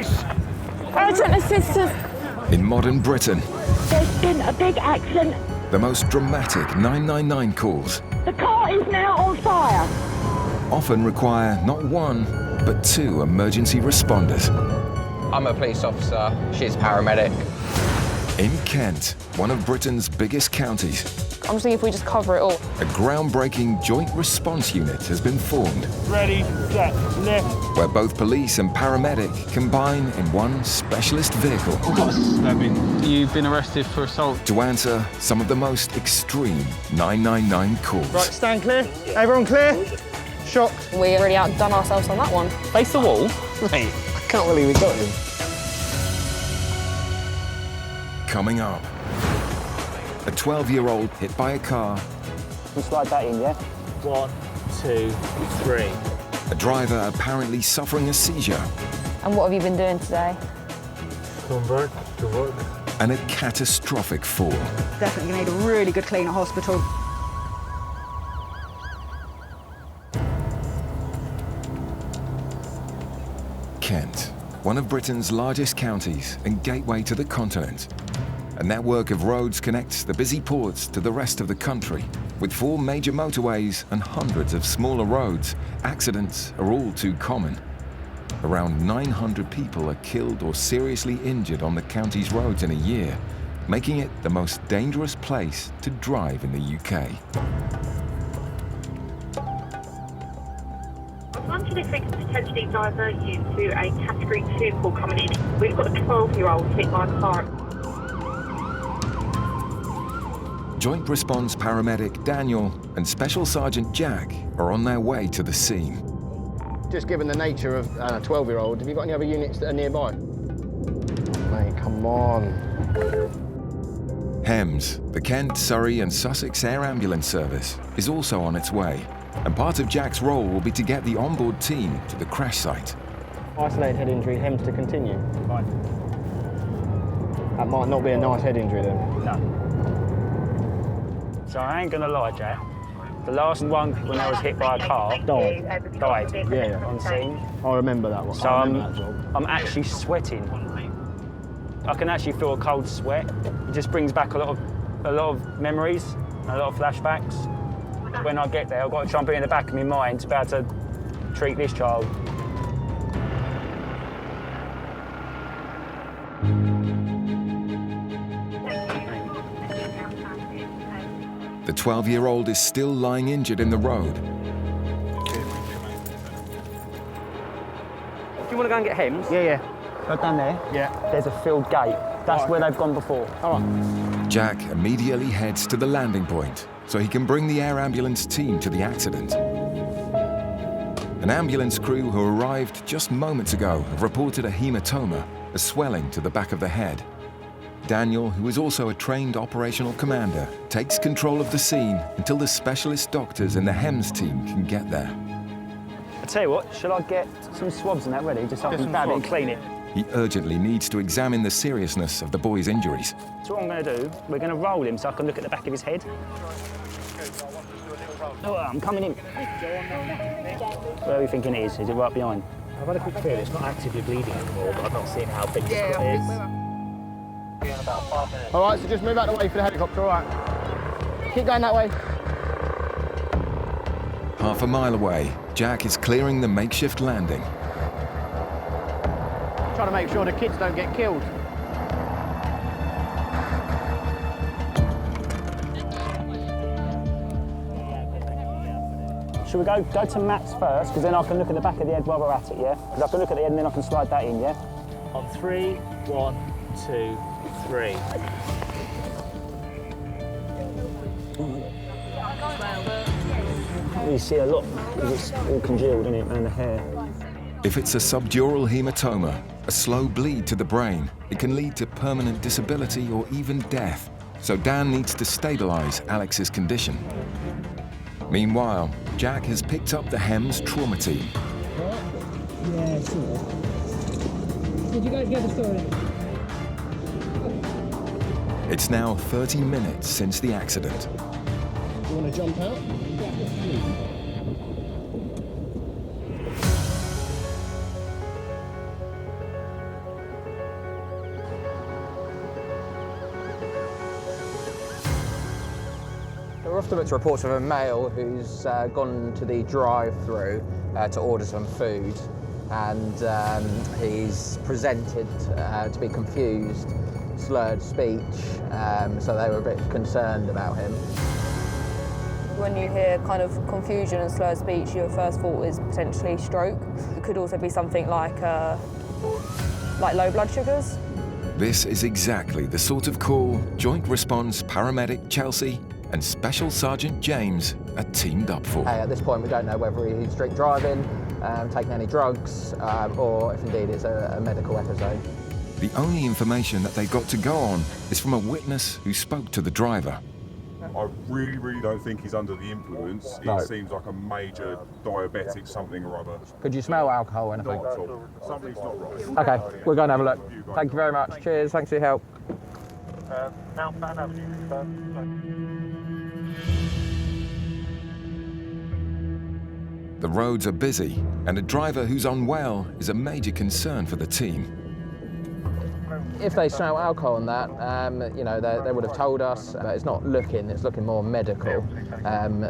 Police! Urgent assistance. In modern Britain, There's been a big accident. the most dramatic 999 calls The car is now on fire. often require not one, but two emergency responders. I'm a police officer, she's paramedic. In Kent, one of Britain's biggest counties, I'm just thinking if we just cover it all. a groundbreaking joint response unit has been formed, Ready, set, lift. where both police and paramedic combine in one specialist vehicle You've been arrested for assault. to answer some of the most extreme 999 calls. Right, stand clear. Everyone clear? Shocked. We already outdone ourselves on that one. Face the wall. Mate, I can't believe we got him. Coming up, a 12-year-old hit by a car, We'll slide that in, yeah? 1, 2, 3. a driver apparently suffering a seizure, And what have you been doing today? Come back to work. and a catastrophic fall. Definitely need a really good clean at hospital. Kent, one of Britain's largest counties and gateway to the continent. A network of roads connects the busy ports to the rest of the country. With 4 major motorways and hundreds of smaller roads, accidents are all too common. Around 900 people are killed or seriously injured on the county's roads in a year, making it the most dangerous place to drive in the UK. If we can potentially divert you to a category 2 call coming in. We've got a 12-year-old hit by a car. Joint response paramedic Daniel and Special Sergeant Jack are on their way to the scene. Just given the nature of a 12-year-old, have you got any other units that are nearby? Mate, come on. Hems, the Kent, Surrey and Sussex Air Ambulance Service, is also on its way, and part of Jack's role will be to get the onboard team to the crash site. Isolated head injury, Hems to continue. Fine. That might not be a nice head injury then. No. So I ain't gonna lie, Jack. The last one when I was hit by a car died. Yeah. On scene. I remember that one. So I remember that job. I'm actually sweating. I can actually feel a cold sweat. It just brings back a lot of memories, a lot of flashbacks. When I get there, I've got to try and put it in the back of my mind about to treat this child. The 12-year-old is still lying injured in the road. Do you want to go and get Hems? Yeah. Go down there. Yeah. There's a field gate. That's where they've gone before. All right. Jack immediately heads to the landing point so he can bring the air ambulance team to the accident. An ambulance crew who arrived just moments ago have reported a hematoma, a swelling to the back of the head. Daniel, who is also a trained operational commander, takes control of the scene until the specialist doctors and the Hems team can get there. I tell you what, shall I get some swabs and that ready, just so I can dab it and clean it? He urgently needs to examine the seriousness of the boy's injuries. So what I'm going to do, we're going to roll him so I can look at the back of his head. Oh, I'm coming in. Where are we thinking it is? Is it right behind? I've had a quick feel. It's not actively bleeding anymore, but I've not seen how big this cut is. All right, so just move out the way for the helicopter, all right? Keep going that way. Half a mile away, Jack is clearing the makeshift landing. Trying to make sure the kids don't get killed. Should we go to Matt's first, because then I can look at the back of the head while we're at it, yeah? Because I can look at the head and then I can slide that in, yeah? On 3, 1, 2, 3. You see a lot, because it's all congealed, isn't it, around the hair. If it's a subdural hematoma, a slow bleed to the brain, it can lead to permanent disability or even death. So Dan needs to stabilize Alex's condition. Meanwhile, Jack has picked up the Hems trauma team. Yeah, sure. Did you guys get the story? It's now 30 minutes since the accident. You want to jump out? We're off to look to reports of a male who's gone to the drive-through to order some food, and he's presented to be confused, slurred speech, so they were a bit concerned about him. When you hear kind of confusion and slurred speech, your first thought is potentially stroke. It could also be something like low blood sugars. This is exactly the sort of call Joint Response Paramedic Chelsea and Special Sergeant James are teamed up for. At this point, we don't know whether he's drink driving, taking any drugs, or if indeed it's a medical episode. The only information that they got to go on is from a witness who spoke to the driver. I really don't think he's under the influence. No. He seems like a major diabetic something or other. Could you smell alcohol or anything? Not at all. Something's not right. Okay, we're going to have a look. Thank you very much. Cheers, thanks for your help. The roads are busy, and a driver who's unwell is a major concern for the team. If they smell alcohol on that, you know, they would have told us. It's not looking; it's looking more medical.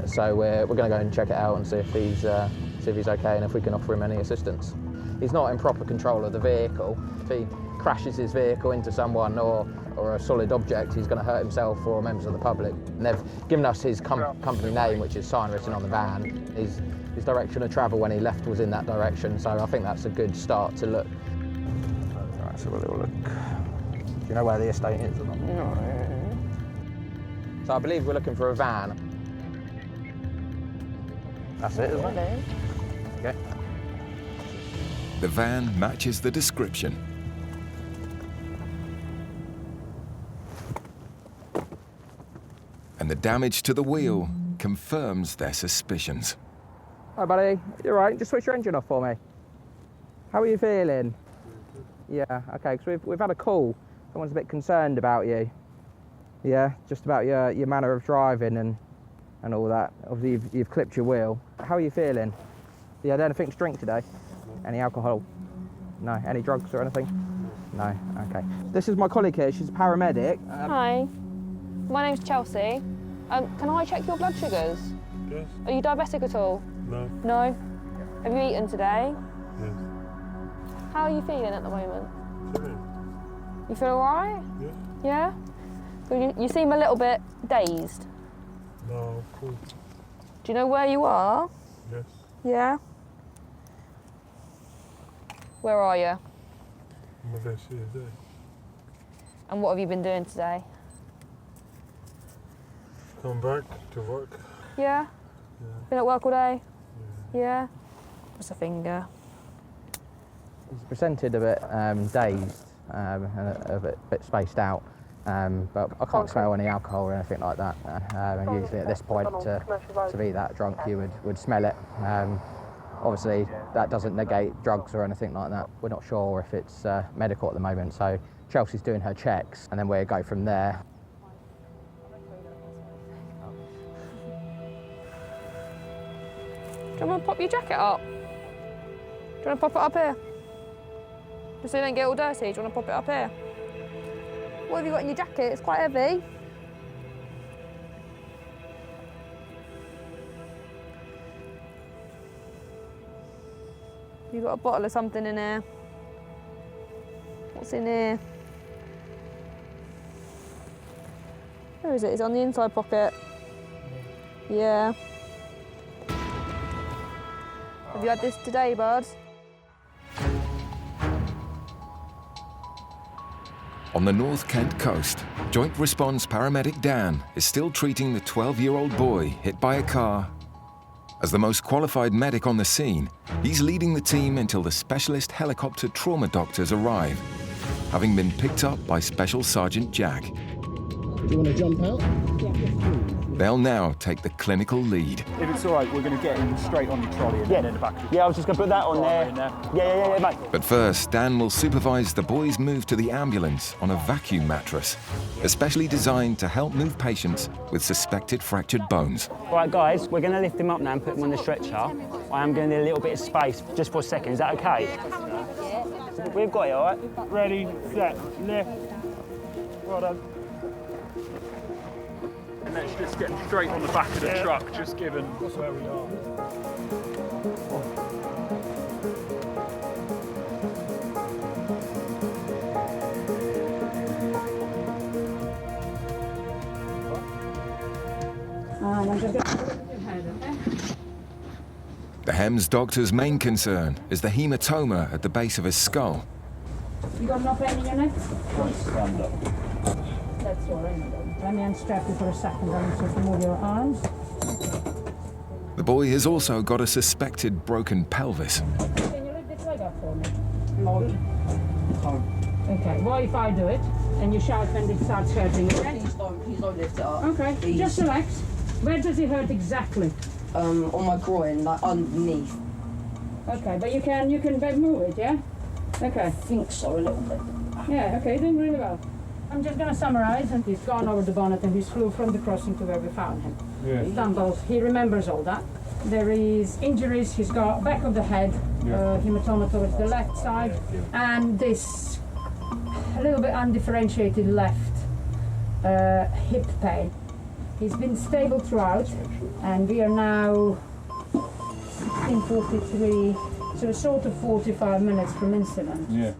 So we're going to go and check it out and see if he's okay and if we can offer him any assistance. He's not in proper control of the vehicle. If he crashes his vehicle into someone or a solid object, he's going to hurt himself or members of the public. And they've given us his company name, which is sign written on the van. His direction of travel when he left was in that direction, so I think that's a good start to look. All right, so we'll have a look. Do you know where the estate is? No. So I believe we're looking for a van. That's it, isn't it? Okay. The van matches the description. And the damage to the wheel confirms their suspicions. Hi, buddy. You all right? Just switch your engine off for me. How are you feeling? Yeah, okay, because we've had a call. Someone's a bit concerned about you. Yeah, just about your manner of driving and all that. Obviously, you've clipped your wheel. How are you feeling? You had anything to drink today? Any alcohol? No. Any drugs or anything? No. Okay. This is my colleague here. She's a paramedic. Hi. My name's Chelsea. Can I check your blood sugars? Yes. Are you diabetic at all? No. No? Have you eaten today? Yes. How are you feeling at the moment? Fine. You feel all right? Yeah. Yeah? You seem a little bit dazed. No, cool. Do you know where you are? Yes. Yeah? Where are you? I'm a best here. And what have you been doing today? Come back to work. Yeah? Been at work all day? Yeah? What's a finger? He's presented a bit dazed, a bit spaced out, but I can't smell any alcohol or anything like that. And usually at this point, to be that drunk, you would smell it. Obviously, that doesn't negate drugs or anything like that. We're not sure if it's medical at the moment, so Chelsea's doing her checks, and then we'll go from there. Do you want to pop your jacket up? Do you want to pop it up here? Just so you don't get all dirty, do you want to pop it up here? What have you got in your jacket? It's quite heavy. You got a bottle of something in here. What's in here? Where is it? It's on the inside pocket. Yeah. Have you had this today, bud? On the North Kent coast, Joint Response Paramedic Dan is still treating the 12-year-old boy hit by a car. As the most qualified medic on the scene, he's leading the team until the specialist helicopter trauma doctors arrive, having been picked up by Special Sergeant Jack. Do you want to jump out? They'll now take the clinical lead. If it's all right, we're going to get him straight on the trolley and then in the back. Yeah, I was just going to put that on there. Yeah, mate. But first, Dan will supervise the boys' move to the ambulance on a vacuum mattress, especially designed to help move patients with suspected fractured bones. All right, guys, we're going to lift him up now and put him on the stretcher. I am going to need a little bit of space just for a second. Is that okay? We've got it, all right? Ready, set, lift. Well done. And let's just get straight on the back of the truck, just given where we are. I'm just going to put your head, okay? The Hems doctor's main concern is the hematoma at the base of his skull. You got no pain in your neck? Stand up. That's all right. Let me unstrap you for a second. I'm just to move your arms. The boy has also got a suspected broken pelvis. Can you lift this leg up for me? No. Okay, what if I do it and you shout when it starts hurting? Okay? Please don't lift it up. Okay, please. Just relax. Where does it hurt exactly? On my groin, like underneath. Okay, but you can move it, yeah? Okay. I think so, a little bit. Yeah, okay, doing really well. I'm just going to summarize, and he's gone over the bonnet and he's flew from the crossing to where we found him. Yeah. He's done both. He remembers all that. There is injuries. He's got back of the head, hematoma towards the left side, and this a little bit undifferentiated left hip pain. He's been stable throughout, and we are now in 43, so sort of 45 minutes from incident. Yeah.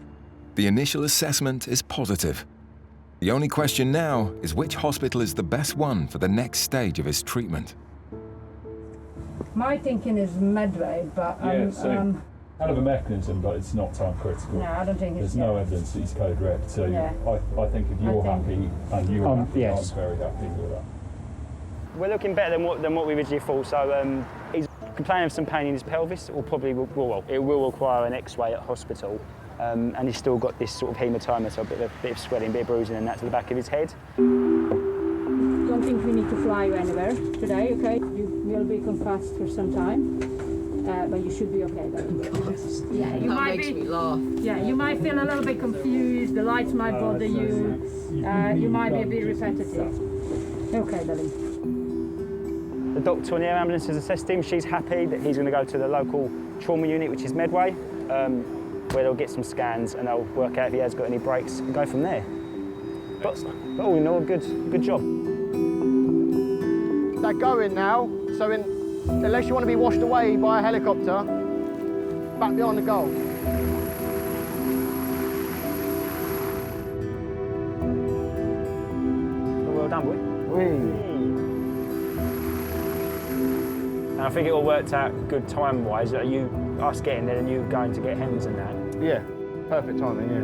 The initial assessment is positive. The only question now is which hospital is the best one for the next stage of his treatment. My thinking is Medway, but hell of a mechanism, but it's not time critical. No, I don't think it's. There's no evidence that he's code red, so Yeah. I think if you're happy and you're happy, yes. I'm very happy with that. We're looking better than what we originally thought. So he's complaining of some pain in his pelvis. It will require an X-ray at hospital. And he's still got this sort of hematoma, so a bit of swelling, a bit of bruising and that to the back of his head. Don't think we need to fly you anywhere today, okay? You will be concussed for some time, but you should be okay though. Yeah, you might makes me laugh. Yeah, you might feel a little bit confused, the lights might bother you, you might be a bit repetitive. Okay, darling. The doctor on the air ambulance has assessed him. She's happy that he's going to go to the local trauma unit, which is Medway, where they'll get some scans and they'll work out if he has got any breaks and go from there. But all in all, good job. They're going now, so unless you want to be washed away by a helicopter, back behind the goal. Well done, boy. And I think it all worked out good time-wise. Us getting there and you going to get Hems and that. Yeah, perfect timing, yeah.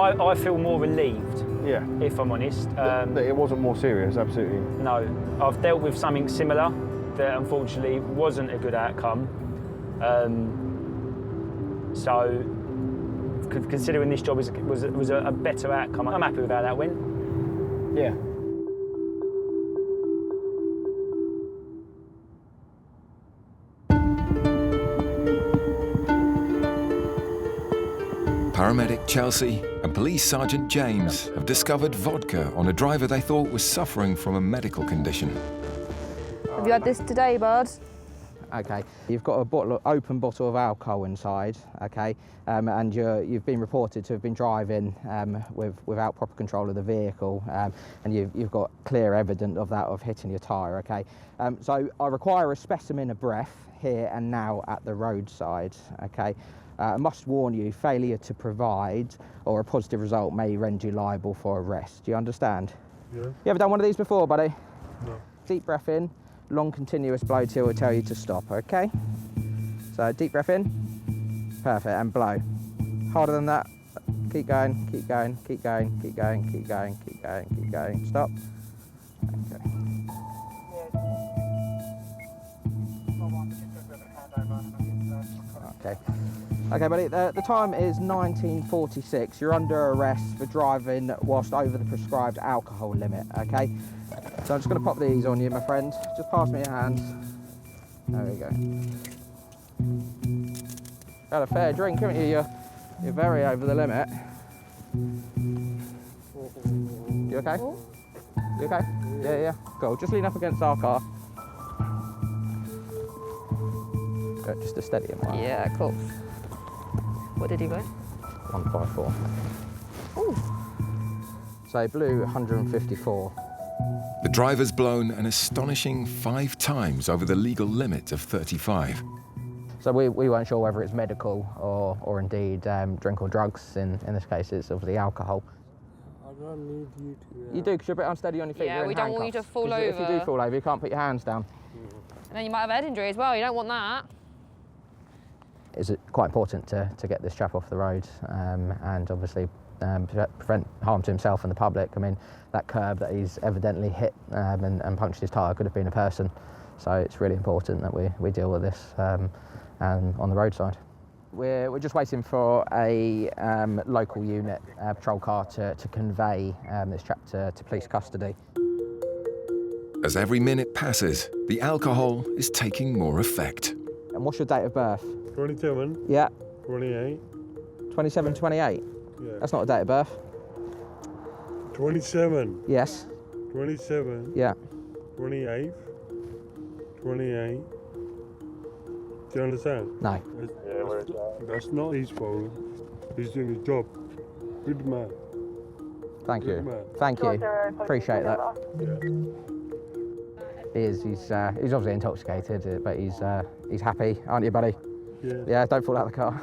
I feel more relieved, yeah, if I'm honest. That it wasn't more serious, absolutely. No, I've dealt with something similar that unfortunately wasn't a good outcome. So, considering this job was a better outcome, I'm happy with how that went. Yeah. Paramedic Chelsea and Police Sergeant James have discovered vodka on a driver they thought was suffering from a medical condition. Have you had this today, bud? Okay, you've got a open bottle of alcohol inside, okay, and you've been reported to have been driving without proper control of the vehicle, and you've got clear evidence of that, of hitting your tyre, okay. So I require a specimen of breath here and now at the roadside, okay. I must warn you, failure to provide or a positive result may render you liable for arrest. Do you understand? Yeah. You ever done one of these before, buddy? No. Deep breath in, long continuous blow till will tell you to stop, okay? So deep breath in, perfect, and blow. Harder than that, keep going, keep going, keep going, keep going, keep going, keep going, keep going, stop. Okay. Okay. Okay, buddy, the time is 19:46. You're under arrest for driving whilst over the prescribed alcohol limit, okay? So I'm just going to pop these on you, my friend. Just pass me your hands. There we go. Had a fair drink, haven't you? You're very over the limit. You okay? You okay? Yeah. Cool. Just lean up against our car. Go, just to steady him. Right? Yeah, cool. What did he go? 154. Ooh. So he blew 154. The driver's blown an astonishing 5 times over the legal limit of 35. So we weren't sure whether it's medical or indeed drink or drugs. In this case, it's obviously alcohol. I don't need you to... You do, because you're a bit unsteady on your feet. Yeah, you're in we don't want you to handcuffs. fall 'Cause over. If you do fall over, you can't put your hands down. And then you might have a head injury as well. You don't want that. It's quite important to get this chap off the road and obviously prevent harm to himself and the public. I mean, that curb that he's evidently hit and punctured his tyre could have been a person. So it's really important that we deal with this on the roadside. We're just waiting for a local unit patrol car to convey this chap to police custody. As every minute passes, the alcohol is taking more effect. And what's your date of birth? 27. Yeah. 28. 27, 28? Yeah. That's not a date of birth. 27. Yes. 27. Yeah. 28. 28. Do you understand? No. That's not his fault. He's doing his job. Good man. Thank Good you. man. Thank you. Appreciate that. Yeah. He's obviously intoxicated, but he's happy, aren't you, buddy? Yeah. Yeah, don't fall out of the car.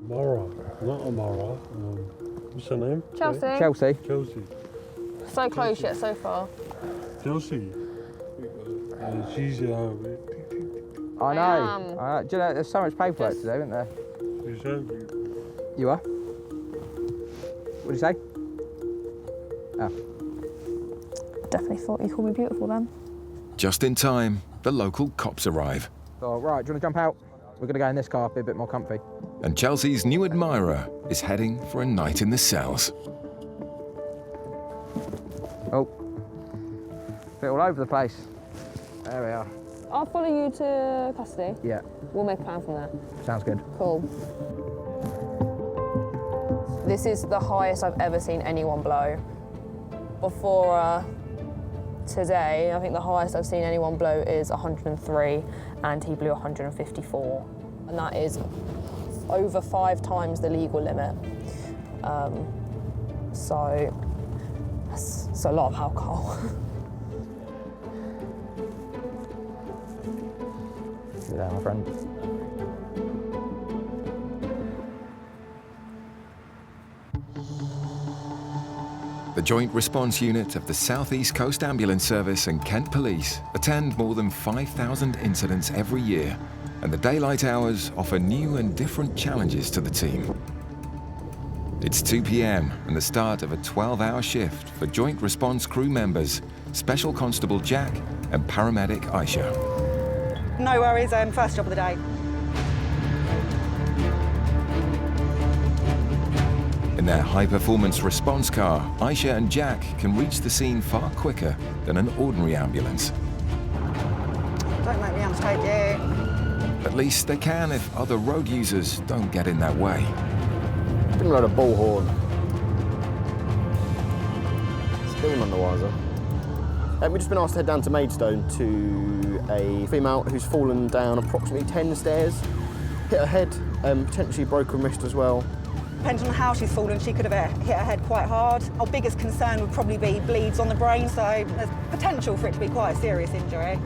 Mara, not Amara. What's her name? Chelsea. Chelsea. Chelsea. So close yet so far. Chelsea. She's I know. Do you know, there's so much paperwork to do, isn't there? Exactly. You are? What did you say? Oh. Definitely thought you called me beautiful then. Just in time, the local cops arrive. Oh, right, do you want to jump out? We're going to go in this car, be a bit more comfy. And Chelsea's new admirer is heading for a night in the cells. Oh. Bit all over the place. There we are. I'll follow you to custody. Yeah. We'll make a plan from there. Sounds good. Cool. This is the highest I've ever seen anyone blow. Before today, I think the highest I've seen anyone blow is 103, and he blew 154. And that is over 5 times the legal limit. So that's a lot of alcohol. See you there, my friend. The Joint Response Unit of the South East Coast Ambulance Service and Kent Police attend more than 5,000 incidents every year, and the daylight hours offer new and different challenges to the team. It's 2 p.m. and the start of a 12-hour shift for Joint Response crew members, Special Constable Jack and Paramedic Aisha. No worries, first job of the day. In their high-performance response car, Aisha and Jack can reach the scene far quicker than an ordinary ambulance. Don't make me undertake you. At least they can if other road users don't get in their way. Didn't load a bullhorn. Still none the wiser. We've just been asked to head down to Maidstone to a female who's fallen down approximately 10 stairs, hit her head, potentially broken wrist as well. Depending on how she's fallen, she could have hit her head quite hard. Our biggest concern would probably be bleeds on the brain, so there's potential for it to be quite a serious injury.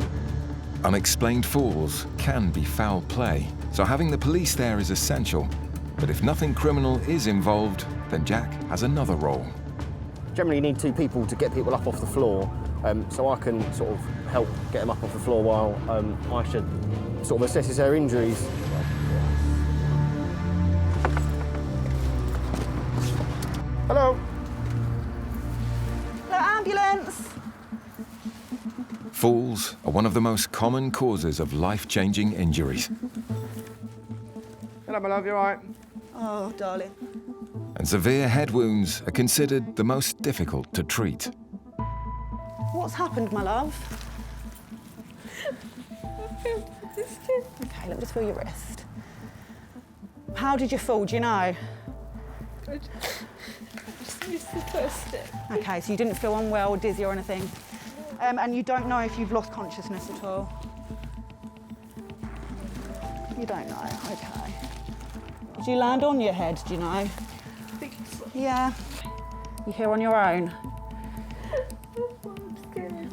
Unexplained falls can be foul play, so having the police there is essential. But if nothing criminal is involved, then Jack has another role. Generally you need 2 people to get people up off the floor, so I can sort of help get them up off the floor while Aisha sort of assesses her injuries. Hello. Hello, ambulance. Falls are one of the most common causes of life-changing injuries. Hello, my love, you all right? Oh, darling. And severe head wounds are considered the most difficult to treat. What's happened, my love? Okay, let me just feel your wrist. How did you fall, do you know? I just missed the first step. Okay, so you didn't feel unwell, dizzy or anything? And you don't know if you've lost consciousness at all? You don't know, okay. Did you land on your head, do you know? I think so. Yeah. You here on your own?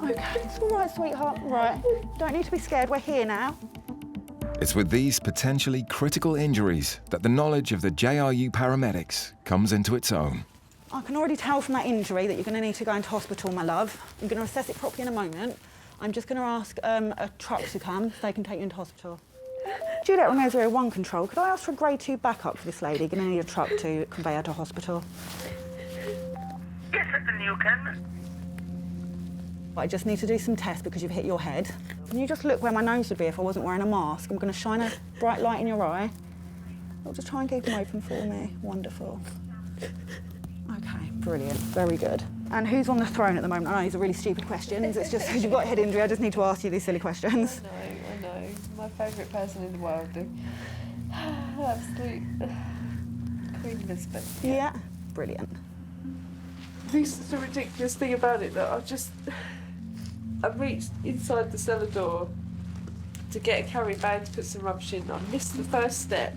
Okay, it's all right, sweetheart. Right, don't need to be scared. We're here now. It's with these potentially critical injuries that the knowledge of the JRU paramedics comes into its own. I can already tell from that injury that you're going to need to go into hospital, my love. I'm going to assess it properly in a moment. I'm just going to ask a truck to come so they can take you into hospital. Juliet Romero 01 control, could I ask for a grade 2 backup for this lady? Going to need a truck to convey her to hospital. Yes, certainly you can. I just need to do some tests because you've hit your head. Can you just look where my nose would be if I wasn't wearing a mask? I'm going to shine a bright light in your eye. I'll just try and keep them open for me. Wonderful. Okay, brilliant. Very good. And who's on the throne at the moment? I know these are really stupid questions. It's just because you've got a head injury, I just need to ask you these silly questions. I know. My favourite person in the world. Absolute Queen Elizabeth. Yeah. Brilliant. This is the ridiculous thing about it, that I reached inside the cellar door to get a carry bag to put some rubbish in. I missed the first step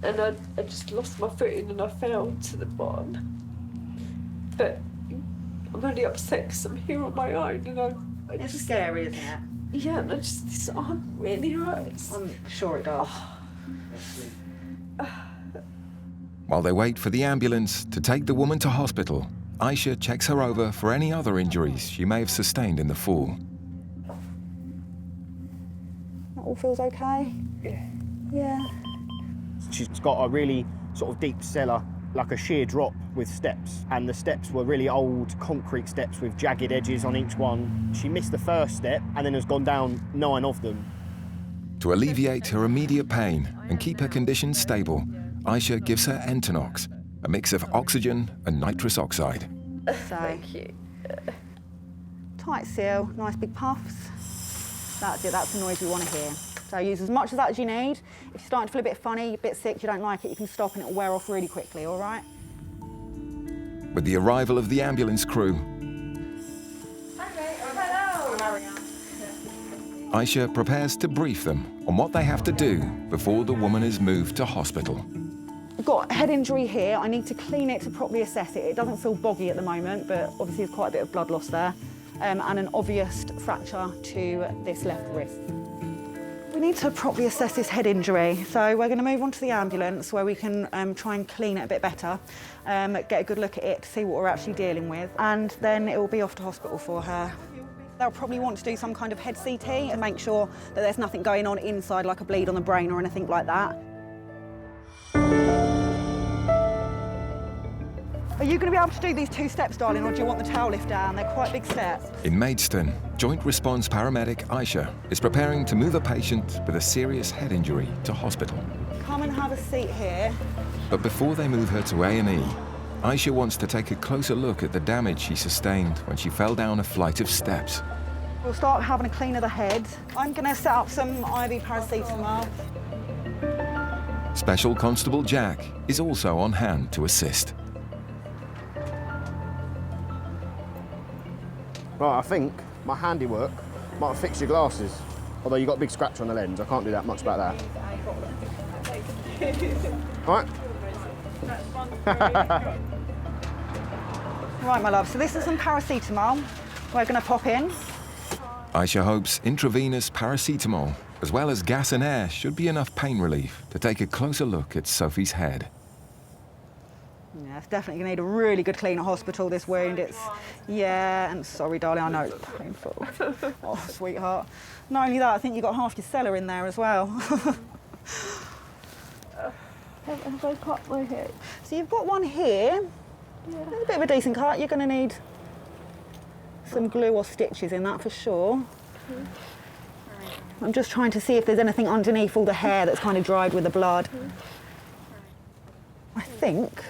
and I just lost my footing and I fell to the bottom. But I'm only upset because I'm here on my own and It's scary, isn't it? Yeah, and this arm really hurts. I'm sure it does. While they wait for the ambulance to take the woman to hospital, Aisha checks her over for any other injuries she may have sustained in the fall. That all feels okay? Yeah. Yeah. She's got a really sort of deep cellar, like a sheer drop with steps, and the steps were really old concrete steps with jagged edges on each one. She missed the first step and then has gone down 9 of them. To alleviate her immediate pain and keep her condition stable, Aisha gives her Entonox, a mix of oxygen and nitrous oxide. Thank you. Tight seal, nice big puffs. That's it, that's the noise we want to hear. So use as much of that as you need. If you're starting to feel a bit funny, a bit sick, you don't like it, you can stop and it'll wear off really quickly, all right? With the arrival of the ambulance crew, Aisha prepares to brief them on what they have to do before the woman is moved to hospital. I've got a head injury here. I need to clean it to properly assess it. It doesn't feel boggy at the moment, but obviously there's quite a bit of blood loss there, and an obvious fracture to this left wrist. We need to properly assess this head injury, so we're going to move on to the ambulance where we can try and clean it a bit better, get a good look at it to see what we're actually dealing with, and then it will be off to hospital for her. They'll probably want to do some kind of head CT and make sure that there's nothing going on inside, like a bleed on the brain or anything like that. Are you going to be able to do these 2 steps, darling, or do you want the towel lift down? They're quite big steps. In Maidstone, Joint Response paramedic Aisha is preparing to move a patient with a serious head injury to hospital. Come and have a seat here. But before they move her to A&E, Aisha wants to take a closer look at the damage she sustained when she fell down a flight of steps. We'll start having a clean of the head. I'm going to set up some IV paracetamol. Special Constable Jack is also on hand to assist. Right, I think my handiwork might have fixed your glasses. Although you got a big scratch on the lens, I can't do that much about that. All right. Right, my love, so this is some paracetamol. We're going to pop in. Aisha hopes intravenous paracetamol, as well as gas and air, should be enough pain relief to take a closer look at Sophie's head. Yeah, it's definitely going to need a really good clean at hospital, this wound. Yeah, and sorry, darling, I know it's painful. Oh, sweetheart. Not only that, I think you've got half your cellar in there as well. Have I cut my head? So you've got one here. Yeah. A bit of a decent cut. You're going to need some glue or stitches in that for sure. I'm just trying to see if there's anything underneath all the hair that's kind of dried with the blood. I think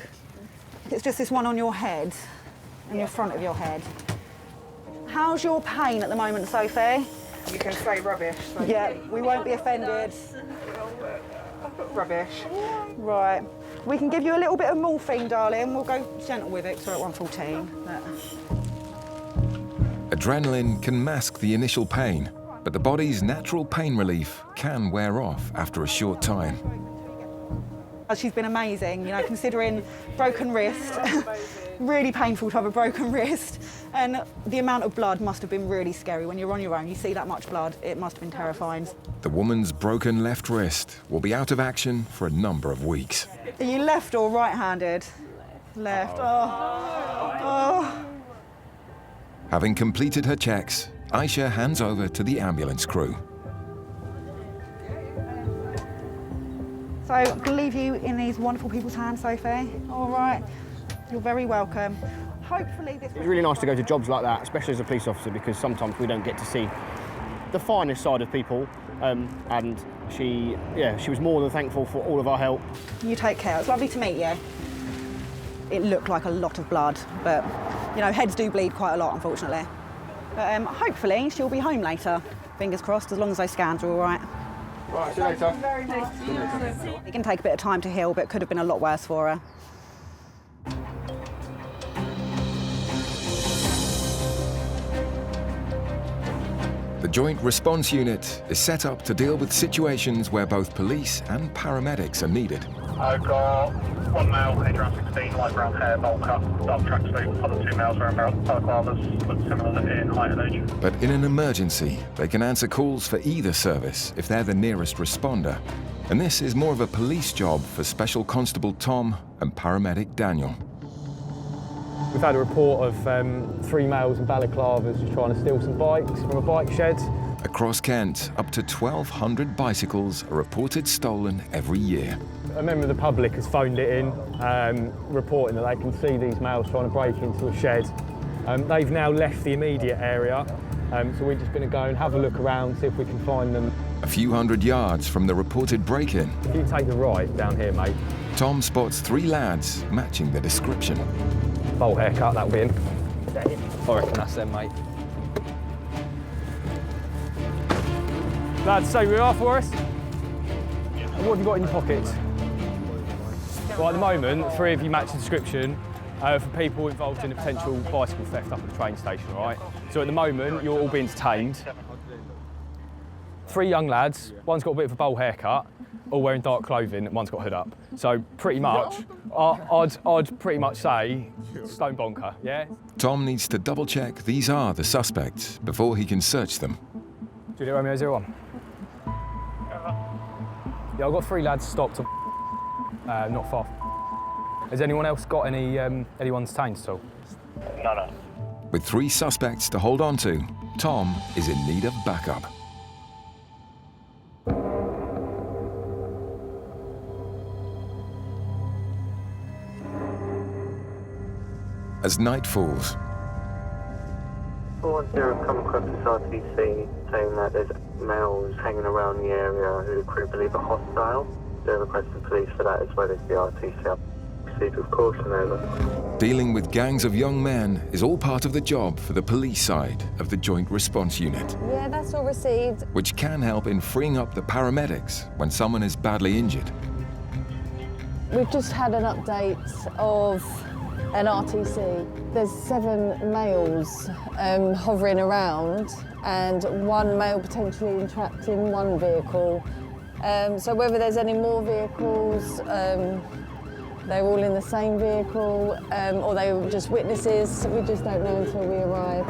it's just this one on your head and your front of your head. How's your pain at the moment, Sophie? You can say rubbish. So yeah, we won't be offended. Rubbish. Right. We can give you a little bit of morphine, darling. We'll go gentle with it, so at 114. Adrenaline can mask the initial pain, but the body's natural pain relief can wear off after a short time. She's been amazing, you know, considering broken wrist, really painful to have a broken wrist, and the amount of blood must have been really scary. When you're on your own, you see that much blood, it must have been terrifying. The woman's broken left wrist will be out of action for a number of weeks. Are you left or right-handed? Left. Oh. Having completed her checks, Aisha hands over to the ambulance crew. So I'm going to leave you in these wonderful people's hands, Sophie. All right, you're very welcome. Hopefully this... It's really nice to go to jobs like that, especially as a police officer, because sometimes we don't get to see the finest side of people. And she was more than thankful for all of our help. You take care. It's lovely to meet you. It looked like a lot of blood, but, you know, heads do bleed quite a lot, unfortunately. But hopefully she'll be home later. Fingers crossed, as long as those scans are all right. Right, see you later. Very nice. It can take a bit of time to heal, but it could have been a lot worse for her. The Joint Response Unit is set up to deal with situations where both police and paramedics are needed. I've got 1 male, age around 16, light brown hair, bowl cut, dark tracksuit. Other 2 males wearing balaclavas, but similar in height and age. But in an emergency, they can answer calls for either service if they're the nearest responder. And this is more of a police job for Special Constable Tom and paramedic Daniel. We've had a report of 3 males in balaclavas just trying to steal some bikes from a bike shed. Across Kent, up to 1,200 bicycles are reported stolen every year. A member of the public has phoned it in, reporting that they can see these males trying to break into a shed. They've now left the immediate area, so we're just going to go and have a look around, see if we can find them. A few hundred yards from the reported break-in, If you take the right down here, mate. Tom spots 3 lads matching the description. Bowl haircut, that'll be in. I reckon that's them, mate. Lads, say who you are for us. And what have you got in your pockets? Well, at the moment, 3 of you match the description for people involved in a potential bicycle theft up at the train station, all right? So at the moment, you're all being detained. 3 young lads, one's got a bit of a bowl haircut, all wearing dark clothing, and one's got a hood up. So pretty much, I'd pretty much say stone bonker, yeah? Tom needs to double-check these are the suspects before he can search them. Juliet Romeo 01. Yeah, I've got 3 lads stopped, not far. Has anyone else got anyone's detained at all? No. With 3 suspects to hold on to, Tom is in need of backup. As night falls, 410 come across the RTC saying that there's males hanging around the area who the crew believe are hostile. They're requesting police for that as well as the RTC. Proceed with caution, over. dealing with gangs of young men is all part of the job for the police side of the Joint Response Unit, Yeah, that's all received. which can help in freeing up the paramedics when someone is badly injured. We've just had an update of an RTC. There's 7 males hovering around and 1 male potentially entrapped in 1 vehicle. So whether there's any more vehicles, they're all in the same vehicle, or they were just witnesses, we just don't know until we arrive.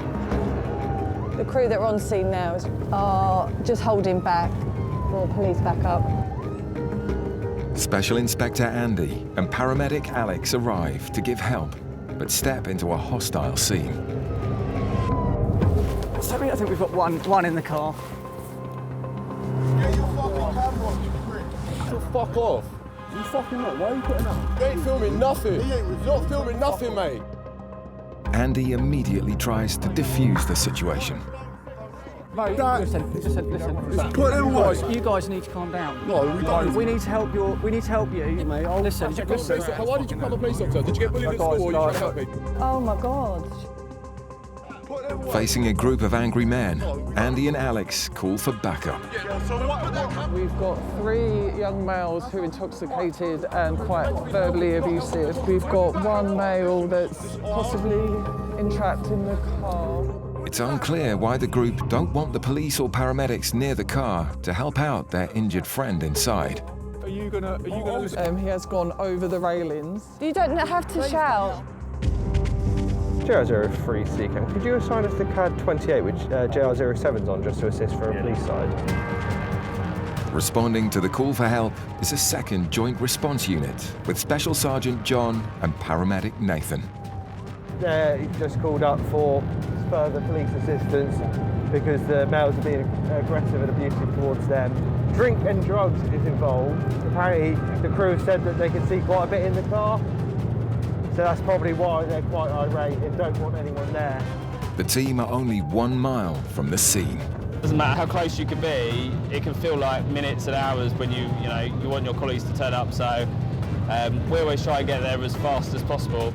The crew that are on scene now are just holding back for police backup. Special Inspector Andy and paramedic Alex arrive to give help, but step into a hostile scene. Sorry, I think we've got one in the car. Get your fucking camera. Fuck off. You fucking not. Why are you putting up? You ain't filming nothing. You're not filming nothing, mate. Andy immediately tries to defuse the situation. Mate, listen. You guys need to calm down. No, we don't. We need to help you. Mate, listen. Why did you become a police officer? Did you get bullied at school or you trying to help me? Oh my God. Facing a group of angry men, Andy and Alex call for backup. We've got 3 young males who are intoxicated and quite verbally abusive. We've got 1 male that's possibly entrapped in the car. It's unclear why the group don't want the police or paramedics near the car to help out their injured friend inside. you gonna lose? He has gone over the railings. You don't have to shout. 003 CCAM, could you assign us to CAD 28, which JR07's on, just to assist from a police side? Responding to the call for help is a second joint response unit with Special Sergeant John and Paramedic Nathan. He just called up for further police assistance because the males are being aggressive and abusive towards them. Drink and drugs is involved. Apparently the crew said that they could see quite a bit in the car, so that's probably why they're quite irate and don't want anyone there. The team are only 1 mile from the scene. Doesn't matter how close you can be, it can feel like minutes and hours when you want your colleagues to turn up, so we always try and get there as fast as possible.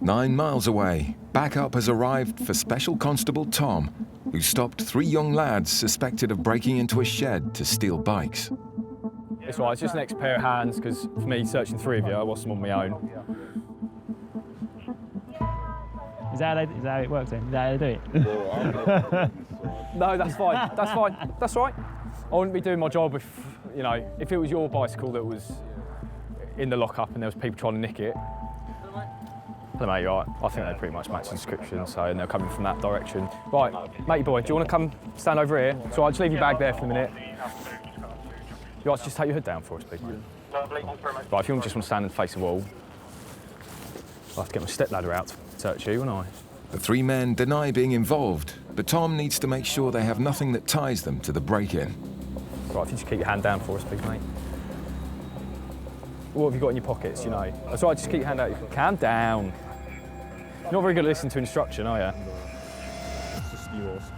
9 miles away, backup has arrived for Special Constable Tom, who stopped 3 young lads suspected of breaking into a shed to steal bikes. It's right, it's just an extra pair of hands, because for me, searching 3 of you, I wasn't on my own. Is that how it works then? Is that how they do it? No, that's fine, that's fine, that's right. I wouldn't be doing my job if, if it was your bicycle that was in the lockup and there was people trying to nick it. Hello mate, you all right? I think they pretty much match the description, so and they're coming from that direction. Right, matey boy, do you want to come stand over here? So I'll just leave your bag there for a minute. You want to just take your hood down for us, please? Right, if you just want to stand and face the wall, I'll have to get my stepladder out to search you, won't I? The 3 men deny being involved, but Tom needs to make sure they have nothing that ties them to the break-in. Right, if you just keep your hand down for us, please, mate. What have you got in your pockets, That's right, just keep your hand out. Calm down. You're not very good at listening to instruction, are you? It's a ski mask.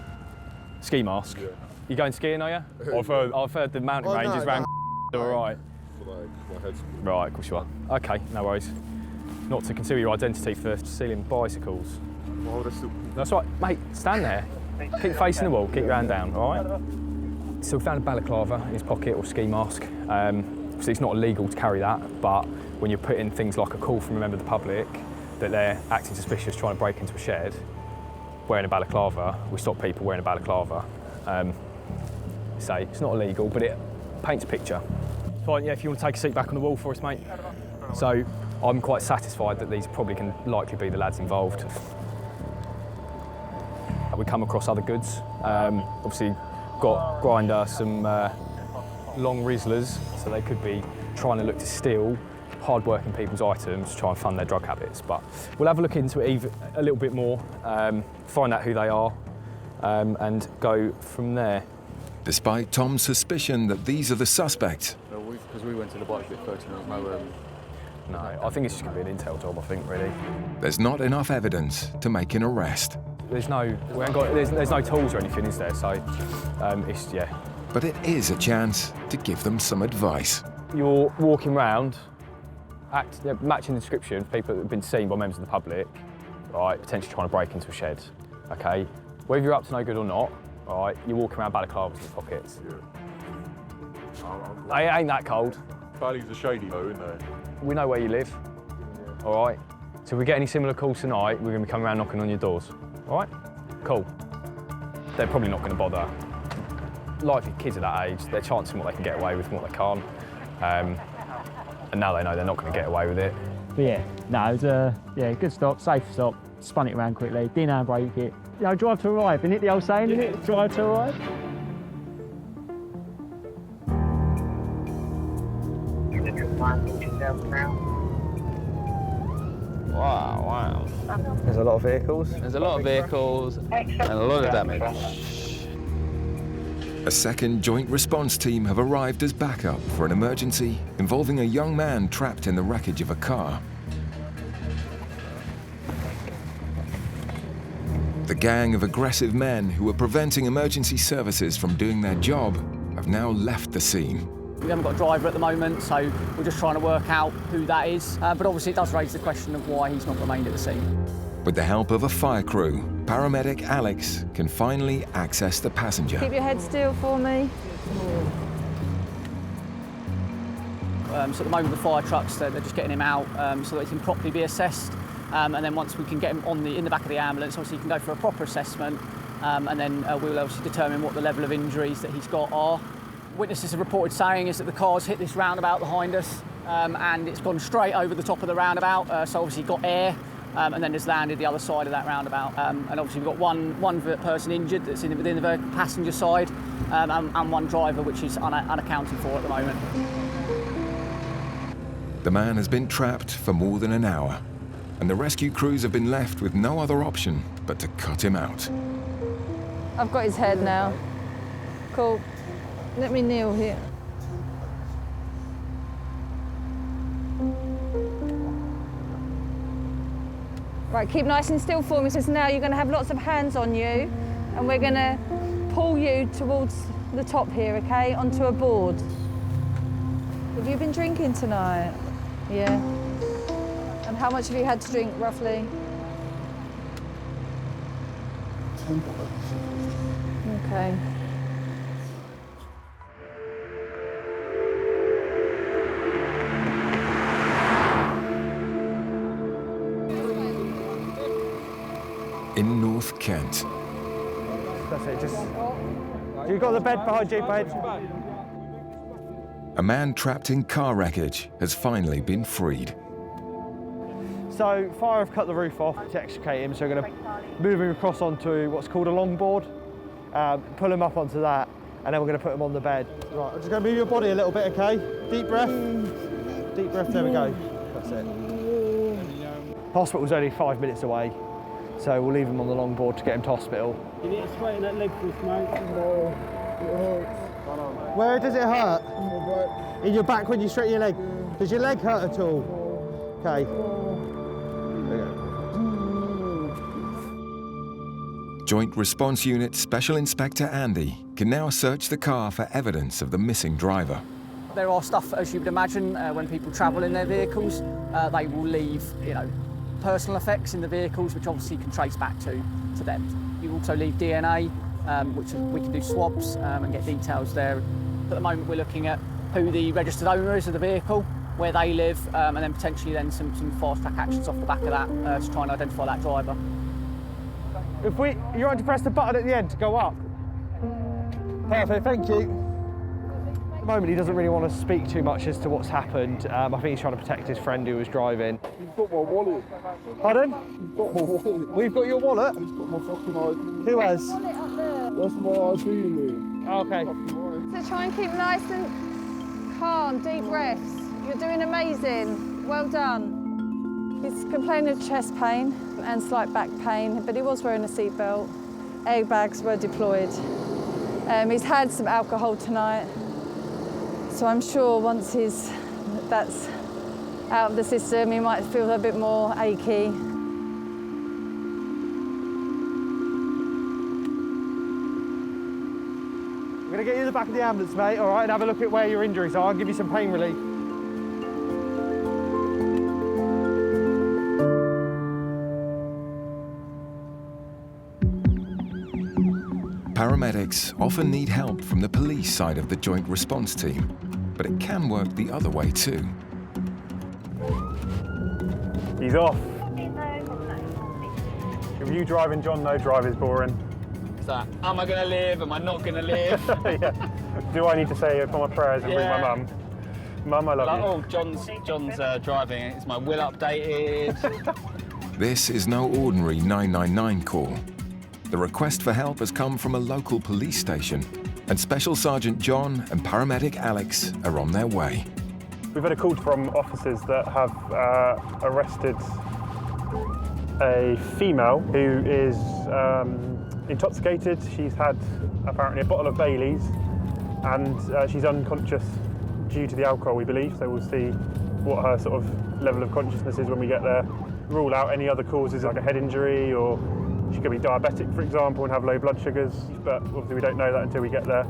Ski mask? Yeah. You going skiing, are you? I've heard the mountain ranges round all right. My head's... Right, of course you are. Okay, no worries. Not to conceal your identity for stealing bicycles. Why would I still... That's right, mate, stand there. Keep facing the wall, keep your hand down, all right? So we found a balaclava in his pocket, or ski mask. Obviously it's not illegal to carry that, but when you're putting things like a call from a member of the public that they're acting suspicious trying to break into a shed, wearing a balaclava, we stop people wearing a balaclava. Say, it's not illegal, but it paints a picture. Fine, yeah, if you want to take a seat back on the wall for us, mate. So I'm quite satisfied that these probably can likely be the lads involved. We come across other goods. Obviously got grinder, some long Rizzlers, so they could be trying to look to steal hard-working people's items to try and fund their drug habits. But we'll have a look into it a little bit more, find out who they are, and go from there. Despite Tom's suspicion that these are the suspects. Because we went to the bike fit 30 minutes, no, I think it's just going to be an intel job, I think, really. There's not enough evidence to make an arrest. There's no tools or anything, is there? So, it's, yeah. But it is a chance to give them some advice. You're walking around, matching the description of people that have been seen by members of the public, right, potentially trying to break into a shed, okay? Whether you're up to no good or not, right, you're walking around balaclavas in your pockets. Yeah. It ain't that cold. Valley's a shady though, isn't it? We know where you live, all right? So if we get any similar calls tonight, we're going to be coming around knocking on your doors, all right? Cool. They're probably not going to bother. Likely kids at that age, they're chancing what they can get away with and what they can't. And now they know they're not going to get away with it. But yeah, no, it was a good stop, safe stop, spun it around quickly, didn't handbrake it. Drive to arrive, isn't it the old saying, isn't it? Drive to arrive. Wow. There's a lot of vehicles. There's a lot of vehicles and a lot of damage. A second joint response team have arrived as backup for an emergency involving a young man trapped in the wreckage of a car. The gang of aggressive men who were preventing emergency services from doing their job have now left the scene. We haven't got a driver at the moment, so we're just trying to work out who that is. But obviously it does raise the question of why he's not remained at the scene. With the help of a fire crew, paramedic Alex can finally access the passenger. Keep your head still for me. So at the moment the fire trucks, they're just getting him out so that he can properly be assessed. And then once we can get him in the back of the ambulance, obviously he can go for a proper assessment. and then we'll obviously determine what the level of injuries that he's got are. Witnesses have reported saying is that the car's hit this roundabout behind us, and it's gone straight over the top of the roundabout, so obviously got air, and then has landed the other side of that roundabout. And obviously we've got one person injured that's within the passenger side, and one driver which is unaccounted for at the moment. The man has been trapped for more than an hour, and the rescue crews have been left with no other option but to cut him out. I've got his head now. Cool. Let me kneel here. Right, keep nice and still for me. So now you're going to have lots of hands on you, and we're going to pull you towards the top here, okay, onto a board. Have you been drinking tonight? Yeah. And how much have you had to drink, roughly? 10. Okay. In North Kent. That's it, just... You've got the bed behind you, babe. A man trapped in car wreckage has finally been freed. So, fire have cut the roof off to extricate him, so we're going to move him across onto what's called a longboard, pull him up onto that, and then we're going to put him on the bed. Right, I'm just going to move your body a little bit, okay? Deep breath. Deep breath, there we go. That's it. Hospital's only 5 minutes away, so we'll leave him on the longboard to get him to hospital. You need to straighten that leg first, mate. No, it hurts. Where does it hurt? In your back when you straighten your leg. Does your leg hurt at all? Okay. Joint Response Unit Special Inspector Andy can now search the car for evidence of the missing driver. There are stuff, as you would imagine, when people travel in their vehicles, they will leave, personal effects in the vehicles, which obviously can trace back to them. You also leave DNA, which we can do swabs and get details there. At the moment, we're looking at who the registered owner is of the vehicle, where they live, and then potentially then some fast-track actions off the back of that to try and identify that driver. You're going to press the button at the end to go up. Perfect, thank you. At the moment, he doesn't really want to speak too much as to what's happened. I think he's trying to protect his friend who was driving. You've got my wallet. Pardon? You've got my wallet. We've got your wallet? He's got my fucking ID. Who has? That's my ID in there. Okay. So try and keep nice and calm, deep breaths. You're doing amazing. Well done. He's complaining of chest pain and slight back pain, but he was wearing a seatbelt. Airbags were deployed. He's had some alcohol tonight, so I'm sure once that's out of the system, he might feel a bit more achy. We're going to get you in the back of the ambulance, mate, all right, and have a look at where your injuries are and give you some pain relief. Paramedics often need help from the police side of the joint response team, but it can work the other way too. He's off. If you driving, John, no drive is boring. So, am I going to live? Am I not going to live? Yeah. Do I need to say my prayers and ring my mum? Mum, I love you. Oh, John's driving. Is my will updated? This is no ordinary 999 call. The request for help has come from a local police station, and Special Sergeant John and paramedic Alex are on their way. We've had a call from officers that have arrested a female who is intoxicated. She's had apparently a bottle of Bailey's, and she's unconscious due to the alcohol, we believe. So we'll see what her sort of level of consciousness is when we get there. Rule out any other causes like a head injury, or she could be diabetic, for example, and have low blood sugars, but obviously we don't know that until we get there.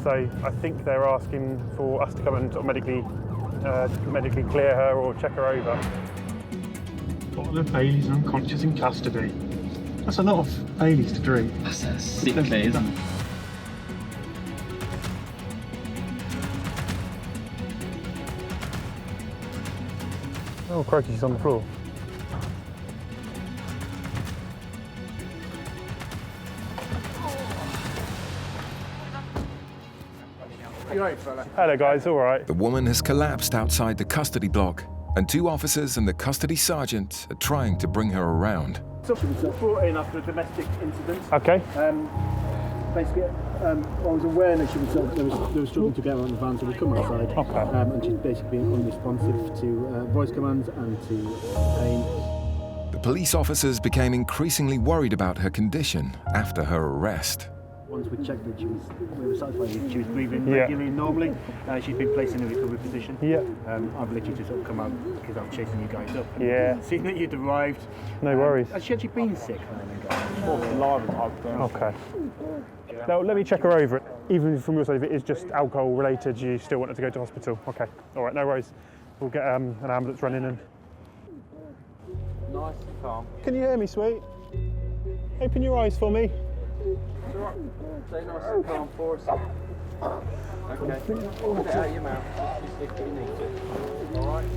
So I think they're asking for us to come and sort of medically clear her or check her over. Bottle of Bailey's unconscious in custody. That's a lot of Bailey's to drink. That's sickly, isn't it? Oh, crikey, she's on the floor. Hello guys, all right. The woman has collapsed outside the custody block, and 2 officers and the custody sergeant are trying to bring her around. So she was brought in after a domestic incident. Okay. Basically, I was aware that she was they were struggling to get her on the van, so we come outside. Okay. And she's basically been unresponsive to voice commands and to pain. The police officers became increasingly worried about her condition after her arrest. Once we checked that we were satisfied that she was breathing regularly and normally, she's been placed in a recovery position. Yeah. I've literally just sort of come out because I'm chasing you guys up. Yeah. Seeing that you'd arrived. No worries. Has she actually been sick? Okay. Now, let me check her over. Even from your side, if it is just alcohol related, you still want her to go to hospital. Okay. All right, no worries. We'll get an ambulance running in. Nice and calm. Can you hear me, sweet? Open your eyes for me. It's all right. Stay nice and calm for us. Okay. Get it out of your mouth. Just if you need to. All right.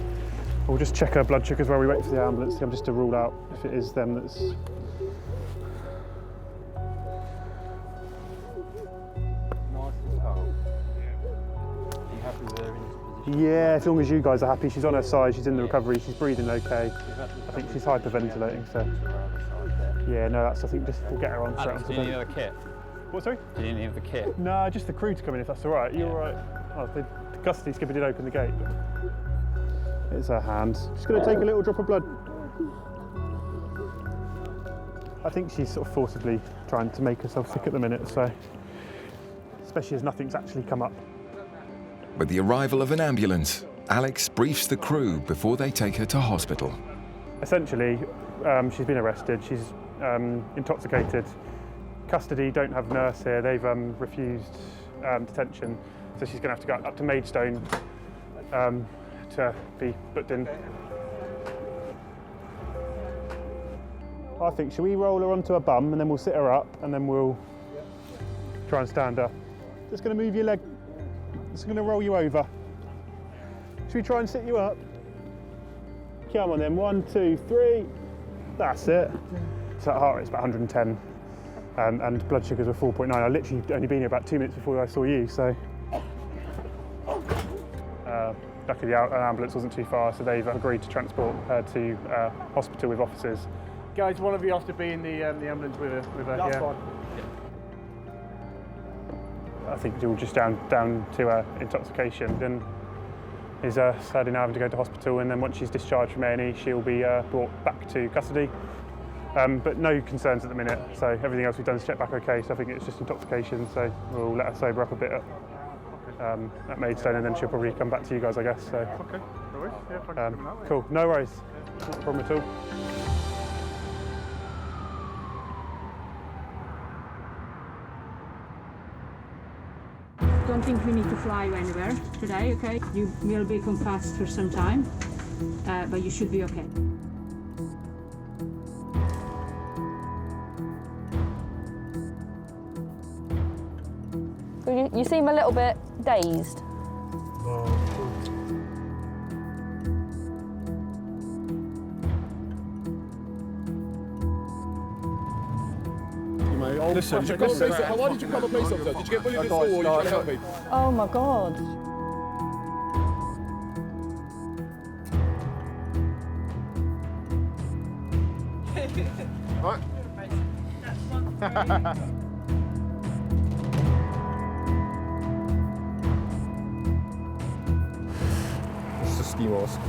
We'll just check her blood sugars while we wait for the ambulance. I'm just to rule out if it is them that's... Nice and calm. Are you happy with her in this position? Yeah, as long as you guys are happy. She's on her side, she's in the recovery, she's breathing okay. I think she's hyperventilating, so... Yeah, no, that's, I think, just we'll get her on straight onto Do you need another kit? What, sorry? Do you need the kit? No, just the crew to come in if that's all right. You're all right. Oh, the custody skipper did open the gate. It's her hand. Just going to take a little drop of blood. I think she's sort of forcibly trying to make herself sick at the minute, so... Especially as nothing's actually come up. With the arrival of an ambulance, Alex briefs the crew before they take her to hospital. Essentially, she's been arrested. She's intoxicated. Custody don't have nurse here. They've refused detention, so she's going to have to go up to Maidstone to be booked in. I think, shall we roll her onto her bum and then we'll sit her up and then we'll try and stand her. Just going to move your leg. Just going to roll you over. Should we try and sit you up? Come on then, 1, 2, 3. That's it. So that heart rate's about 110 and blood sugars were 4.9. I literally only been here about 2 minutes before I saw you, so. Luckily an ambulance wasn't too far, so they've agreed to transport her to hospital with officers. Guys, one of you has to be in the ambulance with her. That's fine. I think it's all just down to intoxication. Then is sadly now having to go to hospital, and then once she's discharged from A&E, she'll be brought back to custody. But no concerns at the minute, so everything else we've done is check back okay, so I think it's just intoxication, so we'll let her sober up a bit at Maidstone, and then she'll probably come back to you guys, I guess. So. Okay, no worries. Yeah, thanks for coming out. Cool, no worries. Not a problem at all. Don't think we need to fly you anywhere today, okay? You will be concussed for some time, but you should be okay. You seem a little bit dazed. Listen, you've got to say something. Why did you become a police officer? Did you get bullied at school or are you trying to help me? Oh my God. Right. It's a ski mask.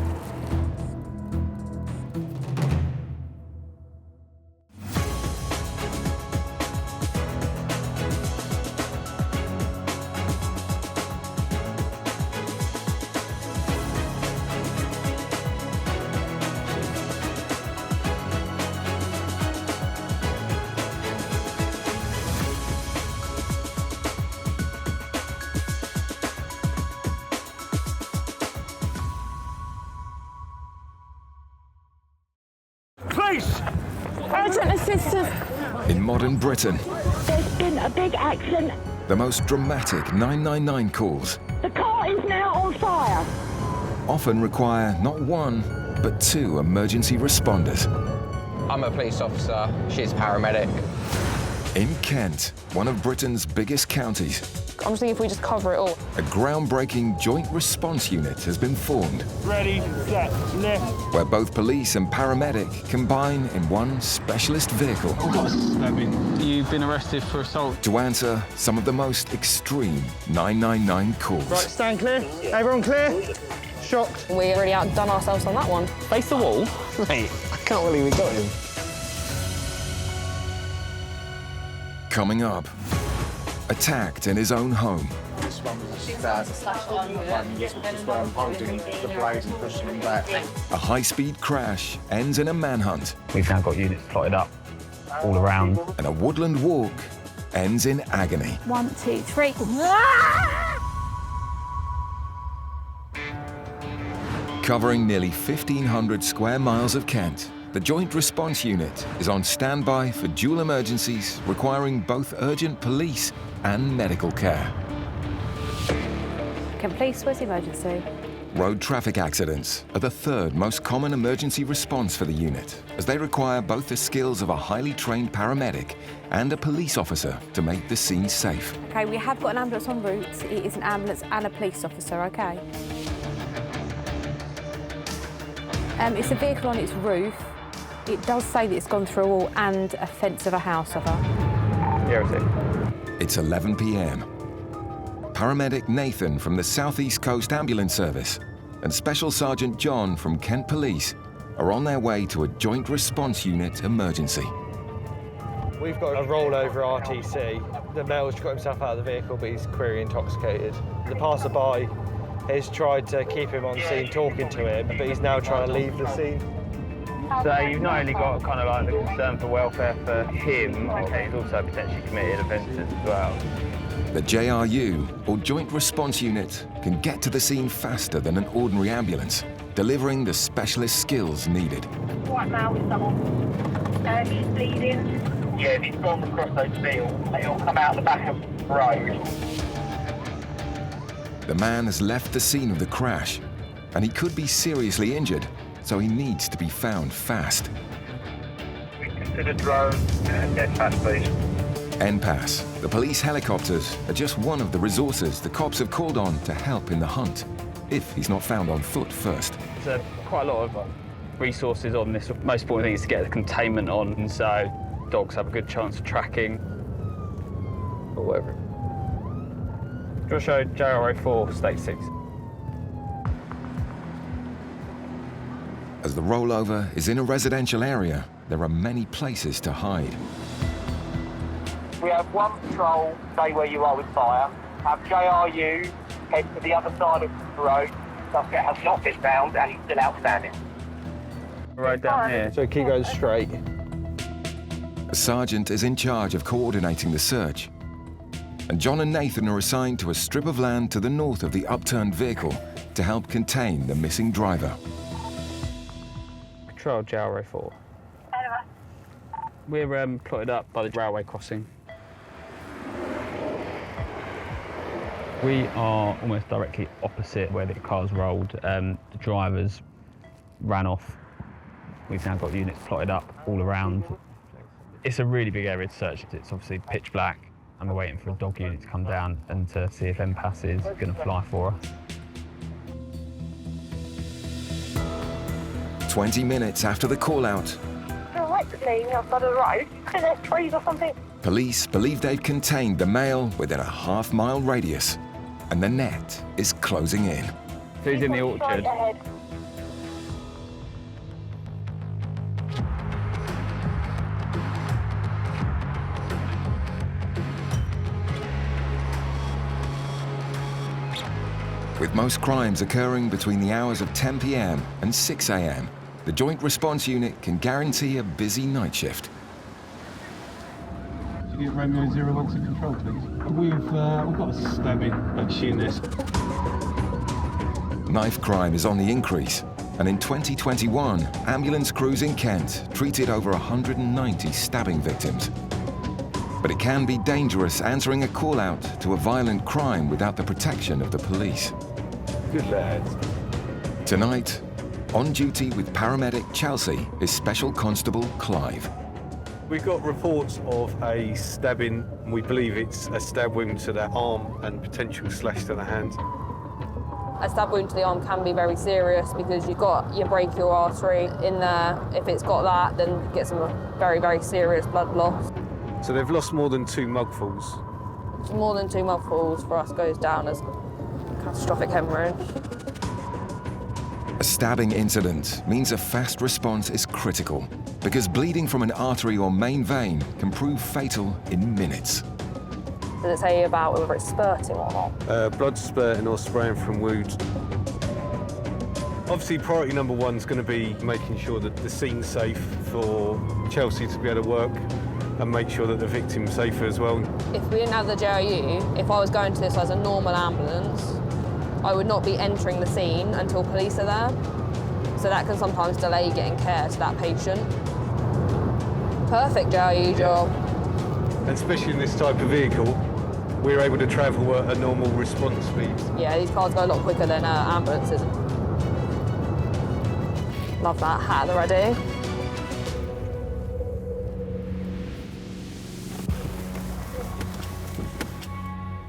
Police! Urgent assistance! In modern Britain, There's been a big accident. the most dramatic 999 calls The car is now on fire. often require not one, but 2 emergency responders. I'm a police officer, she's a paramedic. In Kent, one of Britain's biggest counties, I'm just thinking if we just cover it all. A groundbreaking joint response unit has been formed, Ready, set, lift. where both police and paramedic combine in one specialist vehicle You've been arrested for assault. to answer some of the most extreme 999 calls. Right, stand clear. Everyone clear? Shocked. We already outdone ourselves on that one. Face the wall. Mate, I can't believe we got him. Coming up, attacked in his own home. This one was I'm holding the blade and pushing him back. A high-speed crash ends in a manhunt. We've now got units plotted up all around. And a woodland walk ends in agony. 1, 2, 3. Covering nearly 1,500 square miles of Kent, the Joint Response Unit is on standby for dual emergencies requiring both urgent police and medical care. Can police, where's the emergency? Road traffic accidents are the third most common emergency response for the unit, as they require both the skills of a highly trained paramedic and a police officer to make the scene safe. Okay, we have got an ambulance en route. It is an ambulance and a police officer, okay? It's a vehicle on its roof. It does say that it's gone through a wall and a fence of a house of her. It's 11 p.m. Paramedic Nathan from the South East Coast Ambulance Service and Special Sergeant John from Kent Police are on their way to a Joint Response Unit emergency. We've got a rollover RTC. The male's got himself out of the vehicle, but he's clearly intoxicated. The passerby has tried to keep him on scene, talking to him, but he's now trying to leave the scene. So you've not only got kind of like the concern for welfare for him, okay, he's also potentially committed offences as well. The JRU, or Joint Response Unit, can get to the scene faster than an ordinary ambulance, delivering the specialist skills needed. Right now with someone. He's bleeding. Yeah, if he's gone across those fields, it'll come out the back of the road. The man has left the scene of the crash, and he could be seriously injured, so he needs to be found fast. We consider drones and dispatch, please. NPAS, the police helicopters, are just one of the resources the cops have called on to help in the hunt, if he's not found on foot first. There's quite a lot of resources on this. The most important thing is to get the containment on, so dogs have a good chance of tracking or whatever. Do you want to show JRO4, State 6? As the rollover is in a residential area, there are many places to hide. We have one patrol, stay where you are with fire. Have JRU head to the other side of the road. Suspect has not been found and he's still outstanding. Right down here. So keep going straight. A sergeant is in charge of coordinating the search, and John and Nathan are assigned to a strip of land to the north of the upturned vehicle to help contain the missing driver. Control JRO4. We're plotted up by the railway crossing. We are almost directly opposite where the cars rolled. The drivers ran off. We've now got units plotted up all around. It's a really big area to search. It's obviously pitch black, and we're waiting for a dog unit to come down and to see if NPAS is going to fly for us. 20 minutes after the call-out, All right, to see outside of the road. Is there trees or something? police believe they've contained the male within a half-mile radius, and the net is closing in. So he's in the orchard. Ahead. With most crimes occurring between the hours of 10 p.m. and 6 a.m., the Joint Response Unit can guarantee a busy night shift. Can you get Romeo 01 to control, please? We've got a stabbing and shooting this. Knife crime is on the increase, and in 2021, ambulance crews in Kent treated over 190 stabbing victims. But it can be dangerous answering a call-out to a violent crime without the protection of the police. Good lad. Tonight, on duty with paramedic Chelsea is Special Constable Clive. We've got reports of a stabbing. We believe it's a stab wound to the arm and potential slash to the hand. A stab wound to the arm can be very serious because you've got your brachial artery in there. If it's got that, then you get some very, very serious blood loss. So they've lost more than 2 mugfuls. More than 2 mugfuls for us goes down as catastrophic hemorrhage. A stabbing incident means a fast response is critical because bleeding from an artery or main vein can prove fatal in minutes. Does it say about whether it's spurting or not? Blood spurting or spraying from wounds. Obviously, priority number 1 is going to be making sure that the scene's safe for Chelsea to be able to work and make sure that the victim's safer as well. If we didn't have the JRU, if I was going to this as a normal ambulance, I would not be entering the scene until police are there. So that can sometimes delay getting care to that patient. Perfect JRU job. And especially in this type of vehicle, we're able to travel at a normal response speed. Yeah, these cars go a lot quicker than ambulances. Love that hat at the ready.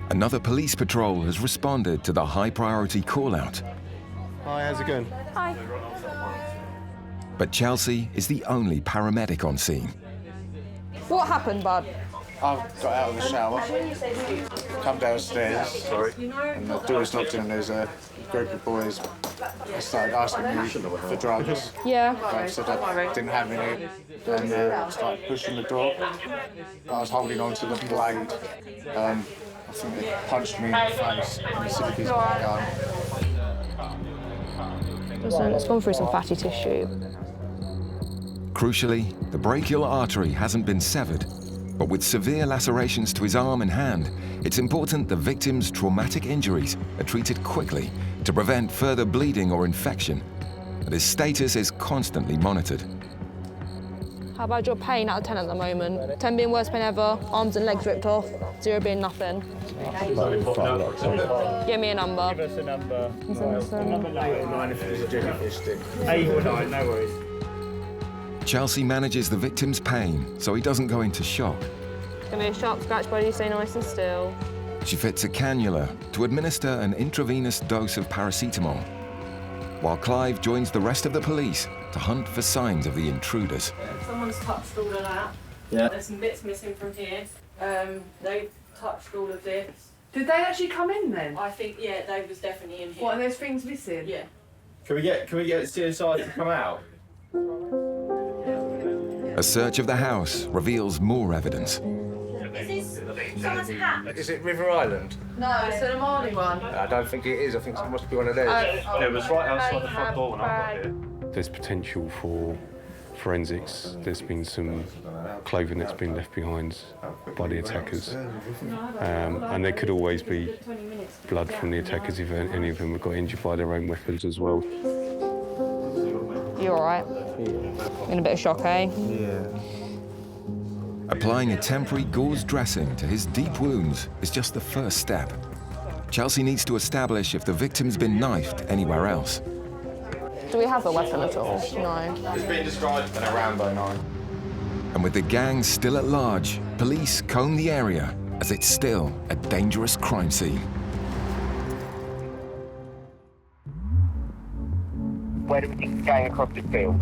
Another police patrol has responded to the high-priority call-out. Hi, how's it going? Hi. But Chelsea is the only paramedic on scene. What happened, bud? I've got out of the shower, come downstairs, and the door's knocked in and there's a group of boys that started asking me for drugs. Yeah. I said I didn't have any, and started pushing the door. I was holding on to the blade. I think they punched me in the face and they said he's got a gun. It's gone through some fatty tissue. Crucially, the brachial artery hasn't been severed, but with severe lacerations to his arm and hand, it's important the victim's traumatic injuries are treated quickly to prevent further bleeding or infection, and his status is constantly monitored. How about your pain out of 10 at the moment? 10 being worst pain ever, arms and legs ripped off, 0 being nothing. Give me a number. Give us a number. Number 9 if it's a different 8 or 9, no worries. Chelsea manages the victim's pain so he doesn't go into shock. Give me a sharp scratch, buddy, stay nice and still. She fits a cannula to administer an intravenous dose of paracetamol, while Clive joins the rest of the police to hunt for signs of the intruders. Someone's touched all of that. Yeah. There's some bits missing from here. They've touched all of this. Did they actually come in then? I think, yeah, they was definitely in here. What, and there's things missing? Yeah. Can we get CSI to come out? A search of the house reveals more evidence. Is this someone's hat? Is it River Island? No, it's an Omani one. I don't think it is. I think it must be one of theirs. It was right outside the front door when I got here. There's potential for forensics. There's been some clothing that's been left behind by the attackers. And there could always be blood from the attackers if any of them have got injured by their own weapons as well. You all right? In a bit of shock, eh? Yeah. Applying a temporary gauze dressing to his deep wounds is just the first step. Chelsea needs to establish if the victim's been knifed anywhere else. Do we have a weapon at all? No. It's been described as a Rambo 9. And with the gang still at large, police comb the area as it's still a dangerous crime scene. Where do we think it's going across this field?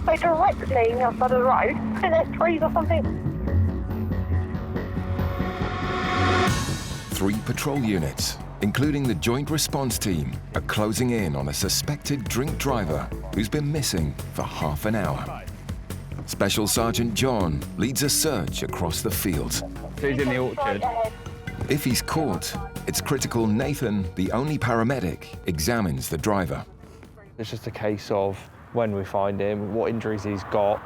They directly outside of the road. I think there's trees or something. 3 patrol units, including the joint response team, are closing in on a suspected drink driver who's been missing for half an hour. Special Sergeant John leads a search across the fields. He's in the orchard. If he's caught, it's critical Nathan, the only paramedic, examines the driver. It's just a case of when we find him, what injuries he's got,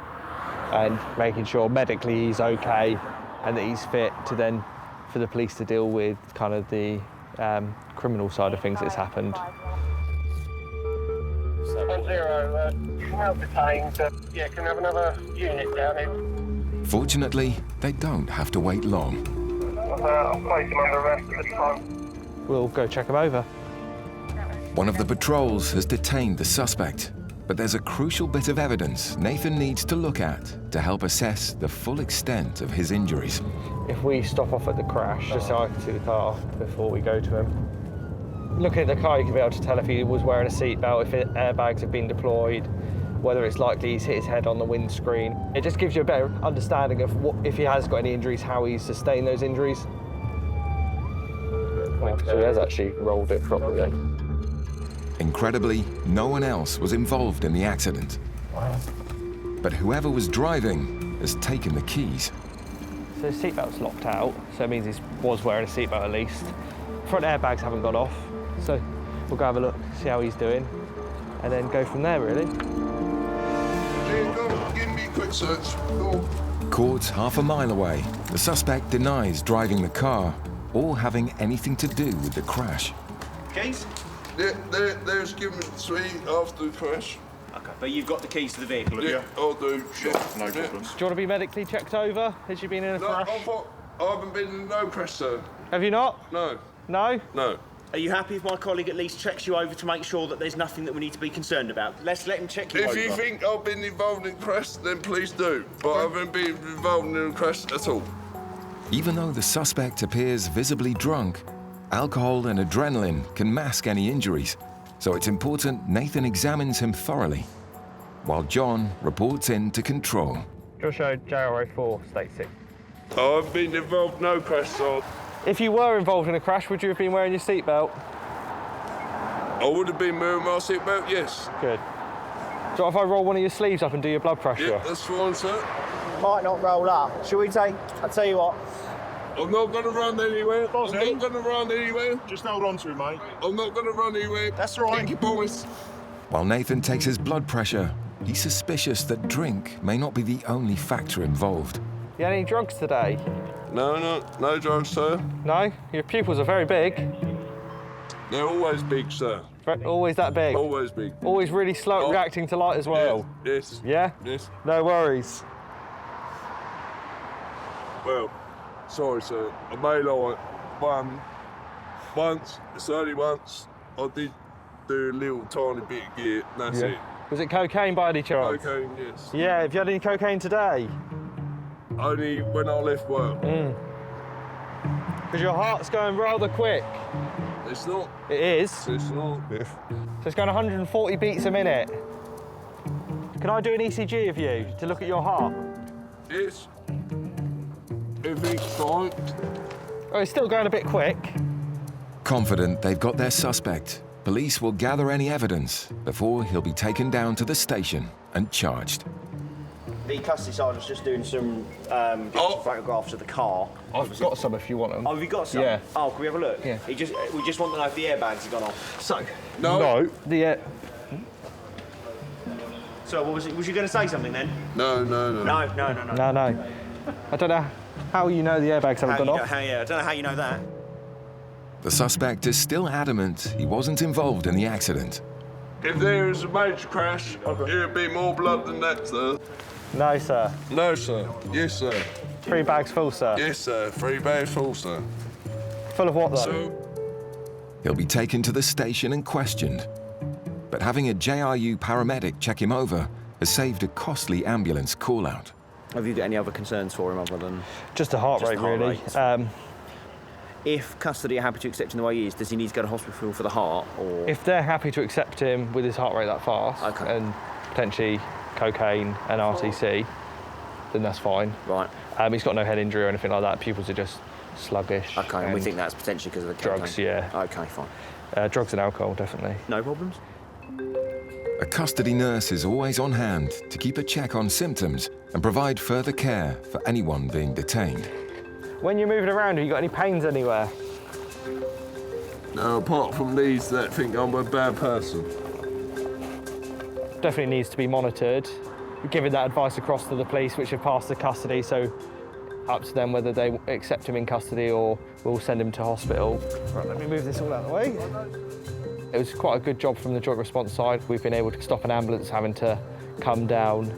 and making sure medically he's okay and that he's fit to then for the police to deal with kind of the criminal side of things that's happened. 7-0, well detained. Yeah, can we have another unit down here? Fortunately, they don't have to wait long. I'll place him under arrest at this time. We'll go check him over. One of the patrols has detained the suspect, But there's a crucial bit of evidence Nathan needs to look at to help assess the full extent of his injuries. If we stop off at the crash, just so I can see the car before we go to him. Looking at the car, you can be able to tell if he was wearing a seatbelt, if airbags have been deployed, whether it's likely he's hit his head on the windscreen. It just gives you a better understanding of what, if he has got any injuries, how he's sustained those injuries. So he has actually rolled it properly. Incredibly, no one else was involved in the accident. But whoever was driving has taken the keys. So his seatbelt's locked out, so it means he was wearing a seatbelt at least. Front airbags haven't gone off, so we'll go have a look, see how he's doing, and then go from there, really. Give me a quick search. Go. Caught half a mile away, the suspect denies driving the car or having anything to do with the crash. Keys? There's given me 3 after the crash. Okay, but you've got the keys to the vehicle, have you? Yeah, I'll do. Sure, no problems. Do you want to be medically checked over? Has you been in a crash? I haven't been in no crash, sir. Have you not? No. No? No. Are you happy if my colleague at least checks you over to make sure that there's nothing that we need to be concerned about? Let's let him check you over. If you think I've been involved in a crash, then please do. But I haven't been involved in a crash at all. Even though the suspect appears visibly drunk, alcohol and adrenaline can mask any injuries, so it's important Nathan examines him thoroughly, while John reports in to control. Joshua JRO4, state 6. I've been involved in no crash, so... If you were involved in a crash, would you have been wearing your seatbelt? I would have been wearing my seatbelt, yes. Good. So if I roll one of your sleeves up and do your blood pressure? Yeah, that's fine, sir. Might not roll up. Shall we take... I'll tell you what. I'm not going to run anywhere. I'm not going to run anywhere. Just hold on to it, mate. I'm not going to run anywhere. That's right. Thank you, boys. While Nathan takes his blood pressure, he's suspicious that drink may not be the only factor involved. You had any drugs today? No drugs, sir. No? Your pupils are very big. They're always big, sir. Always that big? Always big. Always really slow at reacting to light as well? Yes. Yeah? Yes. No worries. Well, sorry, sir. I may lie. Once, it's only once, I did do a little tiny bit of gear, and that's it. Was it cocaine by any chance? Cocaine, yes. Yeah, have you had any cocaine today? Only when I left work. Because your heart's going rather quick. It's not. It is? It's not. So it's going 140 beats a minute. Can I do an ECG of you to look at your heart? Yes. Everything's fine. Oh, it's still going a bit quick. Confident they've got their suspect, police will gather any evidence before he'll be taken down to the station and charged. The custody sergeant's just doing some photographs of the car. I've got some if you want them. Oh, have you got some? Yeah. Oh, can we have a look? Yeah. We just want to know if the airbags have gone off. So? No. So, what was it? Was you going to say something then? No. No. I don't know how you know the airbags haven't gone off. I don't know how you know that. The suspect is still adamant he wasn't involved in the accident. If there is a major crash, it'll be more blood than that, sir. No, sir. No, sir. Yes, sir. 3 bags full, sir. Yes, sir. 3 bags full, sir. Full of what, though? So, He'll be taken to the station and questioned. But having a JRU paramedic check him over has saved a costly ambulance call-out. Have you got any other concerns for him other than... Just the heart rate, really. If custody are happy to accept him the way he is, does he need to go to hospital for the heart, or...? If they're happy to accept him with his heart rate that fast, and potentially cocaine and RTC, then that's fine. Right. He's got no head injury or anything like that. Pupils are just sluggish. Okay, and we think that's potentially because of the cocaine. Drugs, yeah. Okay, fine. Drugs and alcohol, definitely. No problems? A custody nurse is always on hand to keep a check on symptoms and provide further care for anyone being detained. When you're moving around, have you got any pains anywhere? no, apart from these that think I'm a bad person. Definitely needs to be monitored. We're giving that advice across to the police, which have passed the custody, so up to them whether they accept him in custody or we'll send him to hospital. Right, let me move this all out of the way. It was quite a good job from the joint response side. We've been able to stop an ambulance having to come down.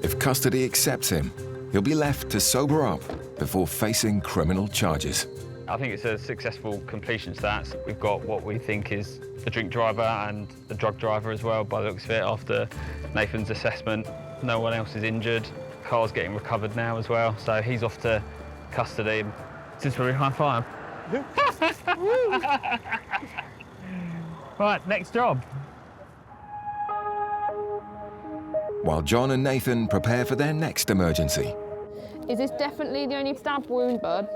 If custody accepts him, he'll be left to sober up before facing criminal charges. I think it's a successful completion stats. We've got what we think is a drink driver and a drug driver as well, by the looks of it, after Nathan's assessment. No one else is injured. Carl's getting recovered now as well, so he's off to custody. Since we're high five. Right, next job. While John and Nathan prepare for their next emergency, Is this definitely the only stab wound, bud?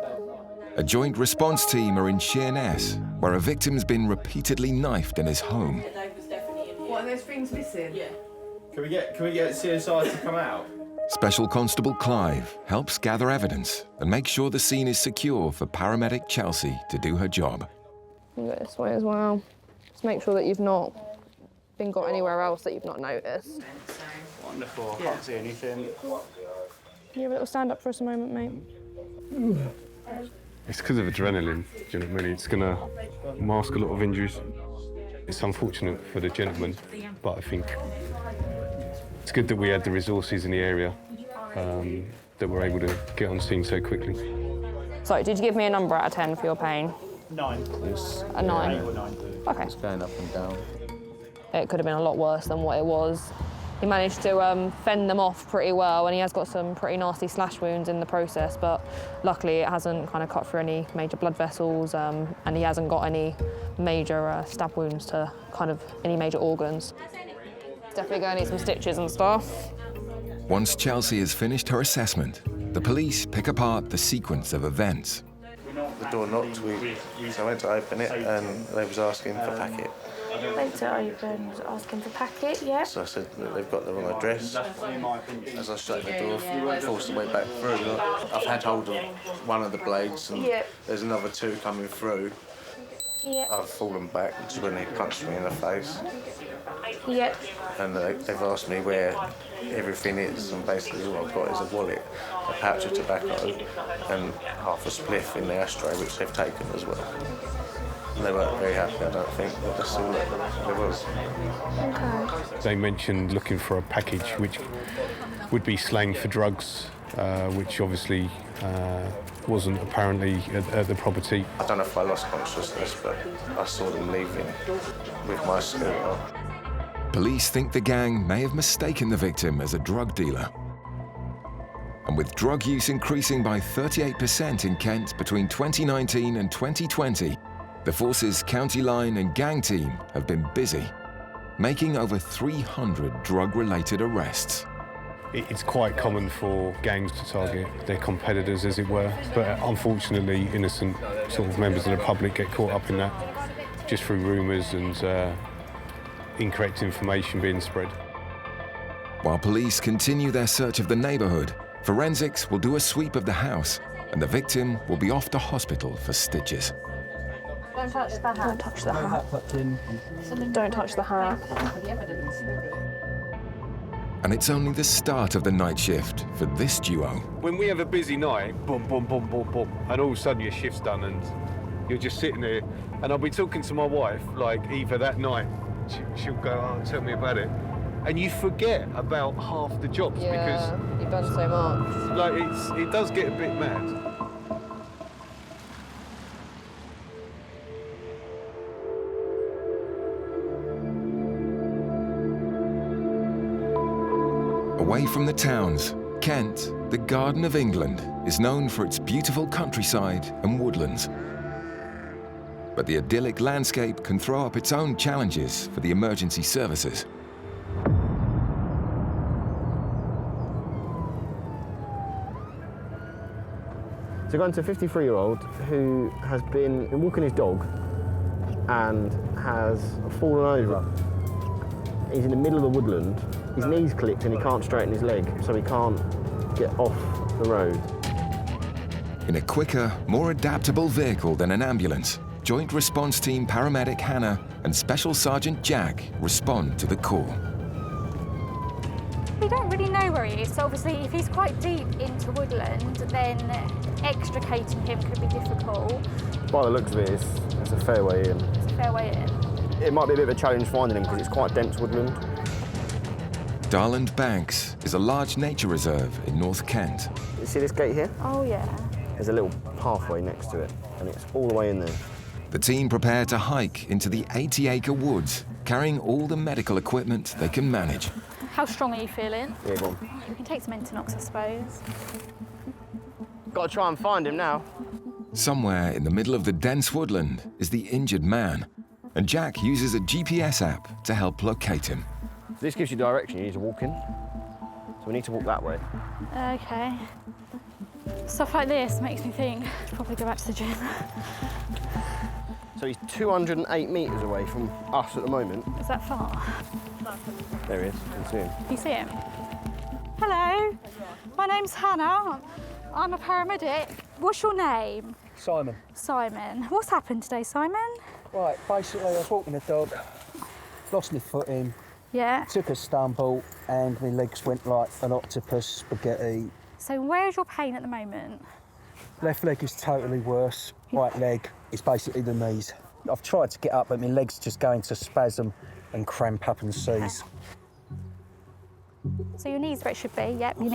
a joint response team are in Sheerness, where a victim's been repeatedly knifed in his home. What, are those things missing? Yeah. Can we get CSI to come out? Special Constable Clive helps gather evidence and make sure the scene is secure for paramedic Chelsea to do her job. You go this way as well. Just make sure that you've not been got anywhere else that you've not noticed. Wonderful, I can't see anything. You have a little stand up for us a moment, mate. It's because of adrenaline, do you know what I mean? It's going to mask a lot of injuries. It's unfortunate for the gentleman, but I think it's good that we had the resources in the area that we're able to get on scene so quickly. So, did you give me a number out of 10 for your pain? 9. A 9? Okay. It's going up and down. It could have been a lot worse than what it was. He managed to fend them off pretty well, and he has got some pretty nasty slash wounds in the process, but luckily it hasn't kind of cut through any major blood vessels, and he hasn't got any major stab wounds to kind of any major organs. Definitely going to need some stitches and stuff. Once Chelsea has finished her assessment, the police pick apart the sequence of events. The door knocked, so I went to open it and they was asking for packet. Went to open, was asking for packet, yeah. So I said that they've got the wrong address. As I shut the door, forced the way back through. I've had hold of one of the blades and there's another 2 coming through. Yeah. I've fallen back just when they punched me in the face. Yeah. And they've asked me where everything is, and basically all I've got is a wallet, a pouch of tobacco and half a spliff in the ashtray, which they've taken as well. And they weren't very happy, I don't think, but that's all that there was. Okay. They mentioned looking for a package which would be slang for drugs, which obviously wasn't apparently at the property. I don't know if I lost consciousness, but I saw them leaving with my scooter. Police think the gang may have mistaken the victim as a drug dealer. And with drug use increasing by 38% in Kent between 2019 and 2020, the force's county line and gang team have been busy, making over 300 drug-related arrests. It's quite common for gangs to target their competitors, as it were, but unfortunately innocent sort of members of the public get caught up in that just through rumours and incorrect information being spread. While police continue their search of the neighbourhood, forensics will do a sweep of the house and the victim will be off to hospital for stitches. Don't touch the hat. Don't touch the hat. Don't touch the hat. And it's only the start of the night shift for this duo. When we have a busy night, boom, boom, boom, boom, boom, and all of a sudden your shift's done and you're just sitting there, and I'll be talking to my wife, like either that night, she'll go, oh, tell me about it, and you forget about half the jobs because you've done so much. Like it does get a bit mad. Away from the towns, Kent, the Garden of England, is known for its beautiful countryside and woodlands. But the idyllic landscape can throw up its own challenges for the emergency services. So going to a 53-year-old who has been walking his dog and has fallen over. He's in the middle of the woodland. His knee's clipped and he can't straighten his leg, so he can't get off the road. In a quicker, more adaptable vehicle than an ambulance, Joint Response Team paramedic Hannah and Special Sergeant Jack respond to the call. We don't really know where he is, so obviously if he's quite deep into woodland, then extricating him could be difficult. By the looks of it, it's a fair way in. It's a fair way in. It might be a bit of a challenge finding him because it's quite dense woodland. Darland Banks is a large nature reserve in North Kent. You see this gate here? Oh, yeah. There's a little pathway next to it. and it's all the way in there. The team prepare to hike into the 80-acre woods, carrying all the medical equipment they can manage. How strong are you feeling? Yeah, go on. You can take some Entonox, I suppose. Got to try and find him now. Somewhere in the middle of the dense woodland is the injured man, and Jack uses a GPS app to help locate him. This gives you direction. You need to walk in. So we need to walk that way. Okay. Stuff like this makes me think I should probably go back to the gym. So he's 208 metres away from us at the moment. Is that far? There he is. You can see him. Can you see him? Hello, my name's Hannah. I'm a paramedic. What's your name? Simon. Simon. What's happened today, Simon? Right, basically I was walking the dog, lost my footing, Yeah. took a stumble and my legs went like an octopus spaghetti. So where is your pain at the moment? Left leg is totally worse, right leg is basically the knees. I've tried to get up but my legs just go into spasm and cramp up and seize. So your knees where it should be, yep, your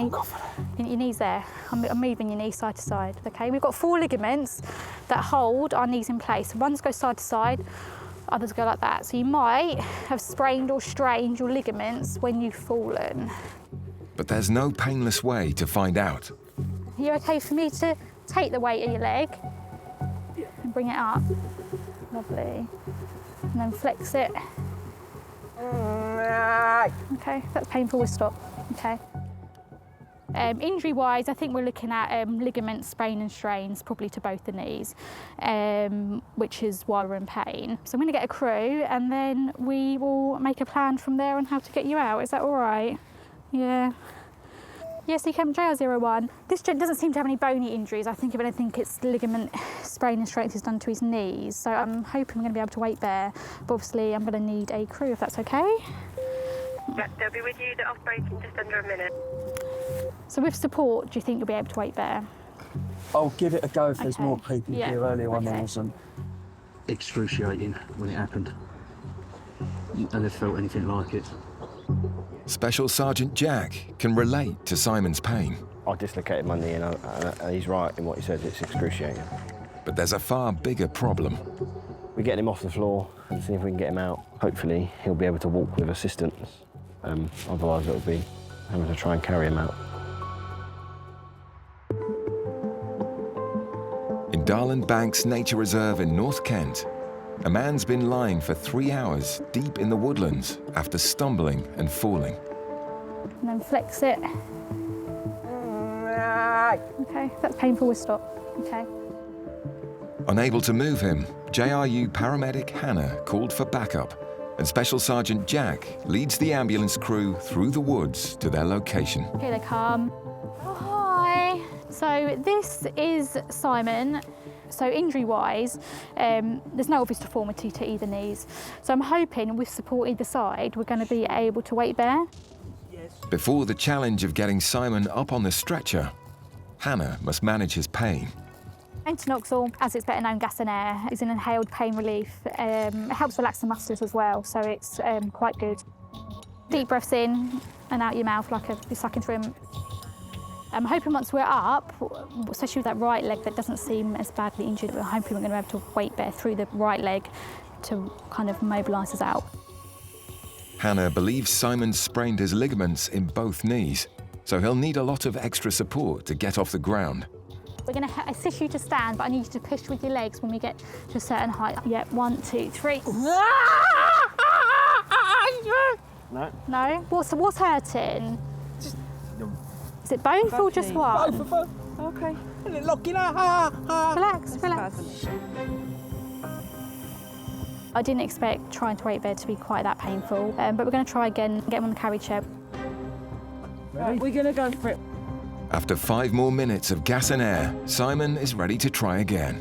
knees there. I'm moving your knees side to side, okay? We've got 4 ligaments that hold our knees in place. Ones go side to side, others go like that. So you might have sprained or strained your ligaments when you've fallen. But there's no painless way to find out. Are you okay for me to take the weight of your leg and bring it up? Lovely. And then flex it. Okay, that's painful, we'll stop. Okay. Injury-wise, I think we're looking at ligament sprain and strains, probably to both the knees, which is why we're in pain. So I'm going to get a crew and then we will make a plan from there on how to get you out. Is that all right? Yeah. Yes, he came JR01. This gent doesn't seem to have any bony injuries. I think if anything, it's ligament sprain and strains he's done to his knees. So I'm hoping I'm going to be able to weight bear. But obviously, I'm going to need a crew if that's okay. Yeah, they'll be with you off break in just under a minute. So with support, do you think you'll be able to weight bear? I'll give it a go if there's Okay. more people Yeah. here. Earlier on, Okay. there wasn't. Excruciating when it happened. I never felt anything like it. Special Sergeant Jack can relate to Simon's pain. I dislocated my knee and he's right in what he says, it's excruciating. But there's a far bigger problem. We're getting him off the floor and see if we can get him out. Hopefully he'll be able to walk with assistance. Otherwise it'll be having to try and carry him out. In Darland Banks Nature Reserve in North Kent, a man's been lying for 3 hours deep in the woodlands after stumbling and falling. And then flex it. Okay, that's painful, we'll stop. Okay. Unable to move him, JRU paramedic Hannah called for backup, and Special Sergeant Jack leads the ambulance crew through the woods to their location. Okay, they come. Oh, hi. So this is Simon. So injury-wise, there's no obvious deformity to either knees. So I'm hoping with support either side, we're going to be able to weight bear. Before the challenge of getting Simon up on the stretcher, Hannah must manage his pain. Entonoxal, as it's better known, gas and air, is an inhaled pain relief. It helps relax the muscles as well, so it's quite good. Deep breaths in and out your mouth like you're sucking through them. I'm hoping once we're up, especially with that right leg that doesn't seem as badly injured, we're hoping we're going to be able to weight bear through the right leg to kind of mobilise us out. Hannah believes Simon sprained his ligaments in both knees, so he'll need a lot of extra support to get off the ground. We're going to assist you to stand, but I need you to push with your legs when we get to a certain height. Yeah, 1, 2, 3. No. No? What's hurting? Is it both or just one? Both. Okay. Relax, relax. I didn't expect trying to weight bear to be quite that painful, but we're going to try again, get him on the carry chair. Right, we're going to go for it. After 5 more minutes of gas and air, Simon is ready to try again.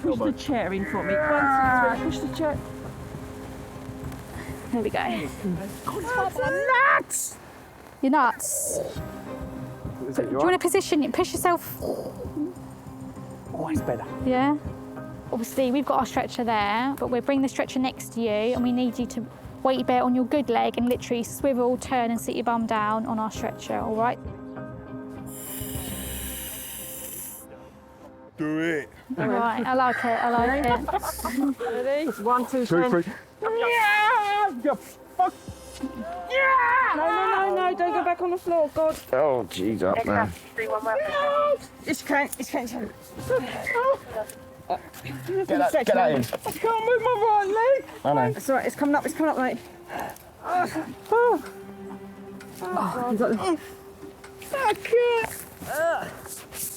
Push the chair in for me. 1, 2, 3, push the chair. There we go. Nuts! You're nuts. Do you want to position it? Push yourself. Always better. Yeah. Obviously, we've got our stretcher there, but we'll bring the stretcher next to you, and we need you to weight bear on your good leg and literally swivel, turn, and sit your bum down on our stretcher. All right. Do it. All right, I like it, I like it. Ready? 1, 2, 2, 3. Yeah! You fuck. Yeah! No, don't go back on the floor, God. Oh, jeez, up, man. It's can't. Get that in. I can't move my right leg. I know. It's all right, it's coming up, mate.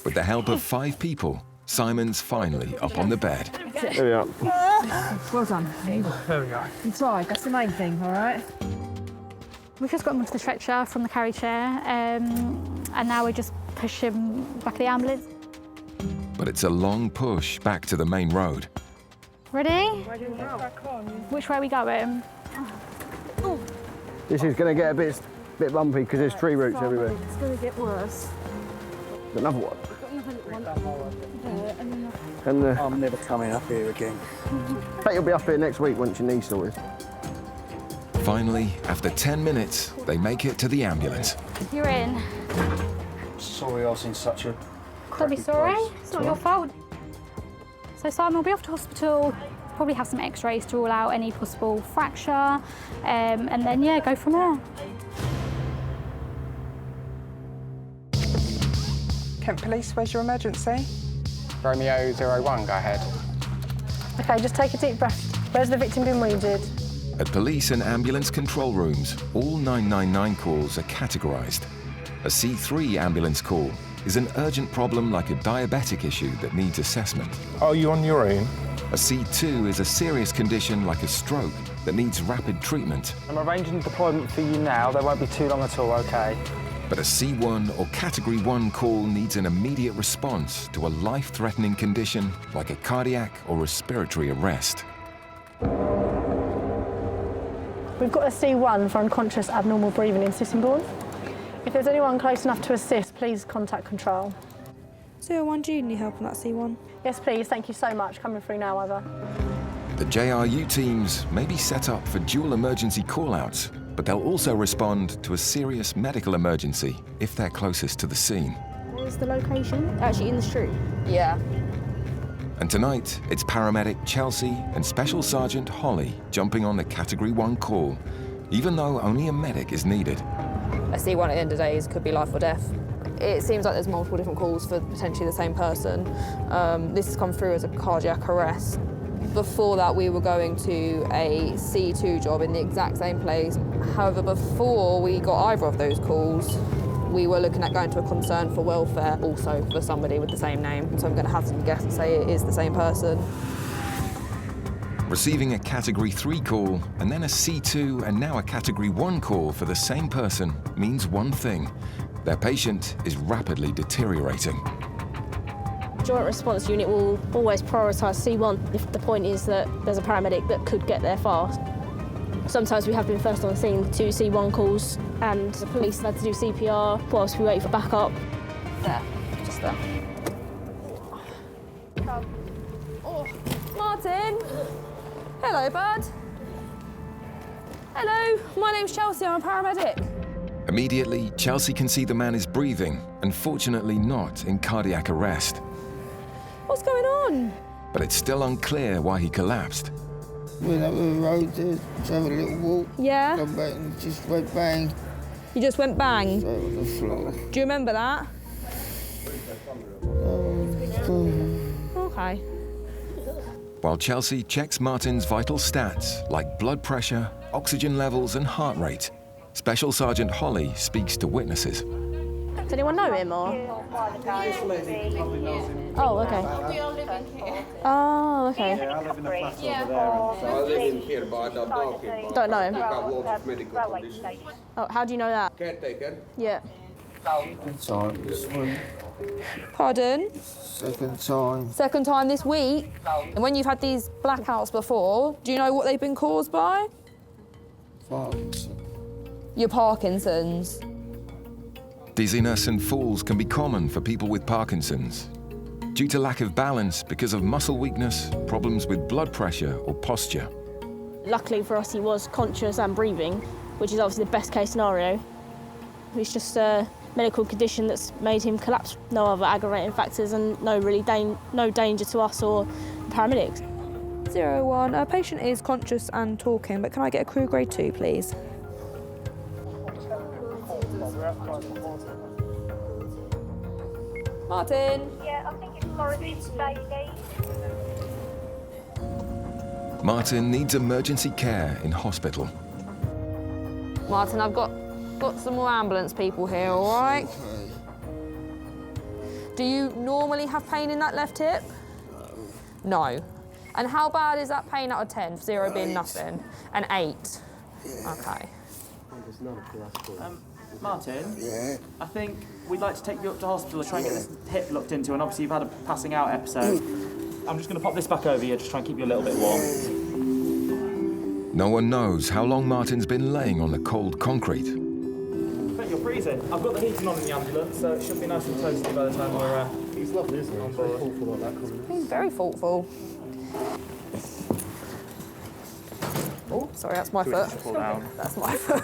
With the help of 5 people, Simon's finally up on the bed. There we are. Well done. There we go. You tried, that's the main thing, all right? We've just got him onto the stretcher from the carry chair, and now we just push him back to the ambulance. But it's a long push back to the main road. Ready? Which way are we going? This is going to get a bit bumpy because there's tree roots everywhere. It's going to get worse. Another one. I'm never coming up here again. I bet you'll be up here next week once your knee's sorted. Finally, after 10 minutes, they make it to the ambulance. You're in. Sorry I was in such a... Don't be sorry, it's not your fault. So Simon will be off to hospital, probably have some x-rays to rule out any possible fracture, and then, yeah, go from there. Kent Police, where's your emergency? Romeo 01, go ahead. Okay, just take a deep breath. Where's the victim been wounded? At police and ambulance control rooms, all 999 calls are categorised. A C3 ambulance call is an urgent problem like a diabetic issue that needs assessment. Are you on your own? A C2 is a serious condition like a stroke that needs rapid treatment. I'm arranging deployment for you now. They won't be too long at all, OK? But a C1 or Category 1 call needs an immediate response to a life-threatening condition like a cardiac or respiratory arrest. We've got a C1 for unconscious abnormal breathing in Sittingbourne. If there's anyone close enough to assist, please contact control. 01, do you need help on that C1? Yes, please. Thank you so much. Coming through now, Ivor. The JRU teams may be set up for dual emergency call-outs, but they'll also respond to a serious medical emergency if they're closest to the scene. Where's the location? Actually in the street. Yeah. And tonight, it's paramedic Chelsea and Special Sergeant Holly jumping on the Category 1 call, even though only a medic is needed. A C1 at the end of the day could be life or death. It seems like there's multiple different calls for potentially the same person. This has come through as a cardiac arrest. Before that, we were going to a C2 job in the exact same place. However, before we got either of those calls, we were looking at going to a concern for welfare, also for somebody with the same name. So I'm going to have to guess and say it is the same person. Receiving a Category 3 call and then a C2 and now a Category 1 call for the same person means one thing. Their patient is rapidly deteriorating. Joint Response Unit will always prioritise C1 if the point is that there's a paramedic that could get there fast. Sometimes we have been first on the scene to C1 calls and the police have had to do CPR whilst we wait for backup. There, just there. Oh, Martin! Hello, bud. Hello, my name's Chelsea, I'm a paramedic. Immediately, Chelsea can see the man is breathing, unfortunately not in cardiac arrest. What's going on? But it's still unclear why he collapsed. Went up the road to have a little walk. Yeah? Come back and it just went bang. You just went bang? Straight on the floor. Do you remember that? Okay. While Chelsea checks Martin's vital stats like blood pressure, oxygen levels and heart rate, Special Sergeant Holly speaks to witnesses. Does anyone know him or? Oh, okay. Oh, okay. Yeah, I live in the flats over there. So I live in here, but I don't know him. Don't know him. I've got lots of medical conditions. Oh, how do you know that? Caretaker. Yeah. Second time this week. Pardon? Second time. Second time this week? And when you've had these blackouts before, do you know what they've been caused by? Parkinson. Your Parkinson's. Dizziness and falls can be common for people with Parkinson's. Due to lack of balance because of muscle weakness, problems with blood pressure or posture. Luckily for us, he was conscious and breathing, which is obviously the best case scenario. He's just medical condition that's made him collapse. No other aggravating factors and no danger to us or paramedics. 01, a patient is conscious and talking, but can I get a crew grade 2, please? Martin? Yeah, I think it's Forest Bailey. Martin needs emergency care in hospital. Martin, I've got some more ambulance people here, all right? Do you normally have pain in that left hip? No. And how bad is that pain out of 10? 0 being nothing. And 8? Okay. Martin? Yeah? I think we'd like to take you up to hospital to try and get this hip looked into, and obviously you've had a passing out episode. I'm just going to pop this back over you, just try and keep you a little bit warm. No one knows how long Martin's been laying on the cold concrete. I think you're freezing. I've got the heating on in the ambulance, so it should be nice and toasty by the time we're... It's lovely, isn't it? I'm very thoughtful like that. Being very thoughtful. Oh, sorry, that's my foot. That's my foot.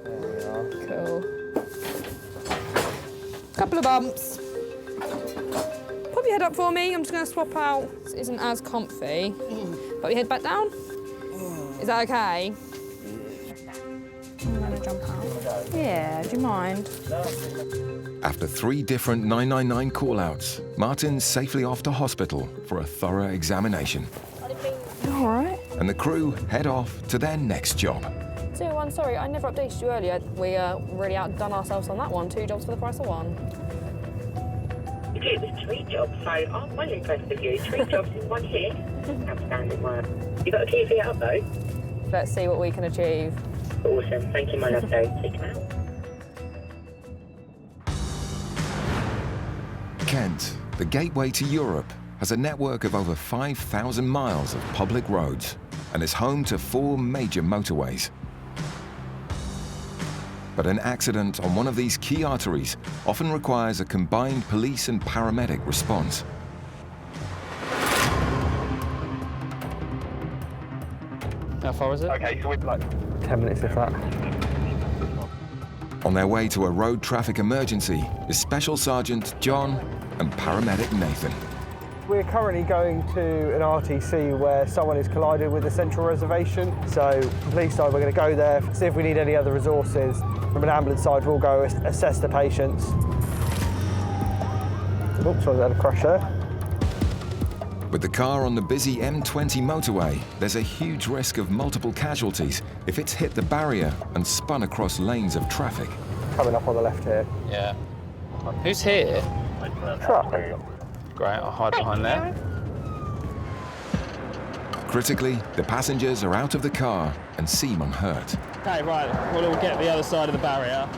There we are. Cool. Couple of bumps. Pop your head up for me. I'm just going to swap out. This isn't as comfy. Put your head back down. Is that okay? I'm going to jump out. Yeah, do you mind? After 3 different 999 call-outs, Martin's safely off to hospital for a thorough examination. All right. And the crew head off to their next job. 01, sorry, I never updated you earlier. We really outdone ourselves on that one. 2 jobs for the price of 1. It was 3 jobs, so I'm well impressed with you. 3 jobs in 1 hit. Outstanding work. You got a key for your up though? Let's see what we can achieve. Awesome. Thank you, my love. Take him out. Kent, the gateway to Europe, has a network of over 5,000 miles of public roads and is home to 4 major motorways. But an accident on one of these key arteries often requires a combined police and paramedic response. How far is it? Okay, so we've like 10 minutes if that. On their way to a road traffic emergency is Special Sergeant John and paramedic Nathan. We're currently going to an RTC where someone has collided with a central reservation. So, police side, we're going to go there, see if we need any other resources. From an ambulance side, we'll go assess the patients. Oops, I had a crash there. With the car on the busy M20 motorway, there's a huge risk of multiple casualties if it's hit the barrier and spun across lanes of traffic. Coming up on the left here. Yeah. Who's here? Truck. Great, I'll hide behind there. Critically, the passengers are out of the car and seem unhurt. Okay, right, we'll all get the other side of the barrier.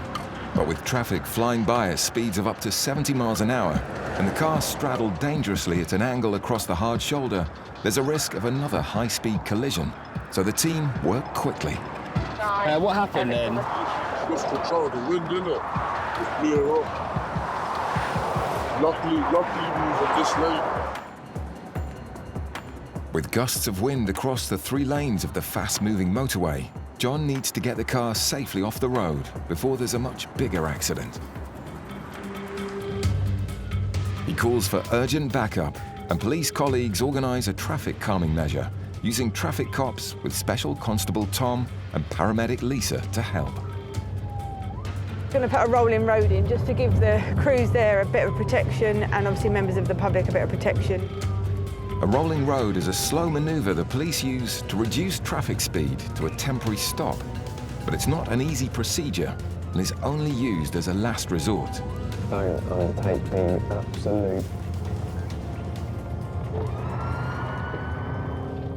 But with traffic flying by at speeds of up to 70 miles an hour and the car straddled dangerously at an angle across the hard shoulder, there's a risk of another high-speed collision. So the team work quickly. What happened then? Just control the wind, innit? Just blew her up. Luckily, we were this late. With gusts of wind across the 3 lanes of the fast-moving motorway, John needs to get the car safely off the road before there's a much bigger accident. He calls for urgent backup, and police colleagues organise a traffic calming measure, using traffic cops with Special Constable Tom and paramedic Lisa to help. Going to put a rolling road in just to give the crews there a bit of protection and obviously members of the public a bit of protection. A rolling road is a slow manoeuvre the police use to reduce traffic speed to a temporary stop. But it's not an easy procedure and is only used as a last resort. Don't take the absolute.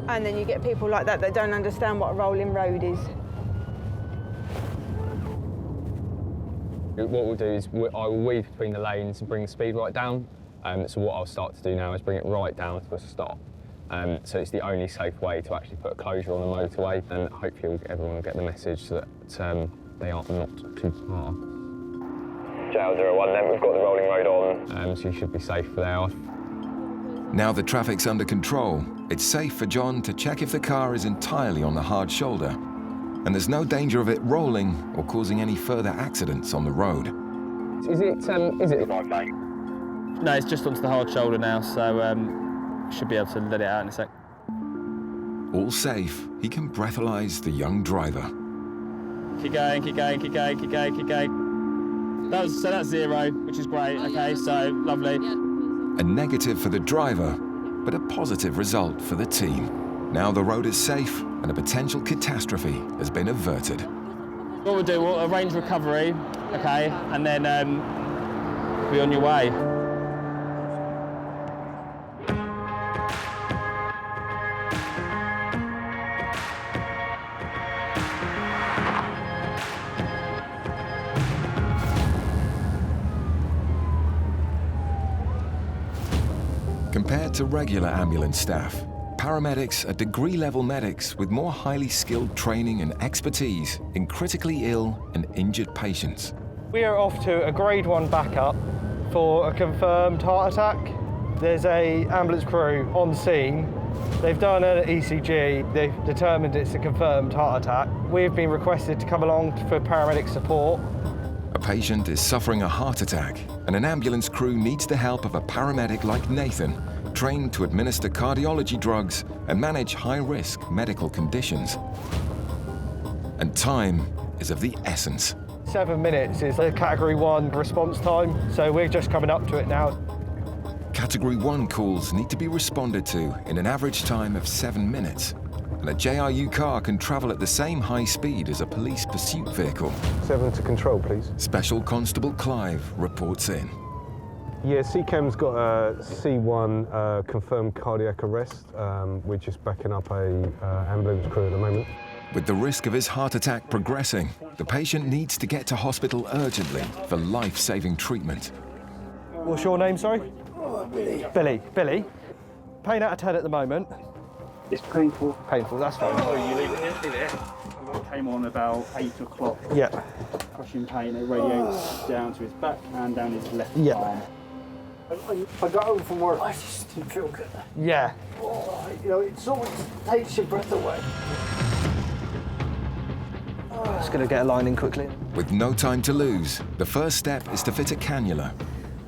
And then you get people like that don't understand what a rolling road is. What we'll do is I will weave between the lanes and bring the speed right down. So what I'll start to do now is bring it right down to a stop. So it's the only safe way to actually put a closure on the motorway, and hopefully everyone will get the message that they are not too far. JL01 then, we've got the rolling road on, so you should be safe for there. Now the traffic's under control, it's safe for John to check if the car is entirely on the hard shoulder. and there's no danger of it rolling or causing any further accidents on the road. Is it? No, it's just onto the hard shoulder now, so should be able to let it out in a sec. All safe, he can breathalyze the young driver. Keep going, keep going, keep going, keep going, keep going. So that's 0, which is great. Okay, so lovely. A negative for the driver, but a positive result for the team. Now the road is safe and a potential catastrophe has been averted. What we'll do, we'll arrange recovery, okay, and then be on your way. Compared to regular ambulance staff, paramedics are degree-level medics with more highly skilled training and expertise in critically ill and injured patients. We are off to a grade 1 backup for a confirmed heart attack. There's an ambulance crew on scene. They've done an ECG. They've determined it's a confirmed heart attack. We've been requested to come along for paramedic support. A patient is suffering a heart attack, and an ambulance crew needs the help of a paramedic like Nathan, trained to administer cardiology drugs and manage high-risk medical conditions. And time is of the essence. 7 minutes is the Category 1 response time, so we're just coming up to it now. Category 1 calls need to be responded to in an average time of 7 minutes. And a JRU car can travel at the same high speed as a police pursuit vehicle. 7 to control, please. Special Constable Clive reports in. Yeah, CCAM's got a C1 confirmed cardiac arrest. We're just backing up a ambulance crew at the moment. With the risk of his heart attack progressing, the patient needs to get to hospital urgently for life-saving treatment. What's your name, sorry? Billy. Billy. Billy. Pain out of 10 at the moment. It's painful. Painful, that's fine. Oh, you leave it here? I came on about 8 o'clock. Yeah. Crushing pain. It radiates down to his back and down his left arm. I got home from work. I just didn't feel good. Yeah. Oh, you know, it always takes your breath away. Just going to get a line in quickly. With no time to lose, the first step is to fit a cannula,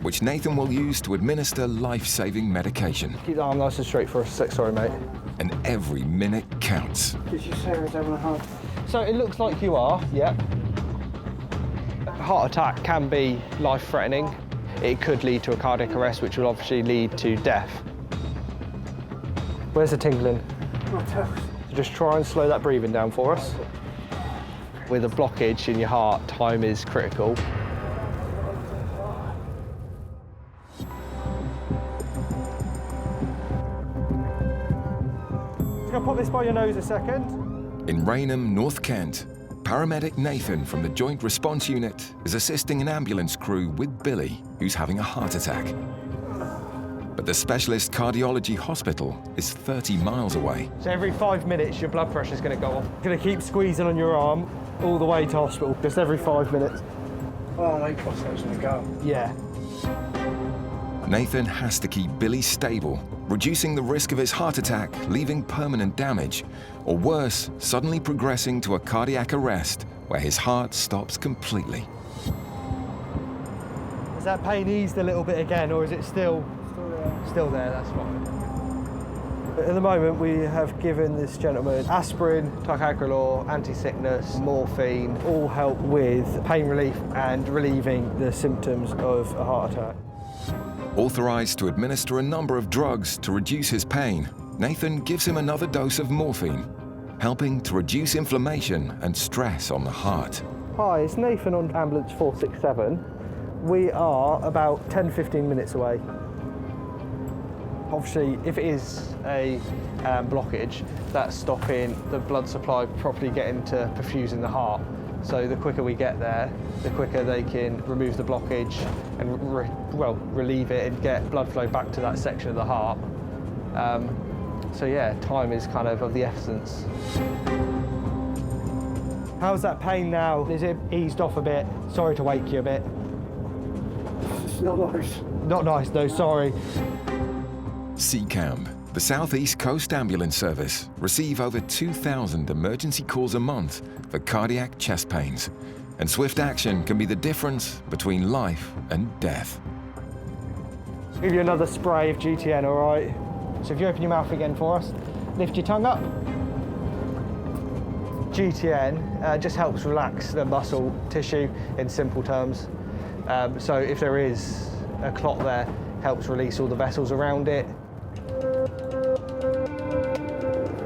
which Nathan will use to administer life-saving medication. Keep the arm nice and straight for a sec, sorry mate. And every minute counts. Did you say I was having a heart? So it looks like you are, yeah. A heart attack can be life-threatening. It could lead to a cardiac arrest, which will obviously lead to death. Where's the tingling? My toes. So just try and slow that breathing down for us. With a blockage in your heart, time is critical. Just gonna pop this by your nose a second. In Raynham, North Kent, paramedic Nathan from the Joint Response Unit is assisting an ambulance crew with Billy, who's having a heart attack. But the specialist cardiology hospital is 30 miles away. So every 5 minutes, your blood pressure's gonna go off. You're gonna keep squeezing on your arm all the way to hospital, just every 5 minutes. Oh, my God, that's gonna go. Yeah. Nathan has to keep Billy stable, reducing the risk of his heart attack, leaving permanent damage, or worse, suddenly progressing to a cardiac arrest where his heart stops completely. Has that pain eased a little bit again, or is it still there? That's fine. At the moment, we have given this gentleman aspirin, ticagrelor, anti-sickness, morphine, all help with pain relief and relieving the symptoms of a heart attack. Authorized to administer a number of drugs to reduce his pain, Nathan gives him another dose of morphine, helping to reduce inflammation and stress on the heart. Hi, it's Nathan on ambulance 467. We are about 10-15 minutes away. Obviously, if it is a blockage, that's stopping the blood supply properly getting to perfusing the heart. So the quicker we get there, the quicker they can remove the blockage and relieve it and get blood flow back to that section of the heart. So yeah, time is kind of the essence. How's that pain now? Is it eased off a bit? Sorry to wake you a bit. It's not nice. Not nice, no, sorry. CCAM, The South East Coast Ambulance Service receive over 2,000 emergency calls a month for cardiac chest pains, and swift action can be the difference between life and death. I'll give you another spray of GTN, all right? So if you open your mouth again for us, lift your tongue up. GTN just helps relax the muscle tissue in simple terms. So if there is a clot there, helps release all the vessels around it.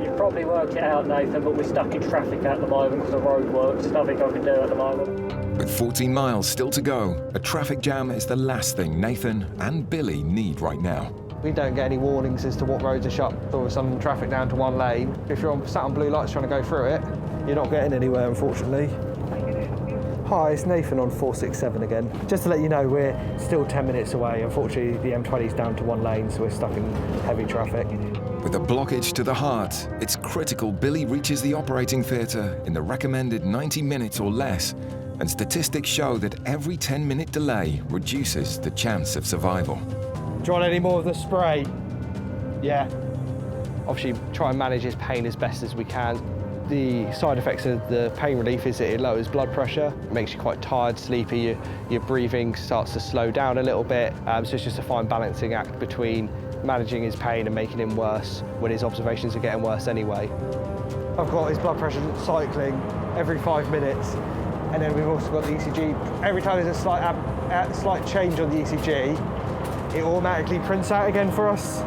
You've probably worked it out, Nathan, but we're stuck in traffic at the moment because the road works. Nothing I can do at the moment. With 14 miles still to go, a traffic jam is the last thing Nathan and Billy need right now. We don't get any warnings as to what roads are shut or some traffic down to one lane. If you're sat on blue lights trying to go through it, you're not getting anywhere, unfortunately. Hi, it's Nathan on 467 again. Just to let you know, we're still 10 minutes away. Unfortunately, the M20's down to one lane, so we're stuck in heavy traffic. With a blockage to the heart, it's critical Billy reaches the operating theatre in the recommended 90 minutes or less, and statistics show that every 10-minute delay reduces the chance of survival. Do you want any more of the spray? Yeah. Obviously, try and manage his pain as best as we can. The side effects of the pain relief is that it lowers blood pressure, it makes you quite tired, sleepy, your breathing starts to slow down a little bit. So it's just a fine balancing act between managing his pain and making him worse when his observations are getting worse anyway. I've got his blood pressure cycling every 5 minutes, and then we've also got the ECG. Every time there's a slight change on the ECG, it automatically prints out again for us.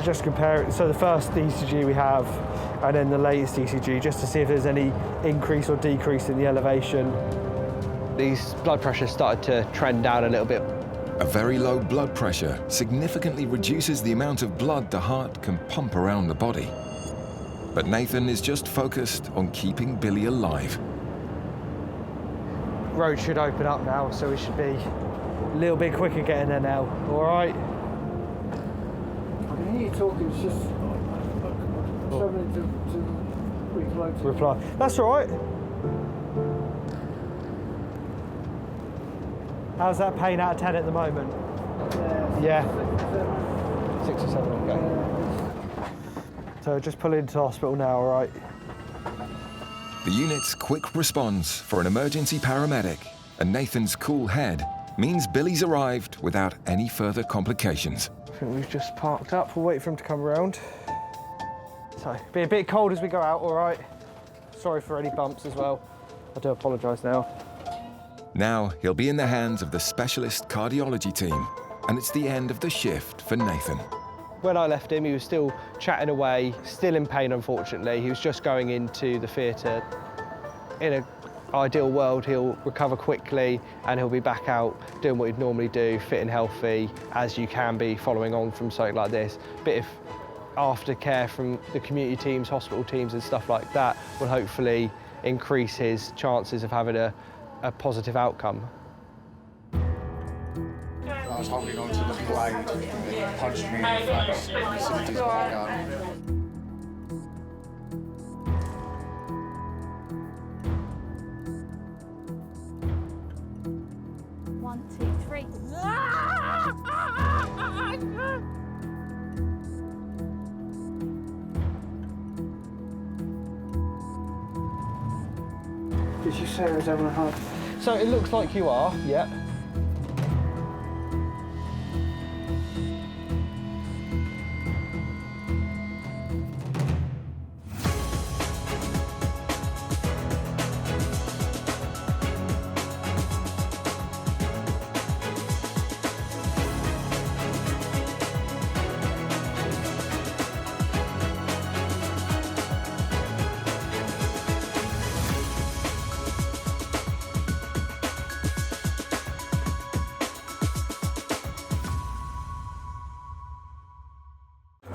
Just compare it, so the first ECG we have, and then the latest ECG, just to see if there's any increase or decrease in the elevation. These blood pressures started to trend down a little bit. A very low blood pressure significantly reduces the amount of blood the heart can pump around the body. But Nathan is just focused on keeping Billy alive. Road should open up now, so we should be a little bit quicker getting there now, all right? I can hear you talking, it's just struggling to reply. That's all right. How's that pain out of 10 at the moment? Yeah. 6 or 7, okay. So just pull into hospital now, all right? The unit's quick response for an emergency paramedic and Nathan's cool head means Billy's arrived without any further complications. I think we've just parked up. We'll wait for him to come around. So, be a bit cold as we go out, all right? Sorry for any bumps as well. I do apologise now. Now he'll be in the hands of the specialist cardiology team, and it's the end of the shift for Nathan. When I left him, he was still chatting away, still in pain, unfortunately. He was just going into the theatre. In an ideal world, he'll recover quickly and he'll be back out doing what he'd normally do, fit and healthy, as you can be following on from something like this. Bit of aftercare from the community teams, hospital teams and stuff like that will hopefully increase his chances of having a positive outcome. I was holding on to the blade and it punched me in the face and he zipped his gun. 1, 2, 3. Did you say I was having a heart? So it looks like you are, yeah.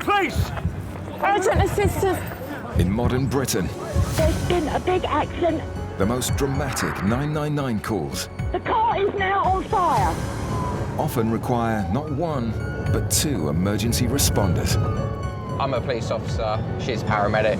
Police! Urgent assistance! In modern Britain, There's been a big accident. the most dramatic 999 calls The car is now on fire. often require not one, but two emergency responders. I'm a police officer, she's paramedic.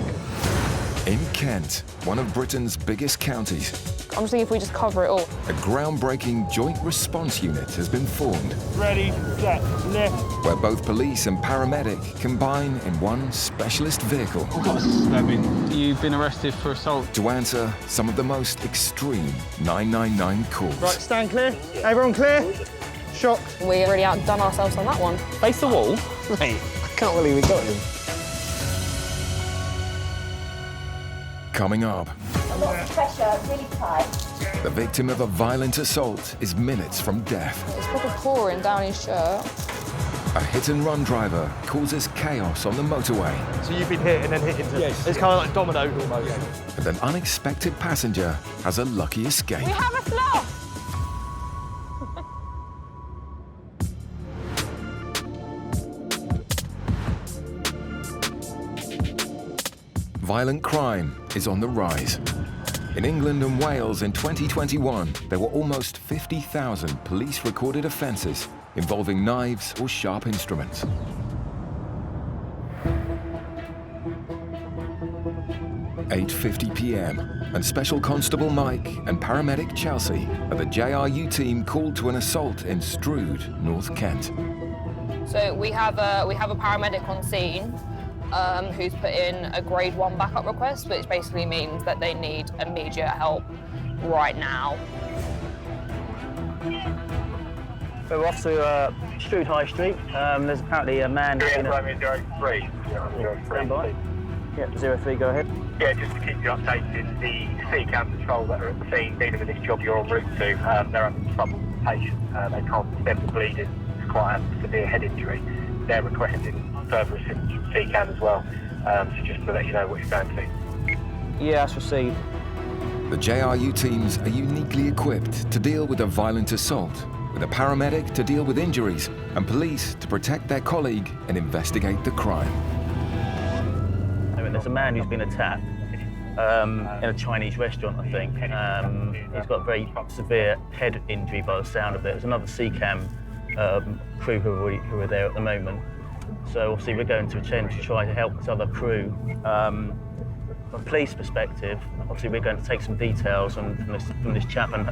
In Kent, one of Britain's biggest counties, I'm just thinking if we just cover it all. a groundbreaking joint response unit has been formed, Ready, set, lift. where both police and paramedic combine in one specialist vehicle You've been arrested for assault. to answer some of the most extreme 999 calls. Right, stand clear. Everyone clear? Shock. We already outdone ourselves on that one. Face the wall. Mate, I can't believe we got him. Coming up, A lot of pressure, really tight. the victim of a violent assault is minutes from death. It's proper pouring down his shirt. A hit-and-run driver causes chaos on the motorway, So you've been hit and then hit into... Yes. It's kind of like domino almost. and an unexpected passenger has a lucky escape. We have a sloth! Violent crime is on the rise. In England and Wales in 2021, there were almost 50,000 police-recorded offences involving knives or sharp instruments. (8:50 p.m. and Special Constable Mike and Paramedic Chelsea of the JRU team called to an assault in Strood, North Kent. So we have a paramedic on scene who's put in a grade 1 backup request, which basically means that they need immediate help right now. We're off to Strood High Street. There's apparently a man... Stand by. Yep, 03, go ahead. Yeah, just to keep you updated, the C-Cam patrol that are at the scene dealing with this job you're en route to, they're having trouble with the patient. They can't stem the bleeding. It's quite a severe head injury. They're requesting further assistance from C-Cam as well, so just to let you know what you're going to. Yeah, that's received. The JRU teams are uniquely equipped to deal with a violent assault, with a paramedic to deal with injuries, and police to protect their colleague and investigate the crime. There's a man who's been attacked in a Chinese restaurant, I think. He's got a very severe head injury by the sound of it. There's another C-Cam crew who are there at the moment. So obviously we're going to attempt to try to help this other crew. From a police perspective, obviously we're going to take some details from this chap and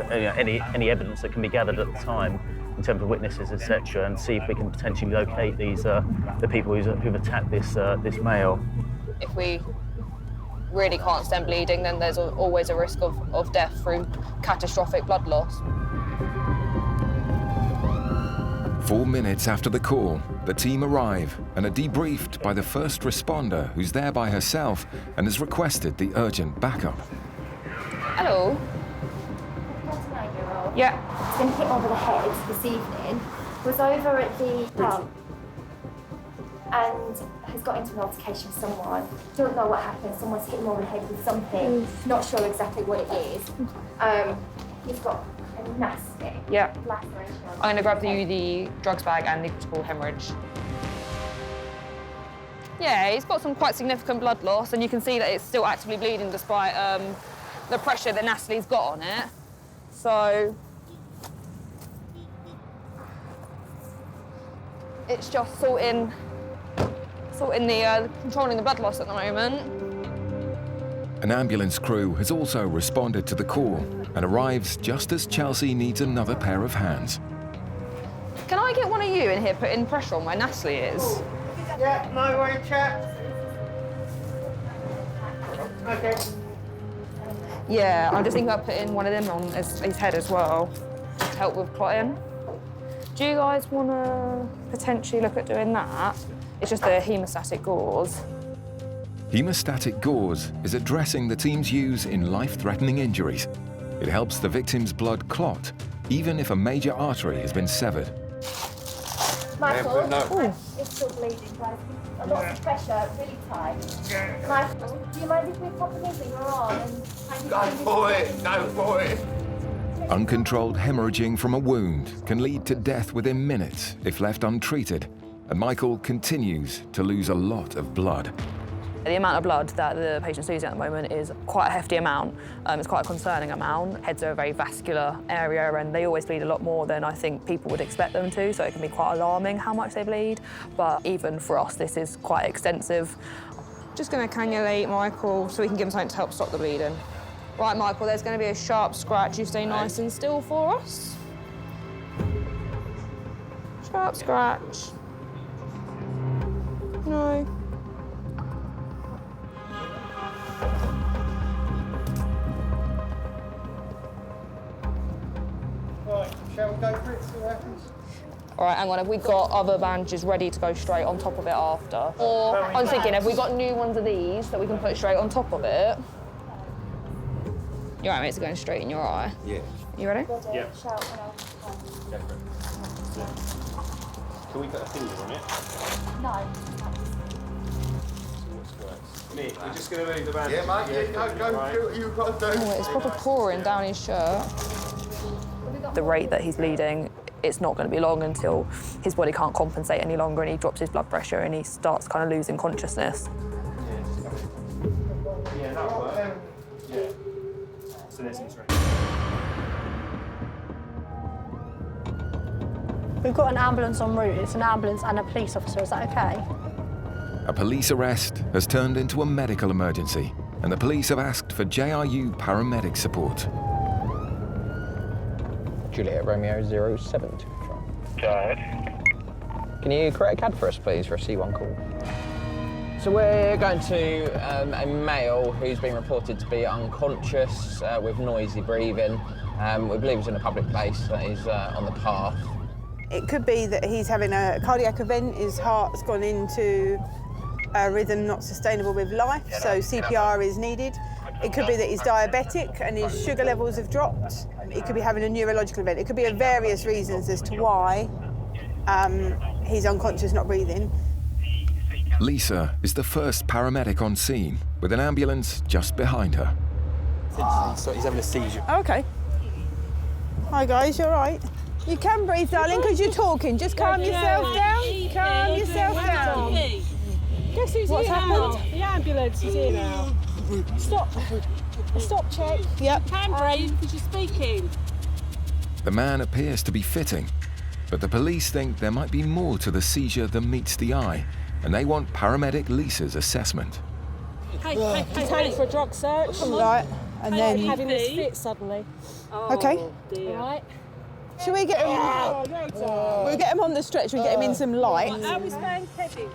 any evidence that can be gathered at the time in terms of witnesses, etc., and see if we can potentially locate these the people who've attacked this male. If we really can't stem bleeding, then there's always a risk of death through catastrophic blood loss. 4 minutes after the call, the team arrive and are debriefed by the first responder who's there by herself and has requested the urgent backup. Hello. Yeah. It's been hit over the head this evening. Was over at the pub and has got into an altercation with someone. Don't know what happened. Someone's hit him over the head with something. Not sure exactly what it is. He's got a nasty laceration. I'm going to grab the drugs bag and the critical hemorrhage. Yeah, he's got some quite significant blood loss, and you can see that it's still actively bleeding despite the pressure that Natalie's got on it. So it's just sorting controlling the blood loss at the moment. An ambulance crew has also responded to the call and arrives just as Chelsea needs another pair of hands. Can I get one of you in here putting pressure on where Natalie is? Yeah, no way, chaps. Okay. Yeah, I'm just thinking about putting one of them on his head as well, to help with clotting. Do you guys want to potentially look at doing that? It's just the hemostatic gauze. Hemostatic gauze is a dressing the teams use in life-threatening injuries. It helps the victim's blood clot, even if a major artery has been severed. Michael, No. it's still bleeding, guys. A lot of pressure, really tight. Michael, do you mind if we pop him into your arm and... Go for it, go for it. Uncontrolled hemorrhaging from a wound can lead to death within minutes if left untreated, and Michael continues to lose a lot of blood. The amount of blood that the patient's losing at the moment is quite a hefty amount. It's quite a concerning amount. Heads are a very vascular area and they always bleed a lot more than I think people would expect them to, so it can be quite alarming how much they bleed. But even for us, this is quite extensive. Just going to cannulate Michael so we can give him something to help stop the bleeding. Right, Michael, there's going to be a sharp scratch. You stay nice and still for us. Sharp scratch. No. Right, shall we go for it, see what happens? All right, hang on, have we got other bandages ready to go straight on top of it after? Or, I was thinking, have we got new ones of these that we can put straight on top of it? Your eye mates are going straight in your eye. Yeah. You ready? Yeah. Can we put a finger on it? No. Nick, we're just going to move the bandage. Yeah, mate, yeah, go do what you've got to do. Oh, it's proper pouring down his shirt. The rate that he's bleeding, it's not going to be long until his body can't compensate any longer and he drops his blood pressure and he starts kind of losing consciousness. Yeah, that'll work. Yeah. So this is ready. We've got an ambulance en route. It's an ambulance and a police officer. Is that okay? A police arrest has turned into a medical emergency, and the police have asked for JRU paramedic support. Juliet Romeo 07 to control. Go ahead. Can you create a CAD for us, please, for a C1 call? So we're going to a male who's been reported to be unconscious with noisy breathing. We believe he's in a public place that is on the path. It could be that he's having a cardiac event, his heart's gone into a rhythm not sustainable with life, so CPR is needed. It could be that he's diabetic and his sugar levels have dropped. It could be having a neurological event. It could be various reasons as to why he's unconscious, not breathing. Lisa is the first paramedic on scene, with an ambulance just behind her. So he's having a seizure. Oh, okay. Hi guys, you all right? You can breathe, darling, because you're talking. Just calm yourself down. Calm yourself down. Guess who's What's here happened? now? The ambulance is here now. Stop. A stop check. Yep. You can breathe because you're speaking. The man appears to be fitting, but the police think there might be more to the seizure than meets the eye, and they want paramedic Lisa's assessment. Hey, for a drug search. Right, and then having this fit suddenly. Okay. Dear. Right. Shall we get him? We'll get him on the stretch. We'll get him in some light. How we staying steady?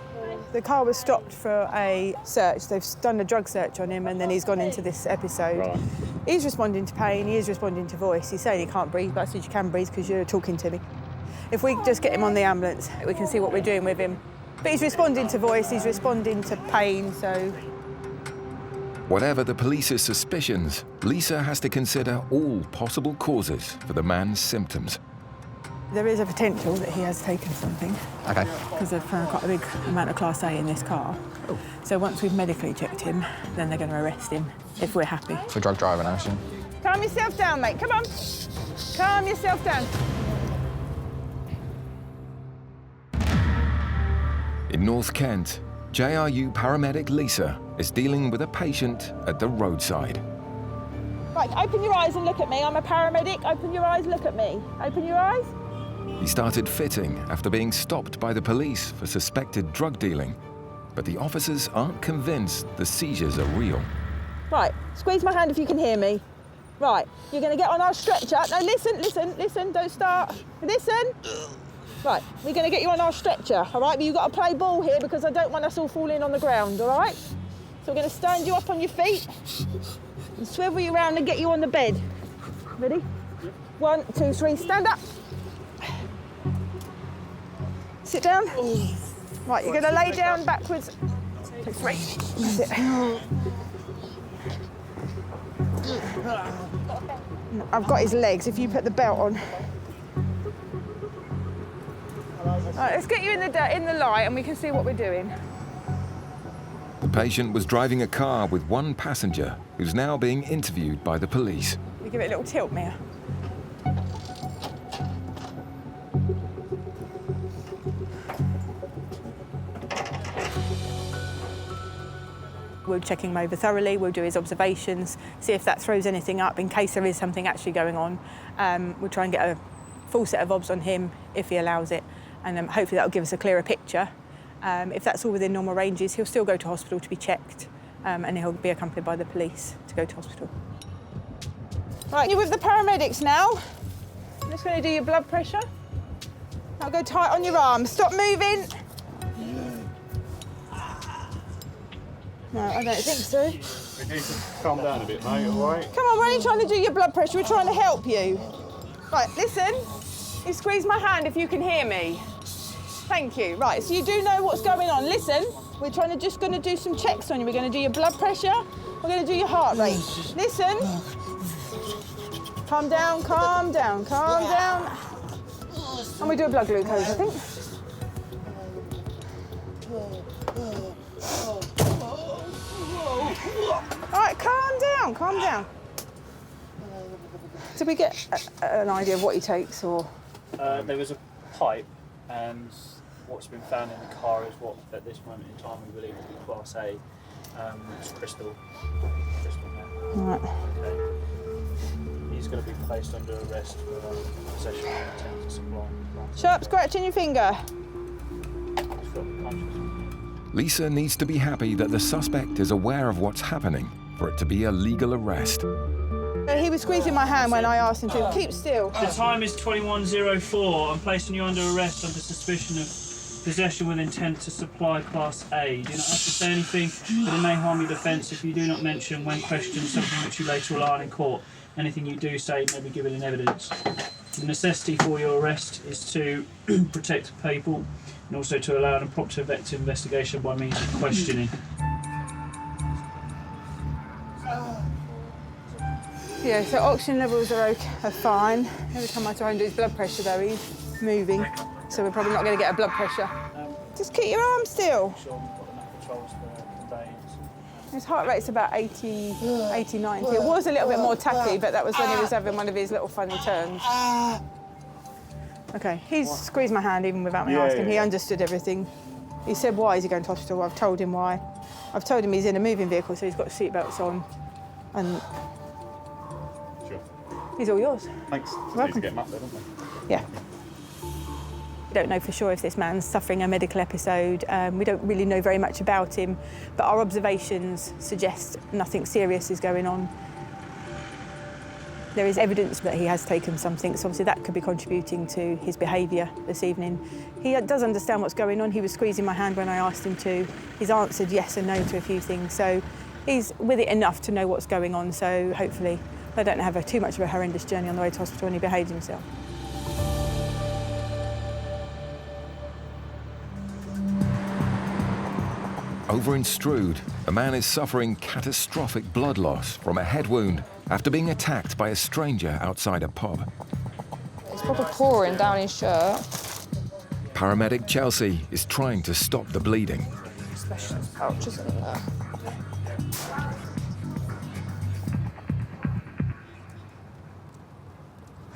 The car was stopped for a search. They've done a drug search on him, and then he's gone into this episode. Right. He's responding to pain. He is responding to voice. He's saying he can't breathe, but I said you can breathe because you're talking to me. If we just get him on the ambulance, we can see what we're doing with him. But he's responding to voice. He's responding to pain. So. Whatever the police's suspicions, Lisa has to consider all possible causes for the man's symptoms. There is a potential that he has taken something. Okay. Because they've found quite a big amount of Class A in this car. Oh. So once we've medically checked him, then they're going to arrest him if we're happy. For drug driving, I assume. Calm yourself down, mate. Come on. Calm yourself down. In North Kent, JRU paramedic Lisa is dealing with a patient at the roadside. Right, open your eyes and look at me. I'm a paramedic. Open your eyes, look at me. Open your eyes. He started fitting after being stopped by the police for suspected drug dealing, but the officers aren't convinced the seizures are real. Right, squeeze my hand if you can hear me. Right, you're going to get on our stretcher. No, listen, don't start. Listen. Right, we're going to get you on our stretcher, all right? But you've got to play ball here because I don't want us all falling on the ground, all right? So we're going to stand you up on your feet and swivel you around and get you on the bed. Ready? 1, 2, 3, stand up. Sit down. Right, you're going to lay down backwards. 2, 3. That's it. I've got his legs, if you put the belt on. All right, let's get you in the light and we can see what we're doing. The patient was driving a car with one passenger who's now being interviewed by the police. We give it a little tilt, Mia. We'll check him over thoroughly, we'll do his observations, see if that throws anything up in case there is something actually going on. We'll try and get a full set of obs on him if he allows it, and hopefully that'll give us a clearer picture. If that's all within normal ranges, he'll still go to hospital to be checked, and he'll be accompanied by the police to go to hospital. Right, you're with the paramedics now. I'm just going to do your blood pressure. Now go tight on your arm. Stop moving. No, I don't think so. You need to calm down a bit, mate, all right? Come on, why are you trying to do your blood pressure? We're trying to help you. Right, listen. You squeeze my hand if you can hear me. Thank you. Right, so you do know what's going on. Listen, we're just going to do some checks on you. We're going to do your blood pressure. We're going to do your heart rate. Listen. Calm down, calm down, calm down. And we do a blood glucose, I think. All right, calm down, calm down. Did we get an idea of what he takes, or? There was a pipe, and what's been found in the car is what, at this moment in time, we believe to be Class A. It's crystal there. Right. Okay. He's going to be placed under arrest for possession of intent to supply. Sharp scratching your finger. Lisa needs to be happy that the suspect is aware of what's happening for it to be a legal arrest. He was squeezing my hand when I asked him to. Keep still. The time is 21:04. I'm placing you under arrest under suspicion of possession with intent to supply Class A. You do not have to say anything, but it may harm your defence if you do not mention when questioned something which you later rely on in court. Anything you do say may be given in evidence. The necessity for your arrest is to protect the people and also to allow an prompt effective investigation by means of questioning. Yeah, so oxygen levels are fine. Every time I try and do his blood pressure, though, he's moving, so we're probably not going to get a blood pressure. Just keep your arm still. His heart rate's about 80, 90. It was a little bit more tacky, but that was when he was having one of his little funny turns. OK, he's squeezed my hand even without me asking. He understood everything. He said, why is he going to hospital? I've told him why. I've told him he's in a moving vehicle, so he's got seatbelts on. And he's all yours. Thanks. Welcome. To get him up there, don't we? Yeah. We don't know for sure if this man's suffering a medical episode. We don't really know very much about him, but our observations suggest nothing serious is going on. There is evidence that he has taken something, so obviously that could be contributing to his behaviour this evening. He does understand what's going on. He was squeezing my hand when I asked him to. He's answered yes and no to a few things, so he's with it enough to know what's going on, so hopefully they don't have too much of a horrendous journey on the way to hospital and he behaves himself. Over in Strood, a man is suffering catastrophic blood loss from a head wound after being attacked by a stranger outside a pub. It's proper pouring down his shirt. Paramedic Chelsea is trying to stop the bleeding. Specialist pouch, isn't it there?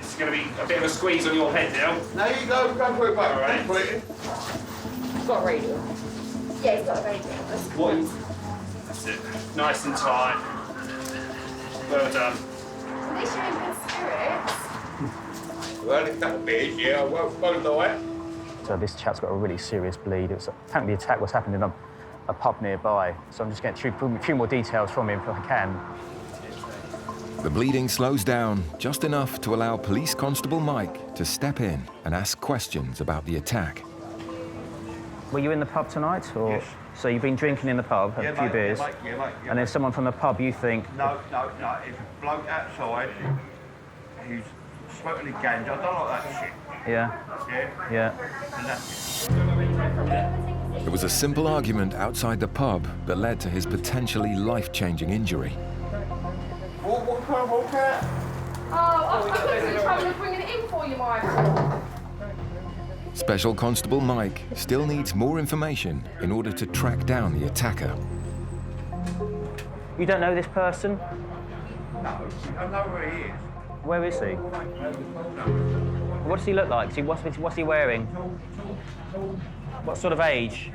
It's going to be a bit of a squeeze on your head now. Now you go for it back. All right. He's got a radio. Yeah, he's got a radio. What? That's it. Nice and tight. Well done. At least you're in good spirits. Well, it's not bad, yeah, I won't lie. So this chap's got a really serious bleed. It was apparently the attack was happening in a pub nearby. So I'm just getting a few more details from him if I can. The bleeding slows down just enough to allow Police Constable Mike to step in and ask questions about the attack. Were you in the pub tonight? Or? Yes. So you've been drinking in the pub, had a few beers, and then someone from the pub you think... No, it's a bloke outside who's smoking a ganja. I don't like that shit. Yeah? Yeah? And that's it. It was a simple argument outside the pub that led to his potentially life-changing injury. Walk out. Oh, I'm going to try and bring it in for you, Michael. Special Constable Mike still needs more information in order to track down the attacker. You don't know this person? No, I know where he is. Where is he? What does he look like? What's he wearing? What sort of age?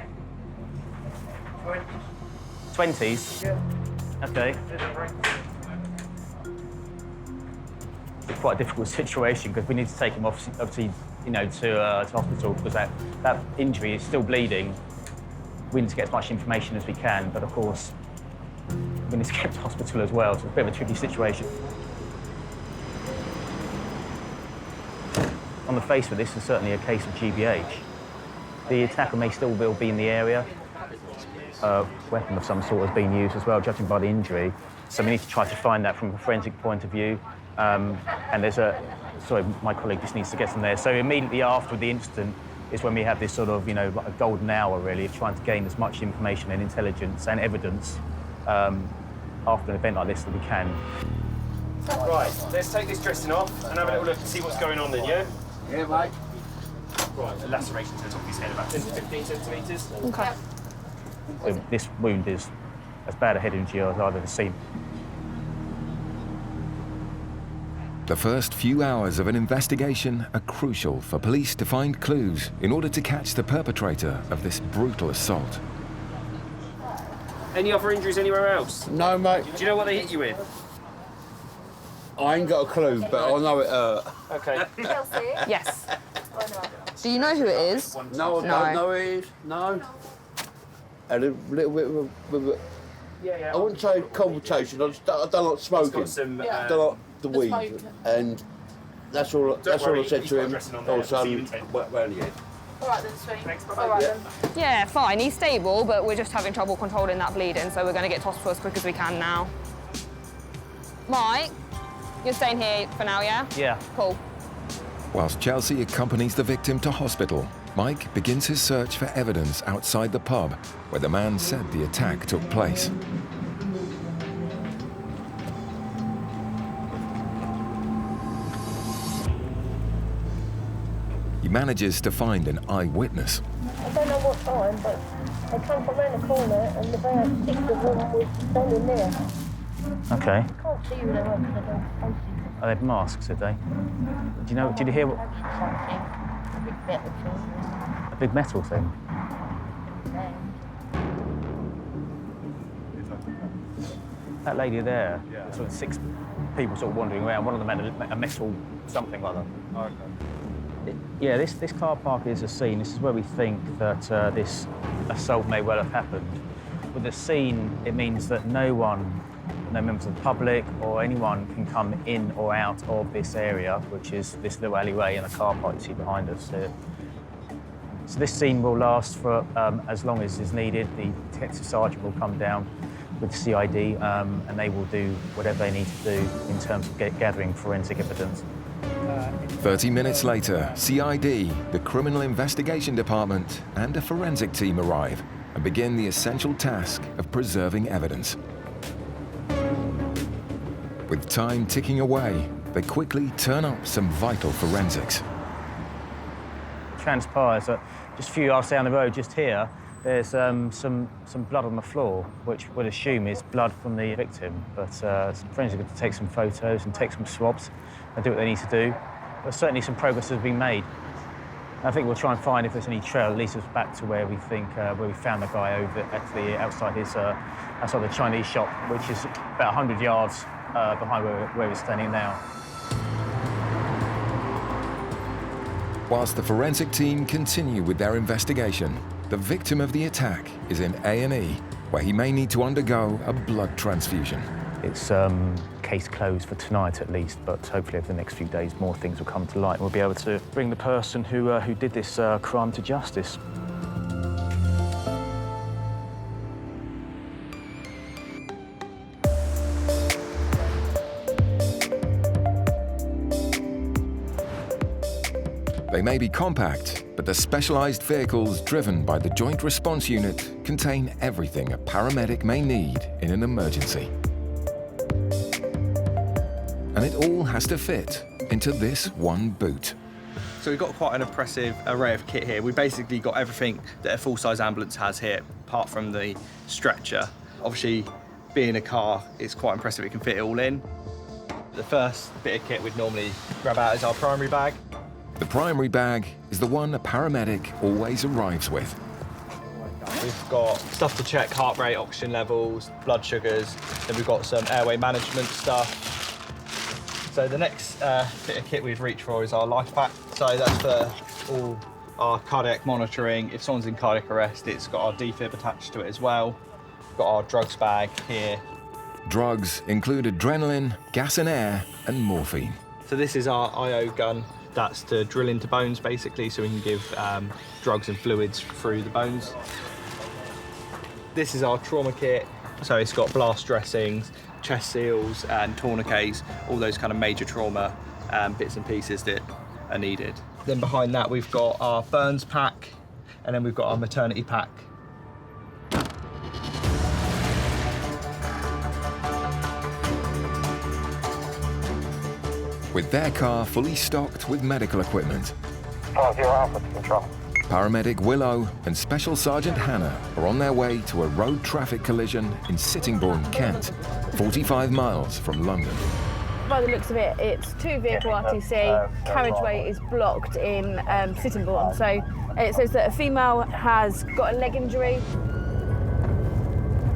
20s? Yeah. Okay. It's quite a difficult situation because we need to take him obviously, to hospital because that injury is still bleeding. We need to get as much information as we can, but of course, we need to get to hospital as well, so it's a bit of a tricky situation. On the face of this is certainly a case of GBH. The attacker may still will be in the area. A weapon of some sort has been used as well, judging by the injury. So we need to try to find that from a forensic point of view. And there's sorry, my colleague just needs to get some there. So immediately after the incident is when we have this sort of, you know, like a golden hour really, of trying to gain as much information and intelligence and evidence after an event like this that we can. Right, let's take this dressing off and have a little look and see what's going on then, yeah? Yeah, mate. Right, a laceration to the top of his head, about 10 to 15 centimetres. Okay. So this wound is as bad a head injury as I've ever seen. The first few hours of an investigation are crucial for police to find clues in order to catch the perpetrator of this brutal assault. Any other injuries anywhere else? No, mate. Do you know what they hit you with? I ain't got a clue, but I know it hurt. Okay. Chelsea? Yes. Do you know who it is? No, I don't know who it is. No. Had a little bit of a I wouldn't say conversation. I don't like smoking. Some, I don't like the weed, and that's all. That's all I said to him. Also, round the head. All right then, sweet. Thanks, All right then. Yeah, fine. He's stable, but we're just having trouble controlling that bleeding, so we're going to get to hospital as quick as we can now. Mike, you're staying here for now, yeah? Yeah. Cool. Whilst Chelsea accompanies the victim to hospital, Mike begins his search for evidence outside the pub where the man said the attack took place. He manages to find an eyewitness. I don't know what time, but they come from around the corner and the van, 6 of them was standing there. Okay. I can't see who they were because I don't fancy them. Are they masks, did they? Do you know, did you hear what? Something. A big metal thing. A big metal thing? That lady there, sort of 6 people sort of wandering around. One of them had a metal something like that. Oh, okay. Yeah, this car park is a scene. This is where we think that this assault may well have happened. With the scene, it means that no members of the public or anyone can come in or out of this area, which is this little alleyway and a car park you see behind us here. So this scene will last for as long as is needed. The detective sergeant will come down with CID and they will do whatever they need to do in terms of gathering forensic evidence. 30 minutes later, CID, the Criminal Investigation Department, and a forensic team arrive and begin the essential task of preserving evidence. With time ticking away, they quickly turn up some vital forensics. Transpires that just a few yards down the road, just here, there's some blood on the floor, which we'd assume is blood from the victim. But forensics are going to take some photos and take some swabs and do what they need to do. But certainly some progress has been made. I think we'll try and find if there's any trail that leads us back to where we think where we found the guy over at the outside the Chinese shop, which is about 100 yards behind where we're standing now. Whilst the forensic team continue with their investigation, the victim of the attack is in A&E, where he may need to undergo a blood transfusion. It's case closed for tonight at least, but hopefully over the next few days more things will come to light and we'll be able to bring the person who did this crime to justice. They may be compact, but the specialised vehicles driven by the Joint Response Unit contain everything a paramedic may need in an emergency. And it all has to fit into this one boot. So we've got quite an impressive array of kit here. We basically got everything that a full-size ambulance has here, apart from the stretcher. Obviously, being a car, it's quite impressive it can fit it all in. The first bit of kit we'd normally grab out is our primary bag. The primary bag is the one a paramedic always arrives with. We've got stuff to check heart rate, oxygen levels, blood sugars. Then we've got some airway management stuff. So the next bit of kit we've reached for is our life pack. So that's for all our cardiac monitoring. If someone's in cardiac arrest, it's got our defib attached to it as well. We've got our drugs bag here. Drugs include adrenaline, gas and air, and morphine. So this is our IO gun. That's to drill into bones, basically, so we can give drugs and fluids through the bones. This is our trauma kit. So it's got blast dressings, chest seals, and tourniquets, all those kind of major trauma bits and pieces that are needed. Then behind that, we've got our burns pack, and then we've got our maternity pack. With their car fully stocked with medical equipment, 50 Alpha to control. Paramedic Willow and Special Sergeant Hannah are on their way to a road traffic collision in Sittingbourne, Kent, 45 miles from London. By the looks of it, it's 2-vehicle RTC. Carriageway is blocked in Sittingbourne. So it says that a female has got a leg injury.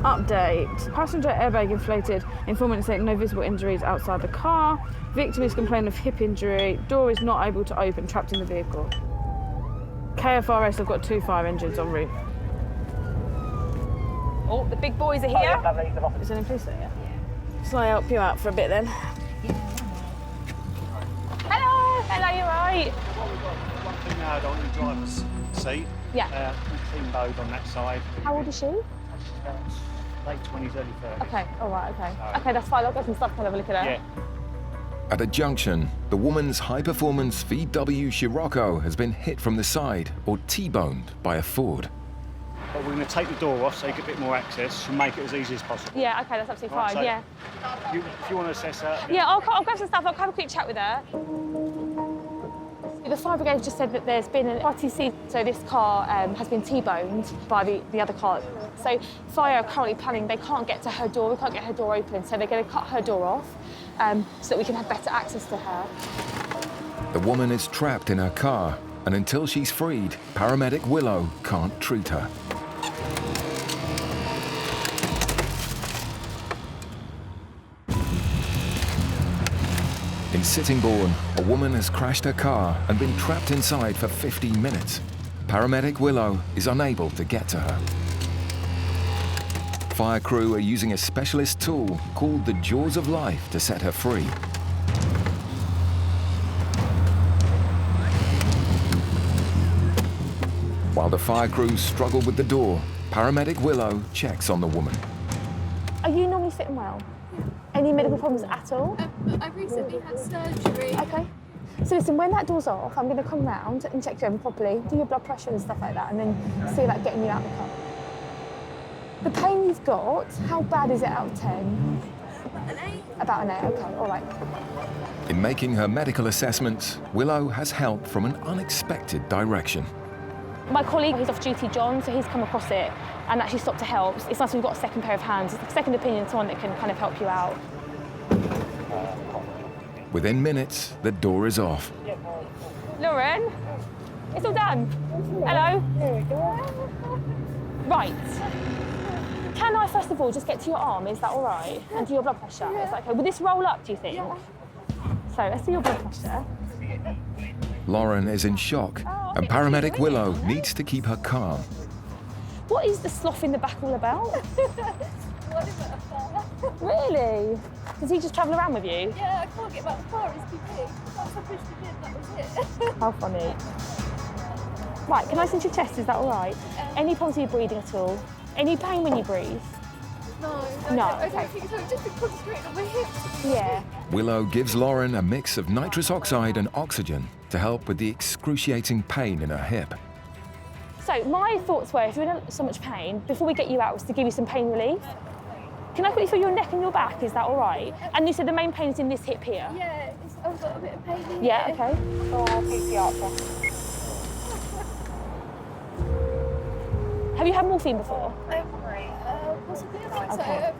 Update. Passenger airbag inflated. Informant saying no visible injuries outside the car. Victim is complaining of hip injury. Door is not able to open, trapped in the vehicle. KFRS have got 2 fire engines en route. Oh, the big boys are here. Is there any police there yet? Shall I help you out for a bit then? Hello, you right? One thing now on the driver's seat. Yeah. Team mode on that side. How old is she? Late 20s, early 30s. Okay, all right, okay. Okay, that's fine. I'll get some stuff and have a look at her. Yeah. At a junction, the woman's high-performance VW Scirocco has been hit from the side or T-boned by a Ford. But we're going to take the door off so you get a bit more access and make it as easy as possible. Yeah, okay, that's absolutely Right, fine, so yeah. If you want to assess her... Yeah, I'll grab some stuff. I'll have a quick chat with her. The fire brigade just said that there's been an RTC, so this car has been T-boned by the other car. So fire are currently planning, they can't get to her door, we can't get her door open, so they're going to cut her door off so that we can have better access to her. The woman is trapped in her car, and until she's freed, paramedic Willow can't treat her. In Sittingbourne, a woman has crashed her car and been trapped inside for 15 minutes. Paramedic Willow is unable to get to her. Fire crew are using a specialist tool called the Jaws of Life to set her free. While the fire crew struggle with the door, paramedic Willow checks on the woman. Are you normally sitting well? Any medical problems at all? I recently had surgery. Okay. So listen, when that door's off, I'm going to come round and check you over properly, do your blood pressure and stuff like that, and then see about getting you out of the car. The pain you've got, how bad is it out of 10? An 8. About an 8, okay, all right. In making her medical assessments, Willow has help from an unexpected direction. My colleague, he's off duty, John, so he's come across it and actually stopped to help. It's nice we've got a second pair of hands, a second opinion, someone that can kind of help you out. Within minutes, the door is off. Lauren, it's all done. Hello. Right. Can I, first of all, just get to your arm? Is that all right? And do your blood pressure? Is that okay? Will this roll up, do you think? Yeah. So let's do your blood pressure. Lauren is in shock, and paramedic Willow needs to keep her calm. What is the slough in the back all about? Really? Does he just travel around with you? Yeah, I can't get back the car, it's too big. Once I pushed it in, that was it. How funny. Right, can I cinch your chest? Is that all right? Any problems with your breathing at all? Any pain when you breathe? No, I okay. don't think so. I've just been concentrating on my hips. Yeah. Willow gives Lauren a mix of nitrous oxide and oxygen to help with the excruciating pain in her hip. So my thoughts were, if you're in so much pain, before we get you out, was to give you some pain relief. Can I quickly feel your neck and your back? Is that all right? And you said the main pain is in this hip here? Yeah, I've got a bit of pain in Yeah, here. okay. Have you had morphine before? Possibly, I think Okay.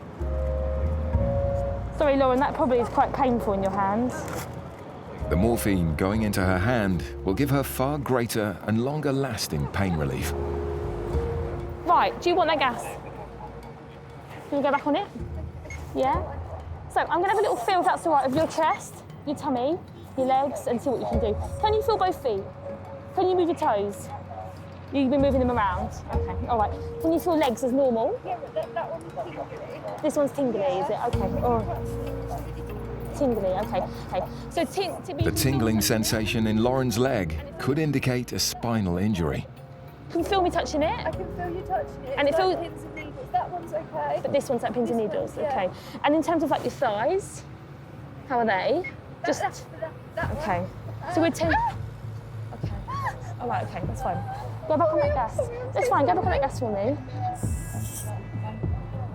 so. Sorry, Lauren, that probably is quite painful in your hands. The morphine going into her hand will give her far greater and longer lasting pain relief. Right, do you want that gas? Can you go back on it? Yeah? So I'm going to have a little feel, if that's all right, of your chest, your tummy, your legs, and see what you can do. Can you feel both feet? Can you move your toes? You've been moving them around? Okay, all right. Can you feel legs as normal? Yeah, but that one's tingly. This one's tingly, is it? Okay, all right. Tingly, okay. So The tingling sensation in Lauren's leg could indicate a spinal injury. Can you feel me touching it? I can feel you touching it. And it feels... pins and needles. That one's okay. But this one's like pins and needles, okay. And in terms of like your thighs, how are they? That okay. one. So we're okay. All right, okay, that's fine. Go back on that gas. That's fine, go back on that gas for me.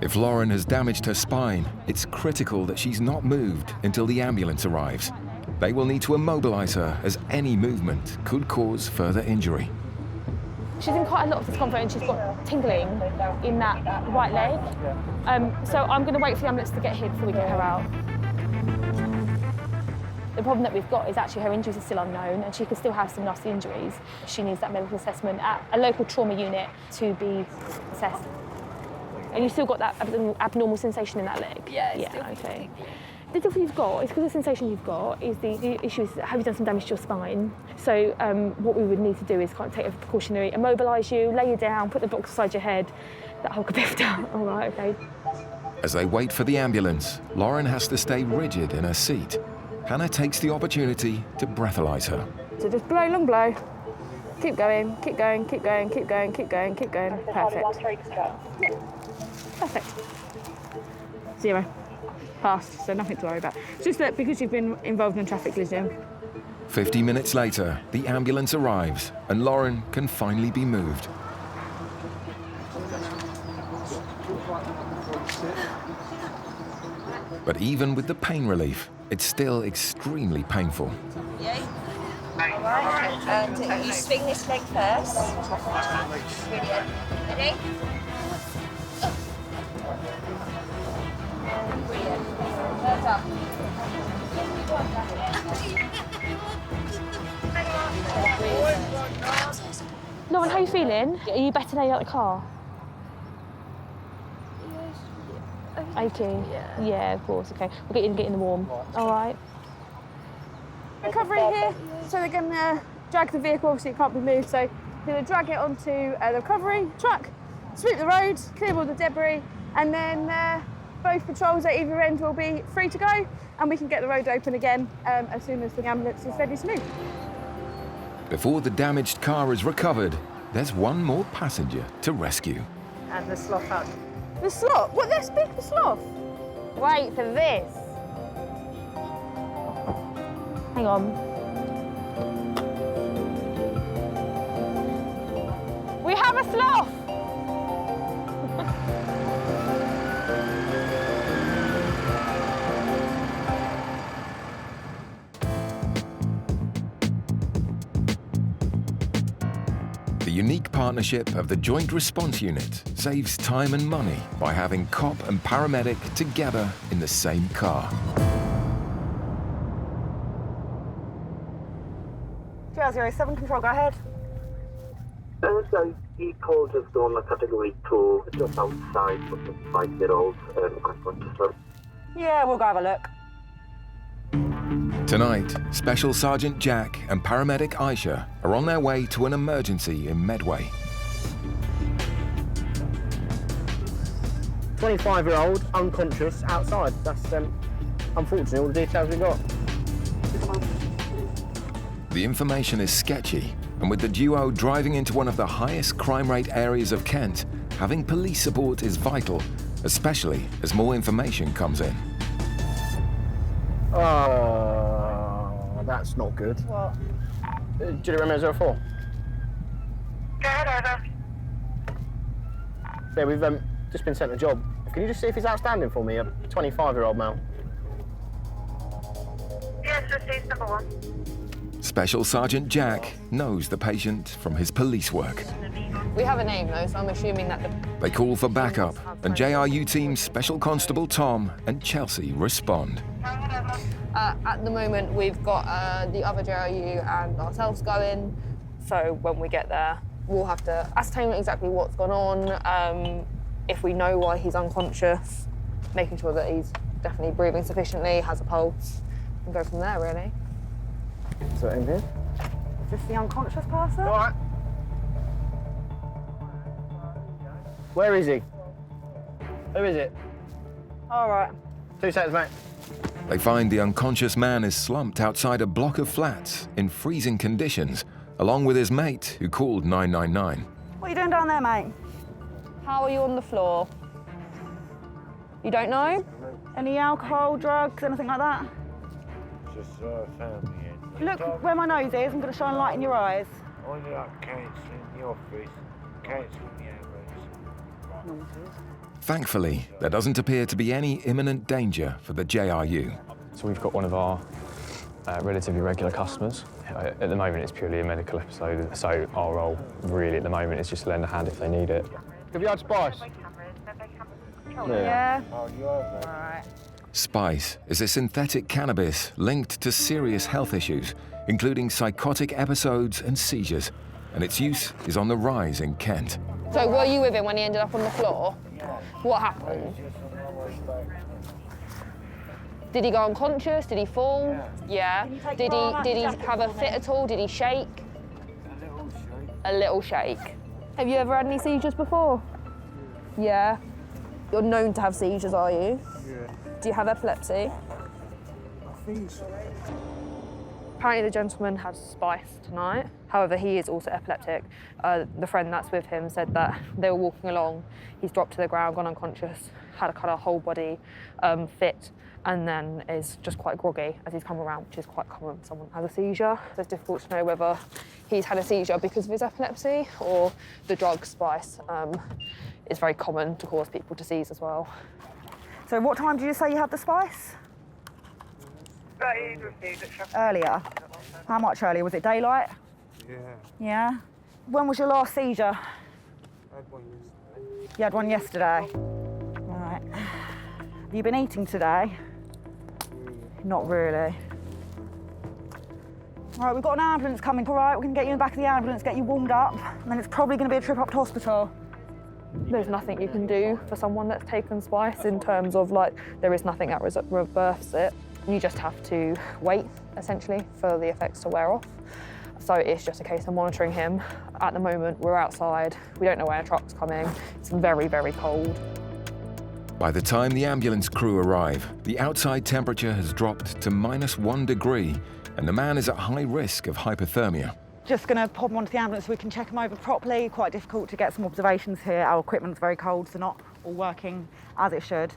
If Lauren has damaged her spine, it's critical that she's not moved until the ambulance arrives. They will need to immobilize her, as any movement could cause further injury. She's in quite a lot of discomfort and she's got tingling in that right leg. So I'm going to wait for the ambulance to get here before we get her out. The problem that we've got is actually her injuries are still unknown and she could still have some nasty injuries. She needs that medical assessment at a local trauma unit to be assessed. And you've still got that abnormal sensation in that leg? Yeah, okay. The difference you've got is because the sensation you've got is the issue is, have you done some damage to your spine? So what we would need to do is kind of take a precautionary, immobilise you, lay you down, put the box beside your head, that whole kabif down. All right, okay. As they wait for the ambulance, Lauren has to stay rigid in her seat. Hannah takes the opportunity to breathalyse her. So just blow, long blow. Keep going, keep going, keep going, keep going, keep going, keep going. Perfect. Yeah. Perfect. 0. Passed, so nothing to worry about. It's just that because you've been involved in a traffic collision. 50 minutes later, the ambulance arrives and Lauren can finally be moved. But even with the pain relief, it's still extremely painful. Yeah. All right, and you swing this leg first. Brilliant. Ready? Brilliant. Well done. Lauren, how are you feeling? Are you better now you're out of the car? Aching? Yeah, of course, okay. We'll get you in the warm. All right. Recovery here, so they're going to drag the vehicle, obviously it can't be moved, so they're going to drag it onto the recovery truck, sweep the road, clear all the debris, and then both patrols at either end will be free to go, and we can get the road open again as soon as the ambulance is ready to move. Before the damaged car is recovered, there's one more passenger to rescue. And the sloth out. The sloth? What, that's big, the sloth? Wait for this. Hang on. We have a sloth! The unique partnership of the Joint Response Unit saves time and money by having cop and paramedic together in the same car. GL07 control, go ahead. So he called just on a category 2, just outside of the 5-year-old unconscious. Yeah, we'll go have a look. Tonight, Special Sergeant Jack and paramedic Aisha are on their way to an emergency in Medway. 25-year-old, unconscious, outside. That's unfortunately all the details we got. The information is sketchy, and with the duo driving into one of the highest crime rate areas of Kent, having police support is vital, especially as more information comes in. Oh, that's not good. What? Julie Romeo 04. Yeah, we've just been sent a job. Can you just see if he's outstanding for me, a 25-year-old male? Yes, received number 1. Special Sergeant Jack knows the patient from his police work. We have a name though, so I'm assuming that They call for backup, and JRU teams Special Constable Tom and Chelsea respond. at the moment we've got the other JRU and ourselves going, so when we get there we'll have to ascertain exactly what's gone on, if we know why he's unconscious, making sure that he's definitely breathing sufficiently, has a pulse, and go from there really. Is that in here? Is this the unconscious person? All right. Where is he? Who is it? All right. 2 seconds, mate. They find the unconscious man is slumped outside a block of flats in freezing conditions, along with his mate who called 999. What are you doing down there, mate? How are you on the floor? You don't know? Any alcohol, drugs, anything like that? Just family. Look where my nose is. I'm going to shine light in your eyes. Only like cancer in the office, cancer in the ambulance. Thankfully, there doesn't appear to be any imminent danger for the JRU. So we've got one of our relatively regular customers. At the moment, it's purely a medical episode, so our role really at the moment is just to lend a hand if they need it. Have you had spice? Yeah. Oh, you have, All right. Spice is a synthetic cannabis linked to serious health issues, including psychotic episodes and seizures, and its use is on the rise in Kent. So were you with him when he ended up on the floor? What happened? Did he go unconscious? Did he fall? Yeah. Did he have a fit at all? Did he shake? A little shake. Have you ever had any seizures before? Yeah. You're known to have seizures, are you? Yeah. Do you have epilepsy? I think so. Apparently the gentleman had spice tonight. However, he is also epileptic. The friend that's with him said that they were walking along, he's dropped to the ground, gone unconscious, had a kind of whole body fit, and then is just quite groggy as he's come around, which is quite common when someone has a seizure. So it's difficult to know whether he's had a seizure because of his epilepsy or the drug spice is very common to cause people to seize as well. So what time did you say you had the spice? Earlier. How much earlier? Was it daylight? Yeah. Yeah. When was your last seizure? I had one yesterday. You had one yesterday? Right. Have you been eating today? Not really. All right, we've got an ambulance coming, all right? We're going to get you in the back of the ambulance, get you warmed up, and then it's probably going to be a trip up to hospital. There's nothing you can do for someone that's taken spice in terms of, like, there is nothing that reverses it. You just have to wait, essentially, for the effects to wear off. So it's just a case of monitoring him. At the moment, we're outside. We don't know when a truck's coming. It's very, very cold. By the time the ambulance crew arrive, the outside temperature has dropped to -1 degree, and the man is at high risk of hypothermia. Just going to pop him onto the ambulance so we can check him over properly. Quite difficult to get some observations here. Our equipment's very cold, so not all working as it should.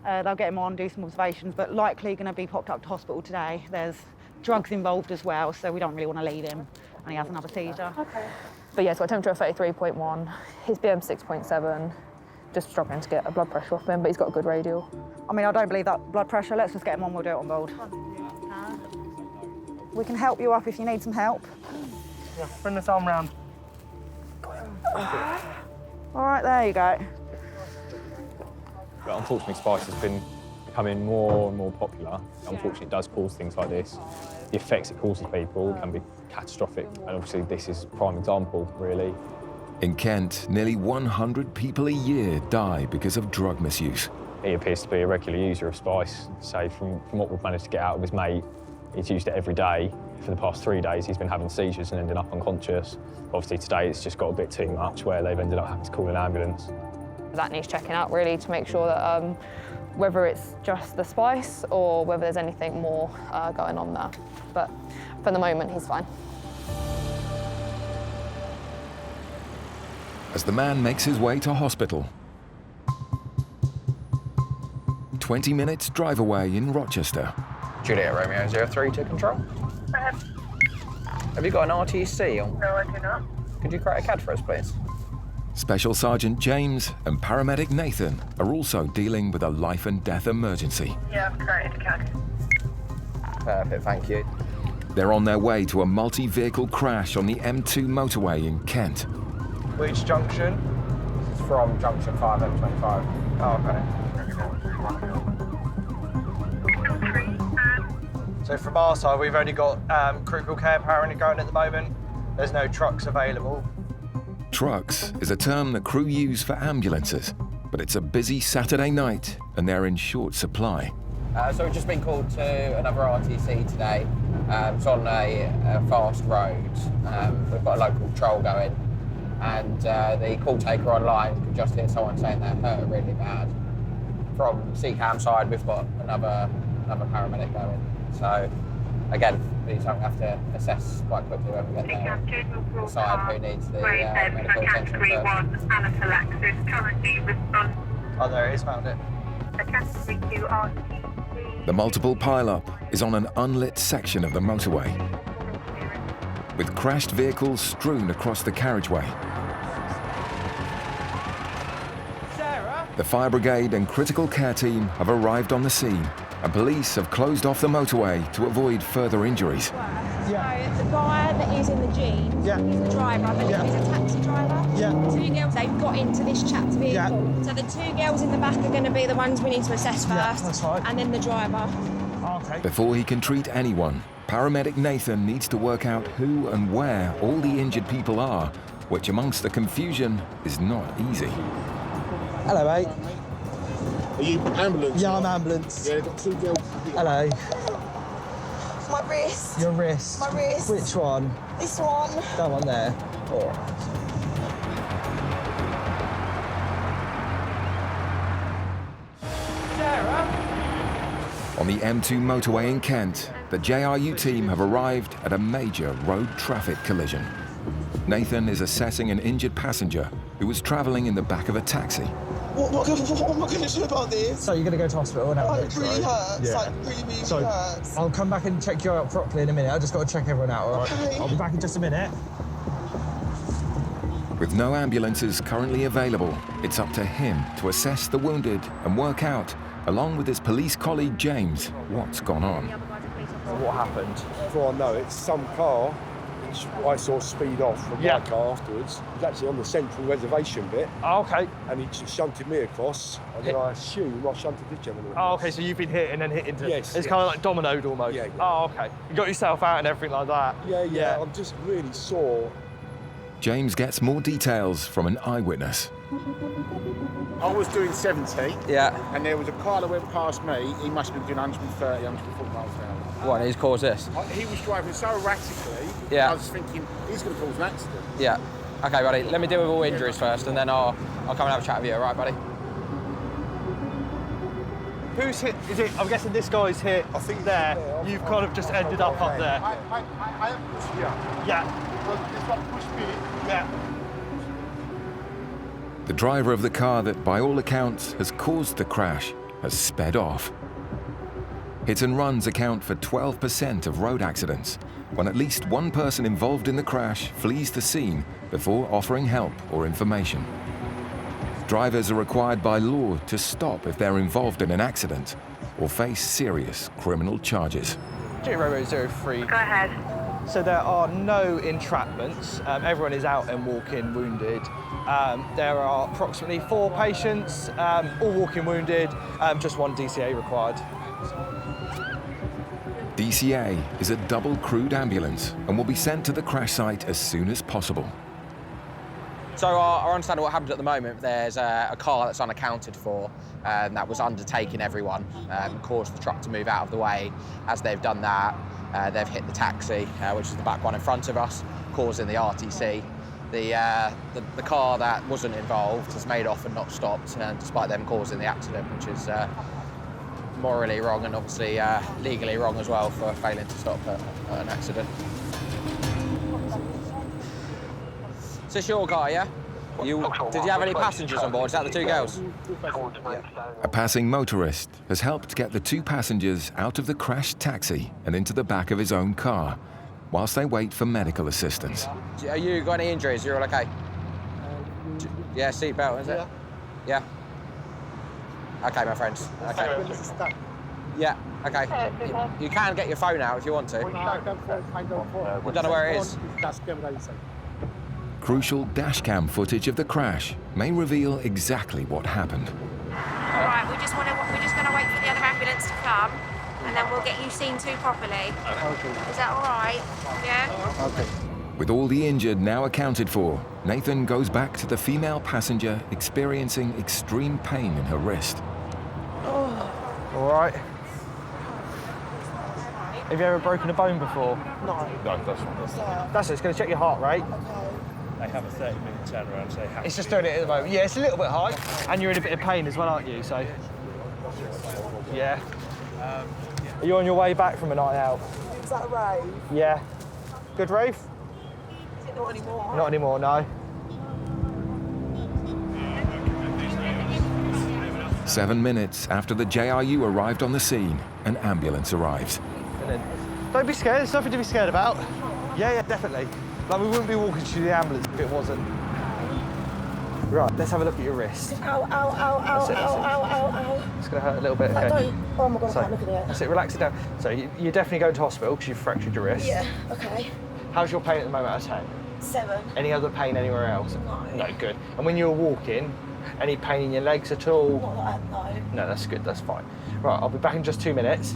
They'll get him on, do some observations, but likely going to be popped up to hospital today. There's drugs involved as well, so we don't really want to leave him and he has another seizure. Okay. But yeah, he's got a temperature of 33.1, his BM 6.7, just struggling to get a blood pressure off him, but he's got a good radial. I mean, I don't believe that blood pressure. Let's just get him on, we'll do it on board. We can help you up if you need some help. Yeah, bring this arm round. All right, there you go. But unfortunately, spice has been becoming more and more popular. Unfortunately, it does cause things like this. The effects it causes people can be catastrophic, and obviously this is a prime example, really. In Kent, nearly 100 people a year die because of drug misuse. He appears to be a regular user of spice. So from what we've managed to get out of his mate, he's used it every day. For the past 3 days, he's been having seizures and ending up unconscious. Obviously today, it's just got a bit too much where they've ended up having to call an ambulance. That needs checking out, really, to make sure that whether it's just the spice or whether there's anything more going on there. But for the moment, he's fine. As the man makes his way to hospital, 20 minutes drive away in Rochester. Juliet Romeo 03 to control. Have you got an RTC on? No, I do not. Could you create a CAD for us, please? Special Sergeant James and paramedic Nathan are also dealing with a life and death emergency. Yeah, I've created a CAD. Perfect, thank you. They're on their way to a multi-vehicle crash on the M2 motorway in Kent. Which junction? This is from junction 5, M25. Oh, okay. So from our side, we've only got critical care apparently going at the moment. There's no trucks available. Trucks is a term that crew use for ambulances, but it's a busy Saturday night and they're in short supply. So we've just been called to another RTC today. It's on a fast road. We've got a local troll going, and the call taker online could just hear someone saying they're hurt really bad. From CCAM side, we've got another paramedic going. So again, these don't have to assess quite quickly when we get there. Decide who needs the medical attention first. Anaphylaxis currently responds. Oh, there it is, found it. The multiple pile-up is on an unlit section of the motorway, with crashed vehicles strewn across the carriageway. The fire brigade and critical care team have arrived on the scene, and police have closed off the motorway to avoid further injuries. So the guy that is in the jeans, he's a driver, I believe he's a taxi driver. Two girls, they've got into this chap's vehicle. So the two girls in the back are going to be the ones we need to assess first, that's right. and then the driver. Okay. Before he can treat anyone, paramedic Nathan needs to work out who and where all the injured people are, which amongst the confusion is not easy. Hello, mate. Are you ambulance? Yeah, I'm ambulance. Yeah, they've got two girls. Hello. My wrist. Your wrist? My wrist. Which one? This one. That one there. Oh. On the M2 motorway in Kent, the JRU team have arrived at a major road traffic collision. Nathan is assessing an injured passenger who was travelling in the back of a taxi. What am I going to do about this? So you're going to go to hospital now? It really hurts. Yeah. Like, really So hurts. I'll come back and check you out properly in a minute. I just got to check everyone out, all right? Okay. I'll be back in just a minute. With no ambulances currently available, it's up to him to assess the wounded and work out, along with his police colleague James, what's gone on. What happened? Before I know it, some car, which I saw speed off from my car afterwards, it was actually on the central reservation bit. Oh, okay. And he just shunted me across, and then I assume I shunted this gentleman Oh, across. okay, so you've been hit and then hit into... Yes, It's yes. kind of like dominoed almost? Yeah. Oh, okay. You got yourself out and everything like that? Yeah. I'm just really sore. James gets more details from an eyewitness. I was doing 70. Yeah. And there was a car that went past me. He must have been doing 130, 140 miles an hour. What, he's caused this? He was driving so erratically. Yeah. I was thinking he's going to cause an accident. Yeah. Okay, buddy. Let me deal with all injuries first, and then I'll come and have a chat with you. All right, buddy? Who's hit? Is it? I'm guessing this guy's hit. I think there. You've kind of just ended up there. I pushed you. Yeah. This one pushed me. Yeah. The driver of the car that, by all accounts, has caused the crash has sped off. Hit and runs account for 12% of road accidents, when at least one person involved in the crash flees the scene before offering help or information. Drivers are required by law to stop if they're involved in an accident or face serious criminal charges. Romeo 03. Go ahead. So there are no entrapments. Everyone is out and walking wounded. There are approximately 4 patients, all walking wounded, just 1 DCA required. DCA is a double-crewed ambulance and will be sent to the crash site as soon as possible. So I understand what happened at the moment. There's a car that's unaccounted for that was undertaking everyone, caused the truck to move out of the way. As they've done that, they've hit the taxi, which is the back one in front of us, causing the RTC. The car that wasn't involved has made off and not stopped, despite them causing the accident, which is morally wrong and obviously legally wrong as well for failing to stop an accident. Is this your car, yeah? Did you have any passengers on board? Is that the 2 girls? A passing motorist has helped get the 2 passengers out of the crashed taxi and into the back of his own car, whilst they wait for medical assistance. Are you got any injuries? You're all okay? Yeah, seatbelt, is it? Yeah. Okay, my friends. Okay. Yeah, okay. You can get your phone out if you want to. We don't know where it is. Crucial dashcam footage of the crash may reveal exactly what happened. All right, we're just going to wait for the other ambulance to come, and then we'll get you seen to properly. Is that all right? Yeah? Okay. With all the injured now accounted for, Nathan goes back to the female passenger experiencing extreme pain in her wrist. All right. Have you ever broken a bone before? No. No, that's fine. What's that? That's it, it's going to check your heart rate. They have a 30-minute turnaround, so It's just doing it at the moment. Yeah, it's a little bit high. And you're in a bit of pain as well, aren't you? So, yeah. Are you on your way back from a night out? Is that a rave? Yeah. Good rave? Is it not anymore? Not anymore, no. 7 minutes after the JRU arrived on the scene, an ambulance arrives. And then, don't be scared, there's nothing to be scared about. Yeah, definitely. Like, we wouldn't be walking to the ambulance if it wasn't. Right, let's have a look at your wrist. Ow, ow, ow, ow, That's it, ow, that's it. ow, ow, ow. It's going to hurt a little bit. I Okay. don't. Oh my God, I So, can't look at it. That's it, relax it down. So you're definitely going to hospital because you've fractured your wrist. Yeah, okay. How's your pain at the moment out of 10? 7. Any other pain anywhere else? No. No, good. And when you were walking, any pain in your legs at all? Not like that, no. No, that's good, that's fine. Right, I'll be back in just 2 minutes.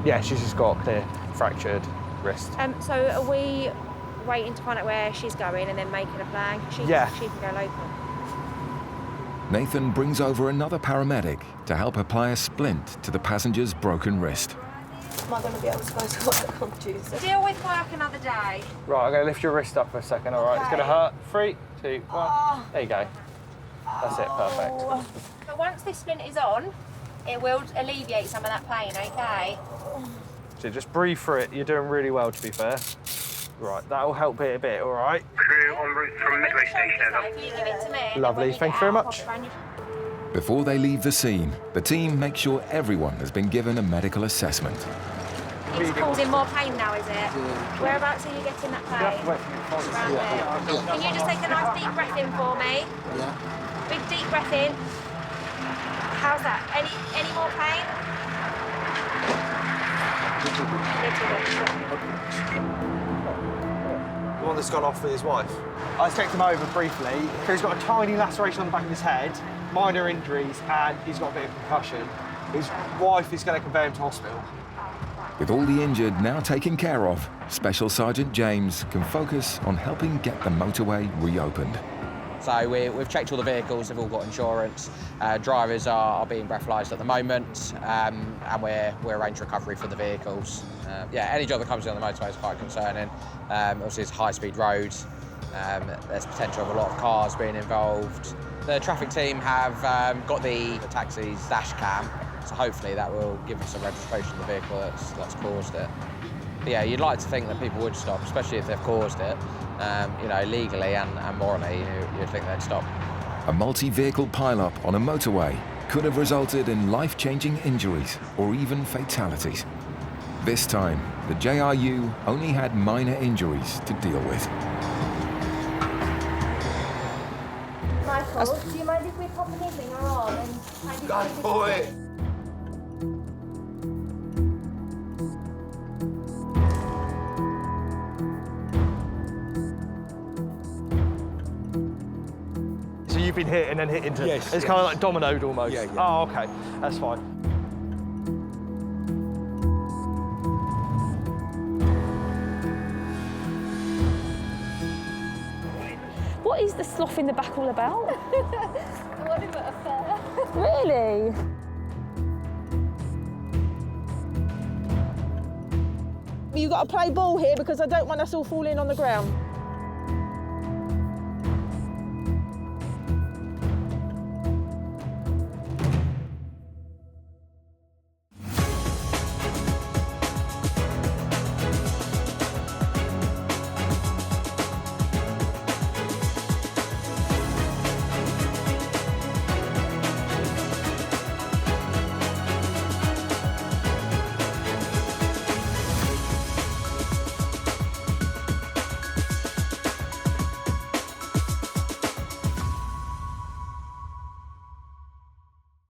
Yeah, she's just got a clear fractured wrist. So are we waiting to find out where she's going and then making a plan? She can go local. Nathan brings over another paramedic to help apply a splint to the passenger's broken wrist. Am I going to be able to go to work on Tuesday? Deal with work another day. Right, I'm going to lift your wrist up for a second, all right? It's going to hurt. 3, 2, 1. There you go. That's it, perfect. But once this splint is on, it will alleviate some of that pain, okay? So just breathe through it. You're doing really well, to be fair. Right, that'll help it a bit, all right? Crew en route from Midway Station. If you give it to me, Lovely, thank you very much. Before they leave the scene, the team makes sure everyone has been given a medical assessment. It's causing more pain now, is it? Whereabouts are you getting that pain? Around there. Can you just take a nice deep breath in for me? Yeah. Big deep breath in. How's that? Any more pain? The one that's gone off with his wife. I checked him over briefly. He's got a tiny laceration on the back of his head, minor injuries, and he's got a bit of concussion. His wife is going to convey him to hospital. With all the injured now taken care of, Special Sergeant James can focus on helping get the motorway reopened. So we've checked all the vehicles, they've all got insurance. Drivers are being breathalyzed at the moment, and we're arranging recovery for the vehicles. Any job that comes in on the motorway is quite concerning. Obviously, it's a high-speed road. There's potential of a lot of cars being involved. The traffic team have got the taxi's dash cam, so hopefully that will give us a registration of the vehicle that's caused it. But yeah, you'd like to think that people would stop, especially if they've caused it. Legally and morally, you'd think they'd stop. A multi-vehicle pile-up on a motorway could have resulted in life-changing injuries or even fatalities. This time, the JRU only had minor injuries to deal with. Michael, do you mind if we pop an in your arm and try to God, boy! So you've been hit and then hit into... Yes. It's kind of like dominoed almost. Yeah. Oh, okay. That's fine. What is the slough in the back all about? I want him at a fair. Really? You've got to play ball here because I don't want us all falling on the ground.